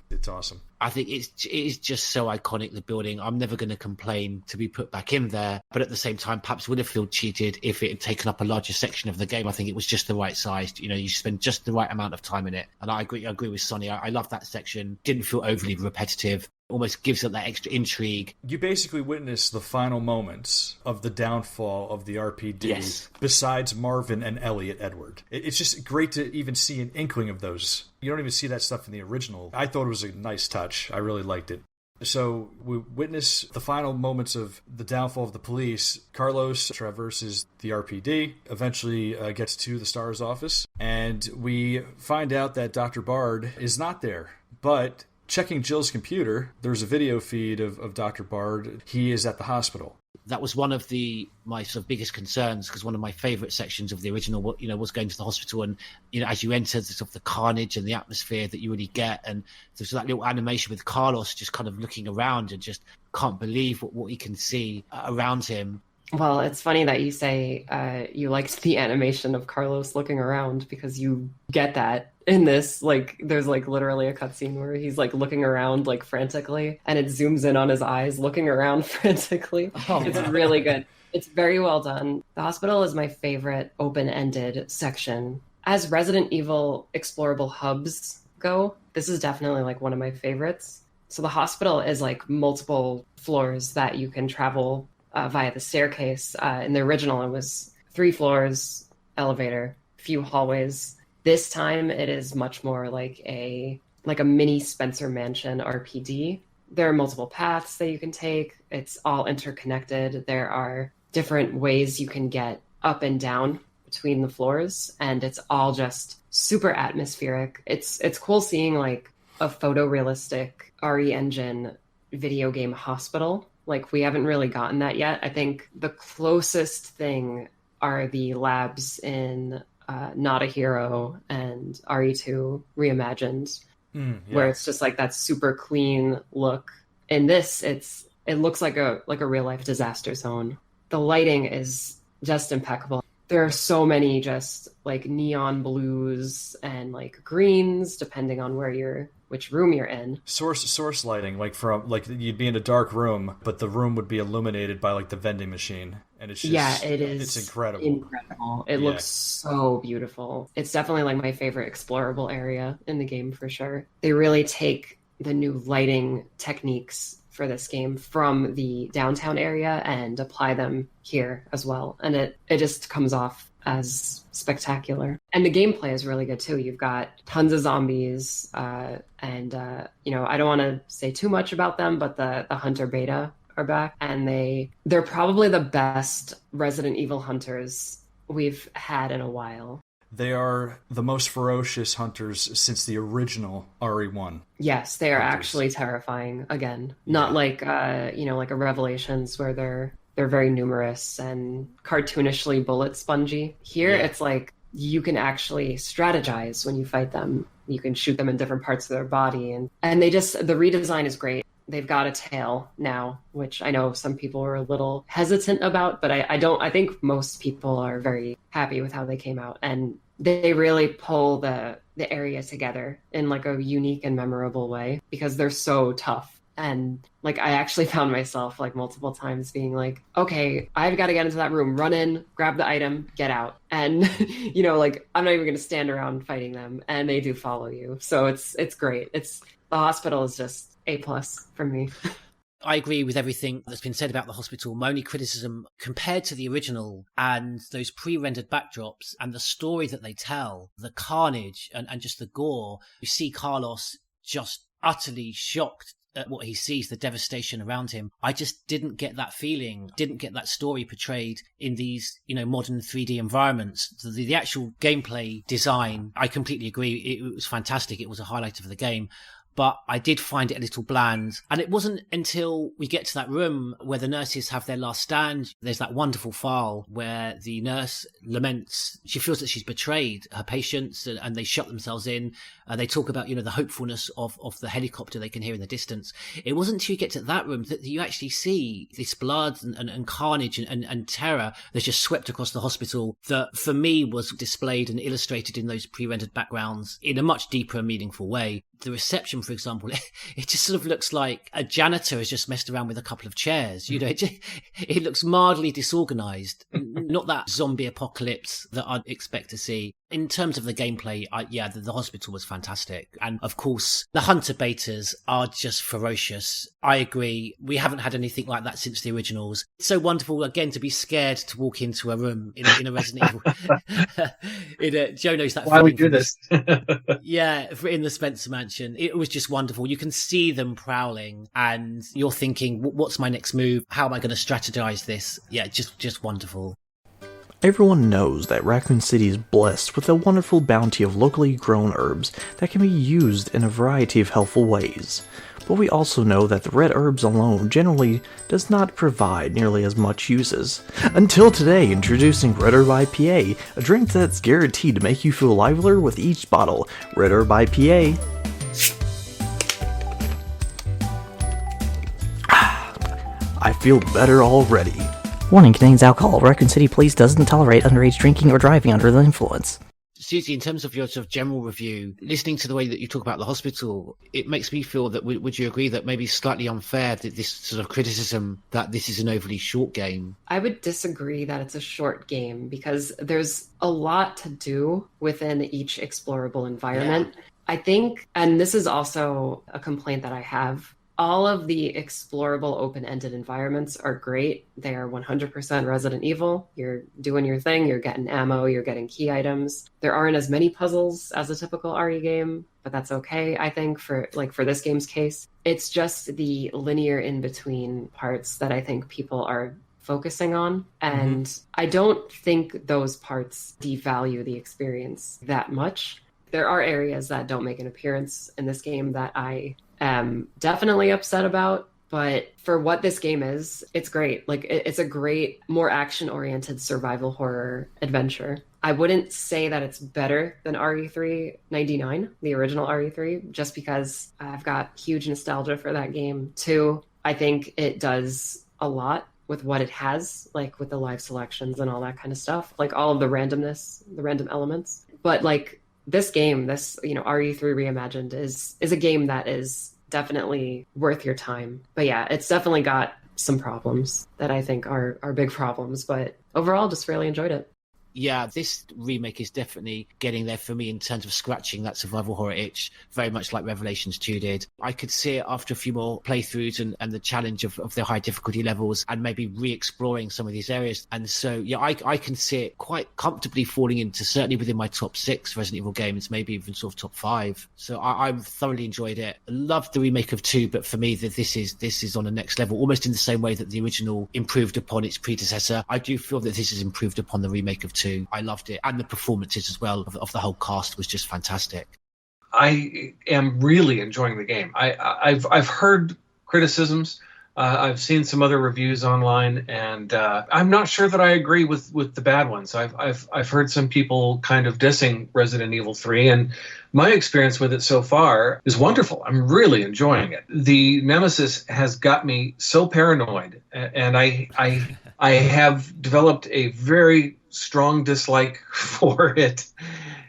it's awesome. I think it is just so iconic, the building. I'm never going to complain to be put back in there. But at the same time, perhaps would have felt cheated if it had taken up a larger section of the game. I think it was just the right size. You know, you spend just the right amount of time in it. And I agree with Sonny. I love that section. Didn't feel overly repetitive. Almost gives it that extra intrigue. You basically witness the final moments of the downfall of the RPD, besides Marvin and Elliot Edward. It's just great to even see an inkling of those. You don't even see that stuff in the original. I thought it was a nice touch. I really liked it. So we witness the final moments of the downfall of the police. Carlos traverses the RPD, eventually gets to the STARS office, and we find out that Dr. Bard is not there, but checking Jill's computer, there's a video feed of Dr. Bard. He is at the hospital. That was one of my sort of biggest concerns, because one of my favourite sections of the original, you know, was going to the hospital, and you know, as you enter the sort of the carnage and the atmosphere that you really get, and there's that little animation with Carlos just kind of looking around and just can't believe what he can see around him. Well, it's funny that you say you liked the animation of Carlos looking around, because you get that in this. Like, there's like literally a cutscene where he's like looking around like frantically, and it zooms in on his eyes looking around frantically. It's really good. It's very well done. The hospital is my favorite open-ended section. As Resident Evil explorable hubs go, this is definitely like one of my favorites. So the hospital is like multiple floors that you can travel via the staircase. In the original, it was 3 floors, elevator, few hallways. This time, it is much more like a mini Spencer Mansion RPD. There are multiple paths that you can take. It's all interconnected. There are different ways you can get up and down between the floors, and it's all just super atmospheric. It's cool seeing like a photorealistic RE Engine video game hospital. Like, we haven't really gotten that yet. I think the closest thing are the labs in Not a Hero and RE2 Reimagined, where it's just like that super clean look. In this, it looks like a real life disaster zone. The lighting is just impeccable. There are so many just like neon blues and like greens, depending on which room you're in. Source lighting, like you'd be in a dark room, but the room would be illuminated by like the vending machine, and it's just, it is. It's incredible. It looks so beautiful. It's definitely like my favorite explorable area in the game for sure. They really take the new lighting techniques for this game from the downtown area and apply them here as well, and it just comes off as spectacular. And the gameplay is really good too. You've got tons of zombies, and you know, I don't want to say too much about them, but the Hunter beta are back, and they're probably the best Resident Evil hunters we've had in a while. They are the most ferocious hunters since the original RE1. Yes, they are actually terrifying again. Not like you know, like a Revelations where they're very numerous and cartoonishly bullet spongy. Here, it's like you can actually strategize when you fight them. You can shoot them in different parts of their body, and the redesign is great. They've got a tail now, which I know some people are a little hesitant about, but I think most people are very happy with how they came out. And they really pull the area together in like a unique and memorable way, because they're so tough And like, I actually found myself like multiple times being like, okay, I've got to get into that room, run in, grab the item, get out. And, you know, like, I'm not even going to stand around fighting them. And they do follow you. So it's great. The hospital is just A+ for me. I agree with everything that's been said about the hospital. My only criticism, compared to the original and those pre-rendered backdrops and the story that they tell, the carnage and just the gore, you see Carlos just utterly shocked at what he sees, the devastation around him. I just didn't get that feeling, didn't get that story portrayed in these, you know, modern 3D environments. The actual gameplay design, I completely agree. It was fantastic. It was a highlight of the game. But I did find it a little bland. And it wasn't until we get to that room where the nurses have their last stand. There's that wonderful file where the nurse laments. She feels that she's betrayed her patients and they shut themselves in. They talk about, you know, the hopefulness of the helicopter they can hear in the distance. It wasn't until you get to that room that you actually see this blood and carnage and terror that's just swept across the hospital that, for me, was displayed and illustrated in those pre-rendered backgrounds in a much deeper and meaningful way. The reception, for example, it just sort of looks like a janitor has just messed around with a couple of chairs. You know, it looks mildly disorganized. Not that zombie apocalypse that I'd expect to see. In terms of the gameplay, the hospital was fantastic. And of course, the hunter betas are just ferocious. I agree. We haven't had anything like that since the originals. It's so wonderful, again, to be scared to walk into a room in a Resident Evil. Joe knows that. Why we do this? In the Spencer Mansion. It was just wonderful. You can see them prowling and you're thinking, what's my next move? How am I going to strategize this? Yeah, just wonderful. Everyone knows that Raccoon City is blessed with a wonderful bounty of locally grown herbs that can be used in a variety of helpful ways. But we also know that the red herbs alone generally does not provide nearly as much uses. Until today, introducing Red Herb IPA, a drink that's guaranteed to make you feel livelier with each bottle. Red Herb IPA. I feel better already. Warning, contains alcohol. Raccoon City Police doesn't tolerate underage drinking or driving under the influence. Suzi, in terms of your sort of general review, listening to the way that you talk about the hospital, it makes me feel that, would you agree that maybe slightly unfair, that this sort of criticism that this is an overly short game? I would disagree that it's a short game because there's a lot to do within each explorable environment. Yeah. I think, and this is also a complaint that I have, all of the explorable open-ended environments are great. They are 100% Resident Evil. You're doing your thing, you're getting ammo, you're getting key items. There aren't as many puzzles as a typical RE game, but that's okay, I think, for this game's case. It's just the linear in-between parts that I think people are focusing on. And I don't think those parts devalue the experience that much. There are areas that don't make an appearance in this game that I am definitely upset about, but for what this game is, it's great. Like, it's a great, more action-oriented survival horror adventure. I wouldn't say that it's better than RE3 99, the original RE3, just because I've got huge nostalgia for that game too. I think it does a lot with what it has, like with the live selections and all that kind of stuff, like all of the randomness, the random elements. But like, this game, RE3 Reimagined is a game that is definitely worth your time. But yeah, it's definitely got some problems that I think are big problems, but overall just really enjoyed it. Yeah, this remake is definitely getting there for me in terms of scratching that survival horror itch, very much like Revelations 2 did. I could see it after a few more playthroughs and the challenge of the high difficulty levels and maybe re-exploring some of these areas. And so, yeah, I can see it quite comfortably falling into, certainly within my top 6 Resident Evil games, maybe even sort of top 5. So I've thoroughly enjoyed it. I loved the remake of 2, but for me, this is on the next level, almost in the same way that the original improved upon its predecessor. I do feel that this has improved upon the remake of 2. I loved it, and the performances as well of the whole cast was just fantastic. I am really enjoying the game. I've heard criticisms. I've seen some other reviews online, and I'm not sure that I agree with the bad ones. I've heard some people kind of dissing Resident Evil 3, and my experience with it so far is wonderful. I'm really enjoying it. The Nemesis has got me so paranoid, and I have developed a very strong dislike for it.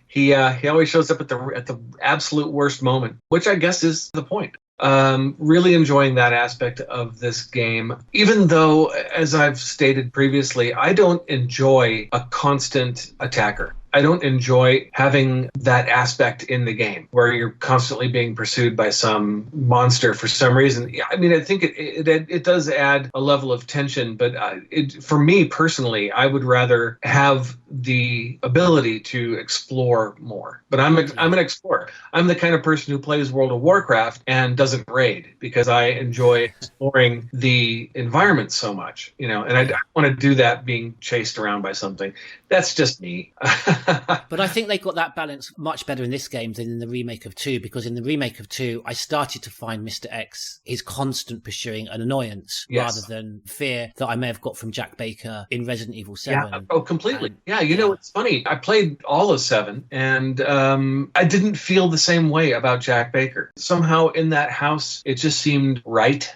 He always shows up at the absolute worst moment, which I guess is the point. Really enjoying that aspect of this game, even though, as I've stated previously, I don't enjoy a constant attacker. I don't enjoy having that aspect in the game where you're constantly being pursued by some monster for some reason. I mean, I think it does add a level of tension, but for me personally, I would rather have the ability to explore more. But I'm an explorer. I'm the kind of person who plays World of Warcraft and doesn't raid because I enjoy exploring the environment so much, and I want to do that being chased around by something. That's just me. But I think they got that balance much better in this game than in the remake of 2, because in the remake of 2, I started to find Mr. X is constant pursuing an annoyance rather than fear that I may have got from Jack Baker in Resident Evil 7. Yeah, oh, completely. It's funny. I played all of 7, and I didn't feel the same way about Jack Baker. Somehow in that house, it just seemed right,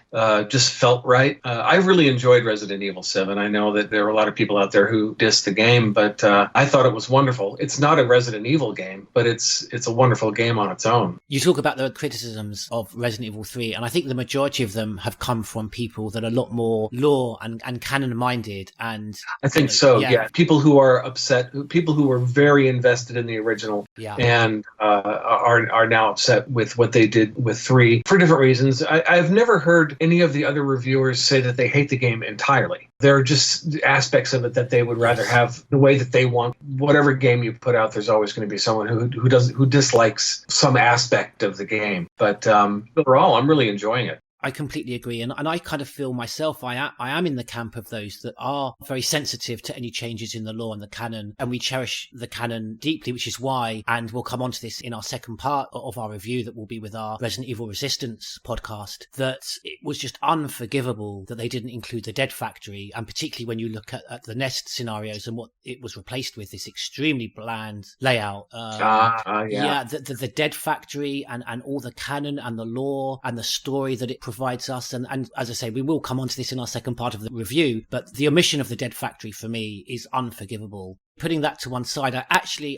just felt right. I really enjoyed Resident Evil 7. I know that there are a lot of people out there who diss the game, but I thought it was wonderful. It's not a Resident Evil game, but it's a wonderful game on its own. You talk about the criticisms of Resident Evil 3, and I think the majority of them have come from people that are a lot more lore and canon-minded. And I think so, yeah. People who are upset, people who were very invested in the original and are now upset with what they did with 3 for different reasons. I've never heard any of the other reviewers say that they hate the game entirely. There are just aspects of it that they would rather have the way that they want. Whatever game you put out, there's always going to be someone who dislikes some aspect of the game. But overall, I'm really enjoying it. I completely agree. And I kind of feel myself, I am in the camp of those that are very sensitive to any changes in the lore and the canon. And we cherish the canon deeply, which is why, and we'll come on to this in our second part of our review that will be with our Resident Evil Resistance podcast, that it was just unforgivable that they didn't include the Dead Factory. And particularly when you look at the Nest scenarios and what it was replaced with, this extremely bland layout. The Dead Factory and all the canon and the lore and the story that it provides us, and as I say, we will come on to this in our second part of the review, but the omission of the Dead Factory for me is unforgivable. Putting that to one side,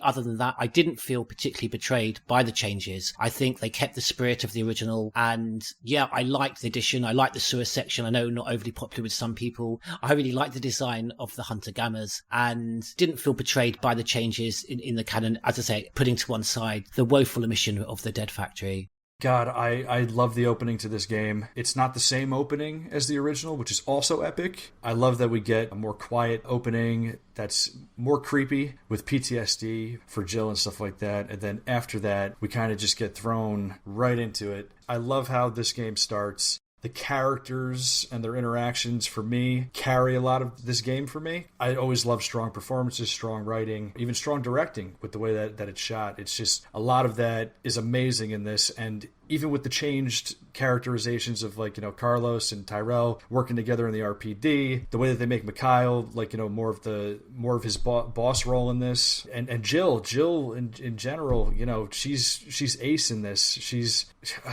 other than that, I didn't feel particularly betrayed by the changes. I think they kept the spirit of the original, and I liked the addition. I liked the sewer section. I know not overly popular with some people. I really liked the design of the Hunter Gammas, and didn't feel betrayed by the changes in the canon. As I say, putting to one side the woeful omission of the Dead Factory. God, I love the opening to this game. It's not the same opening as the original, which is also epic. I love that we get a more quiet opening that's more creepy with PTSD for Jill and stuff like that. And then after that, we kind of just get thrown right into it. I love how this game starts. The characters and their interactions, for me, carry a lot of this game for me. I always love strong performances, strong writing, even strong directing with the way that it's shot. It's just a lot of that is amazing in this. And even with the changed characterizations of Carlos and Tyrell working together in the RPD, the way that they make Mikhail more of his boss role in this, and Jill in general, she's ace in this.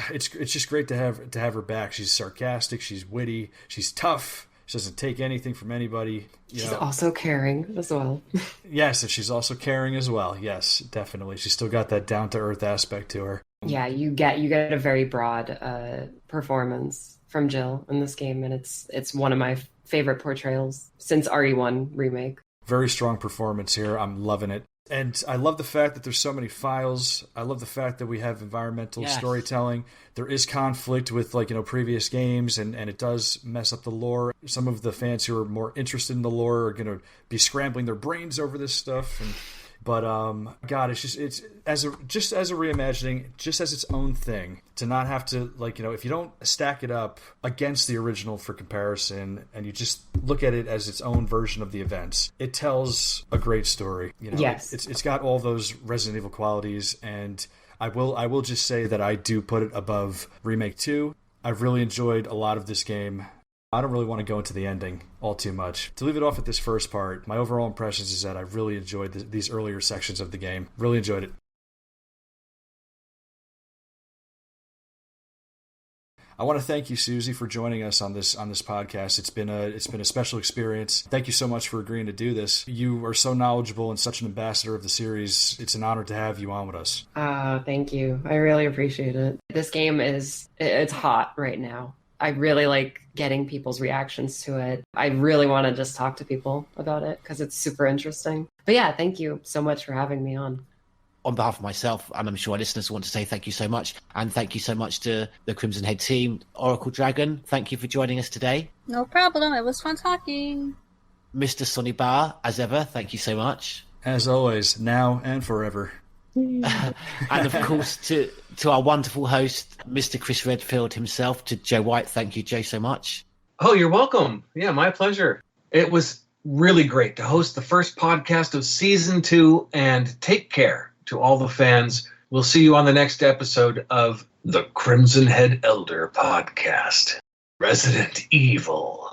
It's just great to have her back. She's sarcastic, she's witty, she's tough. She doesn't take anything from anybody. She's also caring as well. Yes, and she's also caring as well. Yes, definitely. She's still got that down-to-earth aspect to her. Yeah, you get a very broad performance from Jill in this game, and it's one of my favorite portrayals since RE1 Remake. Very strong performance here. I'm loving it. And I love the fact that there's so many files. I love the fact that we have environmental storytelling. There is conflict with previous games, and it does mess up the lore. Some of the fans who are more interested in the lore are going to be scrambling their brains over this stuff. But God, it's as a reimagining, just as its own thing, to not have to if you don't stack it up against the original for comparison, and you just look at it as its own version of the events, it tells a great story. Yes, it's got all those Resident Evil qualities, and I will just say that I do put it above Remake 2. I've really enjoyed a lot of this game. I don't really want to go into the ending all too much. To leave it off at this first part, my overall impressions is that I really enjoyed these earlier sections of the game. Really enjoyed it. I want to thank you, Suzi, for joining us on this podcast. It's been a special experience. Thank you so much for agreeing to do this. You are so knowledgeable and such an ambassador of the series. It's an honor to have you on with us. Thank you. I really appreciate it. This game it's hot right now. I really like getting people's reactions to it. I really want to just talk to people about it because it's super interesting. But yeah, thank you so much for having me on. On behalf of myself, and I'm sure our listeners want to say thank you so much. And thank you so much to the Crimson Head team. Oracle Dragon, thank you for joining us today. No problem. It was fun talking. Mr. Sonny Bauer, as ever, thank you so much. As always, now and forever. And of course, to our wonderful host, Mr. Chris Redfield himself, to Joe Whyte, thank you, Joe, so much. Oh, you're welcome. Yeah, my pleasure. It was really great to host the first podcast of Season 2, and take care to all the fans. We'll see you on the next episode of the Crimson Head Elder podcast, Resident Evil.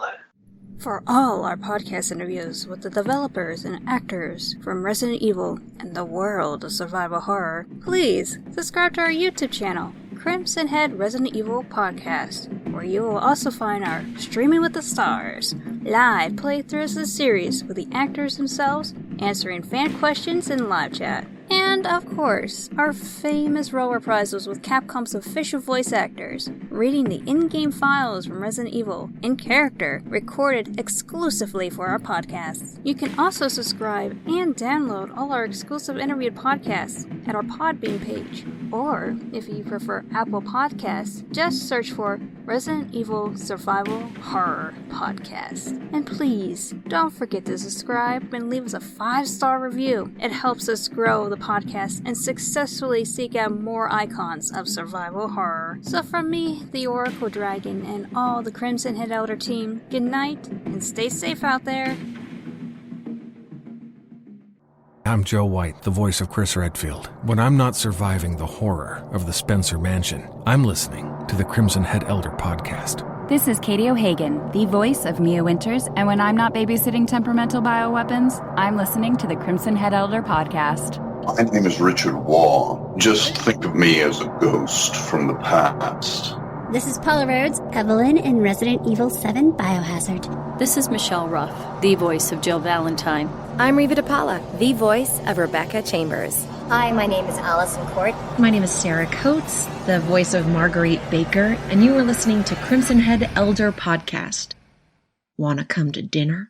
For all our podcast interviews with the developers and actors from Resident Evil and the world of survival horror, please subscribe to our YouTube channel, Crimson Head Resident Evil Podcast, where you will also find our Streaming with the Stars, live playthroughs of the series with the actors themselves, answering fan questions in live chat. And, of course, our famous role reprisals with Capcom's official voice actors, reading the in-game files from Resident Evil in character, recorded exclusively for our podcasts. You can also subscribe and download all our exclusive interviewed podcasts at our Podbean page. Or, if you prefer Apple Podcasts, just search for Resident Evil Survival Horror Podcast. And please, don't forget to subscribe and leave us a 5-star review. It helps us grow the podcast and successfully seek out more icons of survival horror. So from me, the Oracle Dragon, and all the Crimson Head Elder team, good night and stay safe out there. I'm Joe Whyte, the voice of Chris Redfield. When I'm not surviving the horror of the Spencer Mansion, I'm listening to the Crimson Head Elder podcast. This is Katie O'Hagan, the voice of Mia Winters, and when I'm not babysitting temperamental bioweapons, I'm listening to the Crimson Head Elder podcast. My name is Richard Waugh. Just think of me as a ghost from the past. This is Paula Rhodes, Evelyn in Resident Evil 7 Biohazard. This is Michelle Ruff, the voice of Jill Valentine. I'm Reva DePaula, the voice of Rebecca Chambers. Hi, my name is Allison Court. My name is Sarah Coates, the voice of Marguerite Baker, and you are listening to Crimson Head Elder Podcast. Wanna come to dinner?